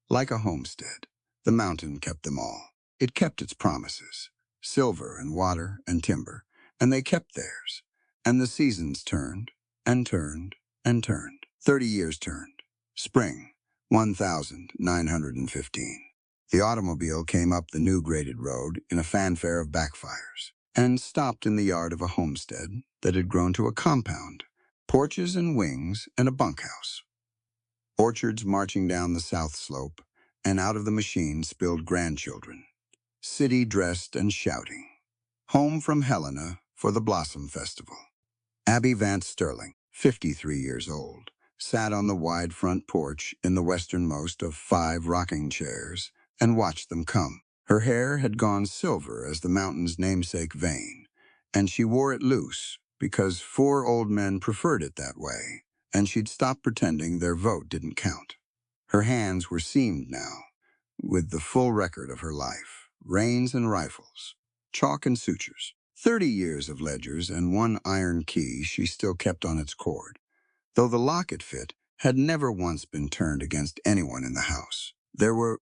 like a homestead, the mountain kept them all. It kept its promises, silver and water and timber, and they kept theirs. And the seasons turned and turned and turned. 30 years turned. Spring, 1915. The automobile came up the new graded road in a fanfare of backfires and stopped in the yard of a homestead that had grown to a compound, porches and wings and a bunkhouse. Orchards marching down the south slope, and out of the machine spilled grandchildren, city-dressed and shouting. Home from Helena for the Blossom Festival. Abby Vance Sterling, 53 years old, sat on the wide front porch in the westernmost of 5 rocking chairs and watched them come. Her hair had gone silver as the mountain's namesake vein, and she wore it loose because 4 old men preferred it that way, and she'd stopped pretending their vote didn't count. Her hands were seamed now, with the full record of her life, reins and rifles, chalk and sutures. 30 years of ledgers and 1 iron key she still kept on its cord, though the lock it fit had never once been turned against anyone in the house. There were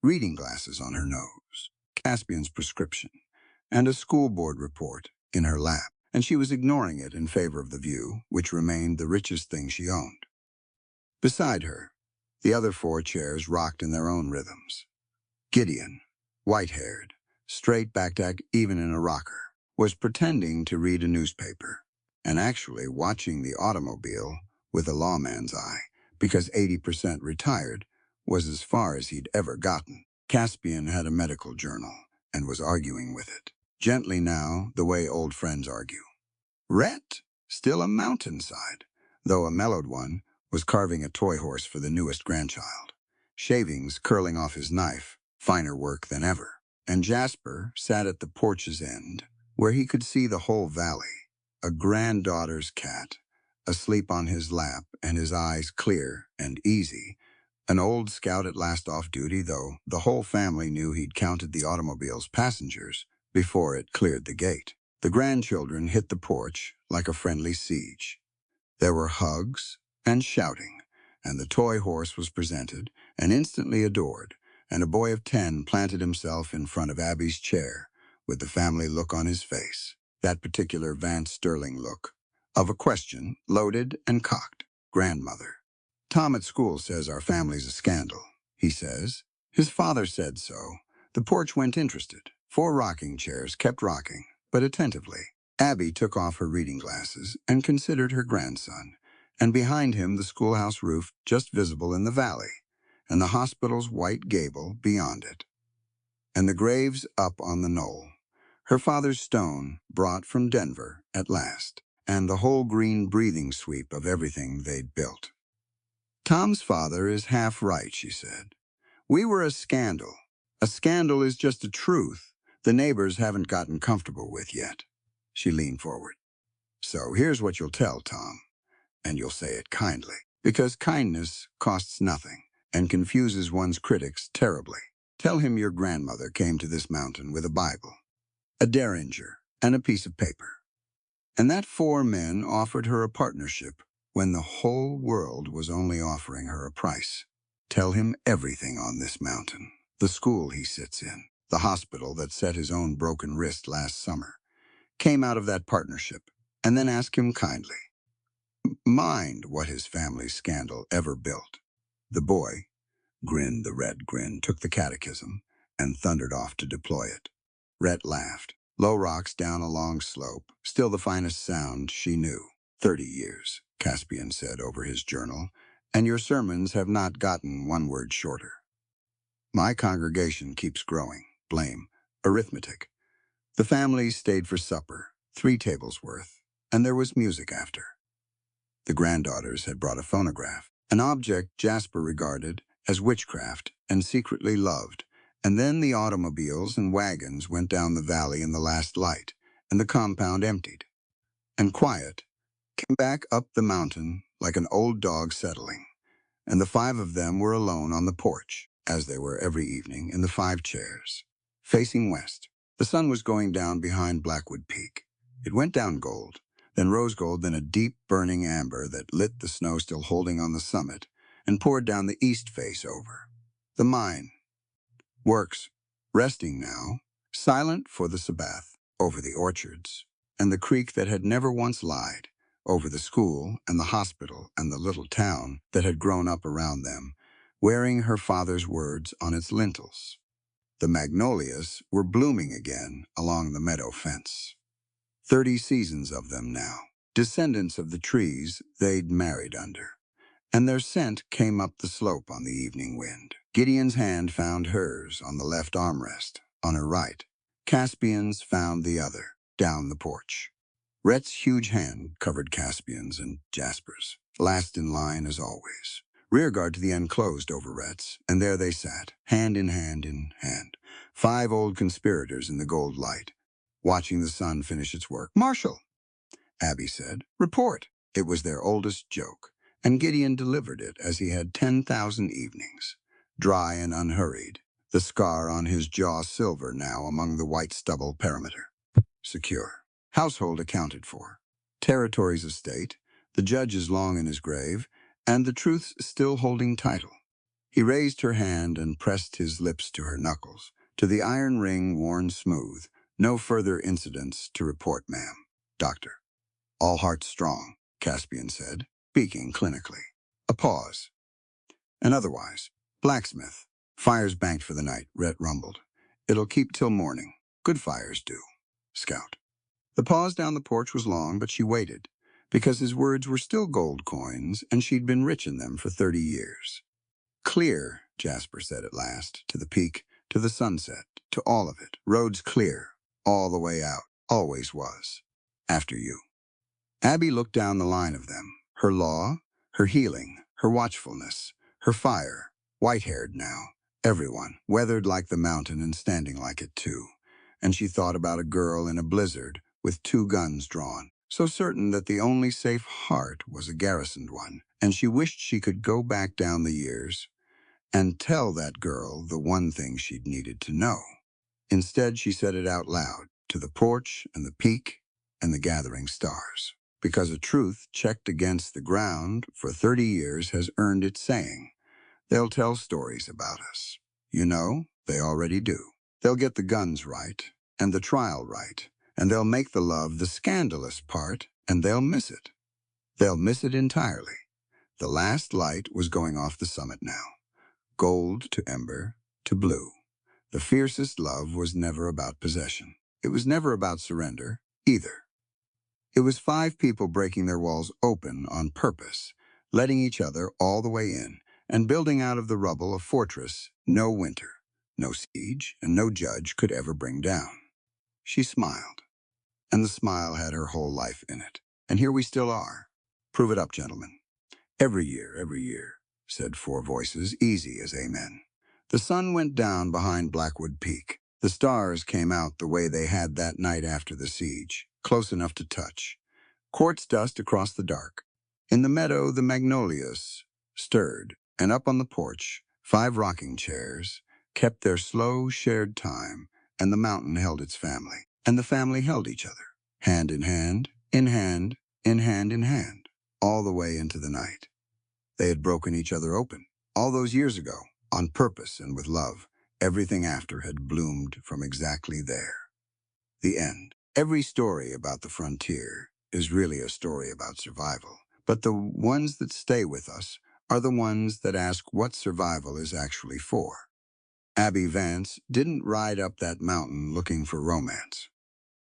reading glasses on her nose, Caspian's prescription, and a school board report in her lap, and she was ignoring it in favor of the view, which remained the richest thing she owned. Beside her, the other 4 chairs rocked in their own rhythms. Gideon, white-haired, straight-backed even in a rocker, was pretending to read a newspaper and actually watching the automobile with a lawman's eye, because 80% retired was as far as he'd ever gotten. Caspian had a medical journal and was arguing with it, gently now, the way old friends argue. Rhett, still a mountainside, though a mellowed one, was carving a toy horse for the newest grandchild. Shavings curling off his knife, finer work than ever. And Jasper sat at the porch's end, where he could see the whole valley, a granddaughter's cat, asleep on his lap and his eyes clear and easy, an old scout at last off duty, though the whole family knew he'd counted the automobile's passengers before it cleared the gate. The grandchildren hit the porch like a friendly siege. There were hugs and shouting, and the toy horse was presented and instantly adored, and a boy of 10 planted himself in front of Abby's chair with the family look on his face, that particular Vance Sterling look, of a question, loaded and cocked. Grandmother. Tom at school says our family's a scandal, he says. His father said so. The porch went interested. 4 rocking chairs kept rocking, but attentively. Abby took off her reading glasses and considered her grandson, and behind him the schoolhouse roof just visible in the valley, and the hospital's white gable beyond it, and the graves up on the knoll, her father's stone brought from Denver at last, and the whole green breathing sweep of everything they'd built. Tom's father is half right, she said. We were a scandal. A scandal is just a truth the neighbors haven't gotten comfortable with yet. She leaned forward. So here's what you'll tell Tom, and you'll say it kindly, because kindness costs nothing and confuses one's critics terribly. Tell him your grandmother came to this mountain with a Bible, a derringer, and a piece of paper, and that 4 men offered her a partnership when the whole world was only offering her a price. Tell him everything on this mountain, the school he sits in, the hospital that set his own broken wrist last summer, came out of that partnership, and then ask him kindly. Mind what his family's scandal ever built. The boy grinned the red grin, took the catechism, and thundered off to deploy it. Rhett laughed. Low rocks down a long slope, still the finest sound she knew. 30 years, Caspian said over his journal, and your sermons have not gotten 1 word shorter. My congregation keeps growing. Blame. Arithmetic. The family stayed for supper, 3 tables worth, and there was music after. The granddaughters had brought a phonograph, an object Jasper regarded as witchcraft and secretly loved, and then the automobiles and wagons went down the valley in the last light, and the compound emptied. And quiet came back up the mountain like an old dog settling, and the 5 of them were alone on the porch, as they were every evening in the 5 chairs, facing west. The sun was going down behind Blackwood Peak. It went down gold, then rose gold, then a deep burning amber that lit the snow still holding on the summit and poured down the east face over. The mine works, resting now, silent for the Sabbath, over the orchards, and the creek that had never once lied, over the school and the hospital and the little town that had grown up around them, wearing her father's words on its lintels. The magnolias were blooming again along the meadow fence. 30 seasons of them now, descendants of the trees they'd married under, and their scent came up the slope on the evening wind. Gideon's hand found hers on the left armrest, on her right. Caspian's found the other, down the porch. Rhett's huge hand covered Caspian's and Jasper's, last in line as always. Rearguard to the end closed over Rhett's, and there they sat, hand in hand in hand. 5 old conspirators in the gold light, watching the sun finish its work. "Marshal," Abby said, "report." It was their oldest joke, and Gideon delivered it as he had 10,000 evenings. Dry and unhurried, the scar on his jaw silver now among the white stubble perimeter. Secure. Household accounted for. Territories of state, the judge is long in his grave, and the truth's still holding title. He raised her hand and pressed his lips to her knuckles, to the iron ring worn smooth. "No further incidents to report, ma'am." "Doctor." "All hearts strong," Caspian said, speaking clinically. A pause. "And otherwise." "Blacksmith." "Fire's banked for the night," Rhett rumbled. "It'll keep till morning. Good fires do." Scout. The pause down the porch was long, but she waited, because his words were still gold coins, and she'd been rich in them for 30 years. "Clear," Jasper said at last, "to the peak, to the sunset, to all of it. Road's clear, all the way out. Always was. After you." Abby looked down the line of them, her law, her healing, her watchfulness, her fire, white-haired now, everyone, weathered like the mountain and standing like it too. And she thought about a girl in a blizzard with 2 guns drawn, so certain that the only safe heart was a garrisoned one, and she wished she could go back down the years and tell that girl the one thing she'd needed to know. Instead, she said it out loud, to the porch and the peak and the gathering stars. Because a truth checked against the ground for 30 years has earned its saying. They'll tell stories about us. You know, they already do. They'll get the guns right, and the trial right, and they'll make the love the scandalous part, and they'll miss it. They'll miss it entirely. The last light was going off the summit now. Gold to ember to blue. The fiercest love was never about possession. It was never about surrender, either. It was 5 people breaking their walls open on purpose, letting each other all the way in, and building out of the rubble a fortress no winter, no siege, and no judge could ever bring down. She smiled, and the smile had her whole life in it. And here we still are. Prove it up, gentlemen. Every year, said 4 voices, easy as amen. The sun went down behind Blackwood Peak. The stars came out the way they had that night after the siege, close enough to touch. Quartz dust across the dark. In the meadow, the magnolias stirred, and up on the porch, 5 rocking chairs kept their slow, shared time, and the mountain held its family, and the family held each other, hand in hand, in hand, in hand in hand, all the way into the night. They had broken each other open, all those years ago, on purpose and with love. Everything after had bloomed from exactly there. The end. Every story about the frontier is really a story about survival, but the ones that stay with us are the ones that ask what survival is actually for. Abby Vance didn't ride up that mountain looking for romance.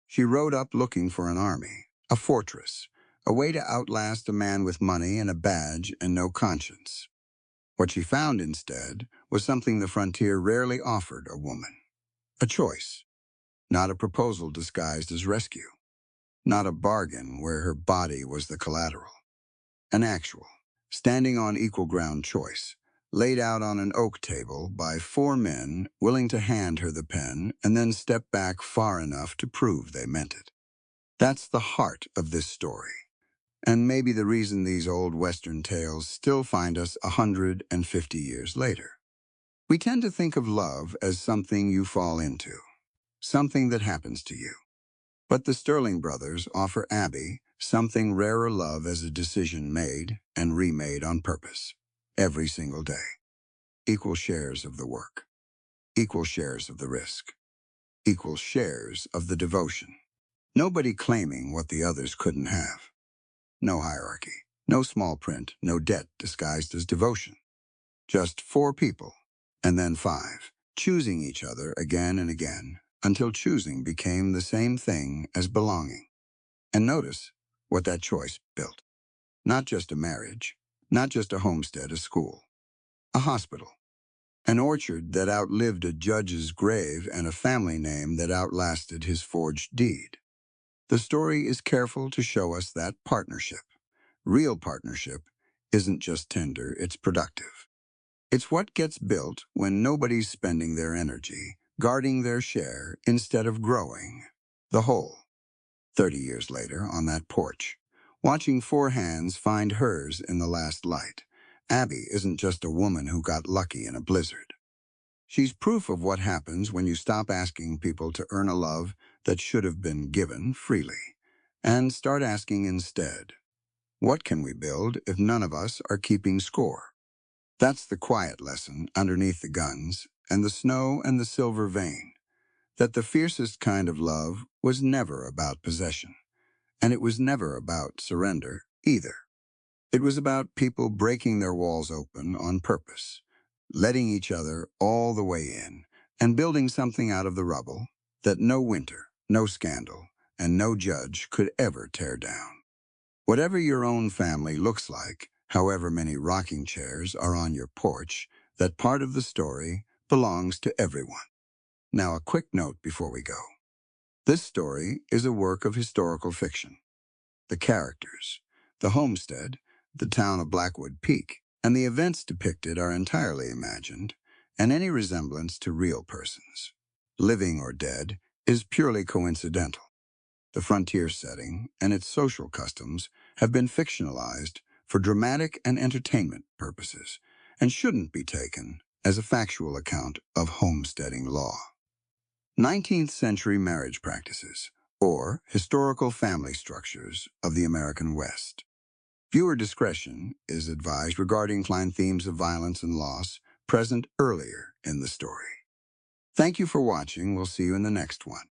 She rode up looking for an army, a fortress, a way to outlast a man with money and a badge and no conscience. What she found instead was something the frontier rarely offered a woman. A choice, not a proposal disguised as rescue, not a bargain where her body was the collateral. An actual, standing on equal ground choice, laid out on an oak table by 4 men willing to hand her the pen and then step back far enough to prove they meant it. That's the heart of this story. And maybe the reason these old Western tales still find us 150 years later. We tend to think of love as something you fall into, something that happens to you. But the Sterling brothers offer Abby something rarer love as a decision made and remade on purpose. Every single day. Equal shares of the work. Equal shares of the risk. Equal shares of the devotion. Nobody claiming what the others couldn't have. No hierarchy. No small print. No debt disguised as devotion. Just 4 people, and then 5, choosing each other again and again until choosing became the same thing as belonging. And notice what that choice built. Not just a marriage, not just a homestead, a school, a hospital, an orchard that outlived a judge's grave, and a family name that outlasted his forged deed. The story is careful to show us that partnership, real partnership, isn't just tender, it's productive. It's what gets built when nobody's spending their energy, guarding their share instead of growing the whole. 30 years later, on that porch, watching 4 hands find hers in the last light, Abby isn't just a woman who got lucky in a blizzard. She's proof of what happens when you stop asking people to earn a love that should have been given freely, and start asking instead, what can we build if none of us are keeping score? That's the quiet lesson underneath the guns and the snow and the silver vein, that the fiercest kind of love was never about possession, and it was never about surrender either. It was about people breaking their walls open on purpose, letting each other all the way in, and building something out of the rubble that no winter, no scandal, and no judge could ever tear down. Whatever your own family looks like, however many rocking chairs are on your porch, that part of the story belongs to everyone. Now, a quick note before we go. This story is a work of historical fiction. The characters, the homestead, the town of Blackwood Peak, and the events depicted are entirely imagined, and any resemblance to real persons, living or dead, is purely coincidental. The frontier setting and its social customs have been fictionalized for dramatic and entertainment purposes and shouldn't be taken as a factual account of homesteading law. 19th century marriage practices, or historical family structures of the American West. Viewer discretion is advised regarding themes of violence and loss present earlier in the story. Thank you for watching. We'll see you in the next one.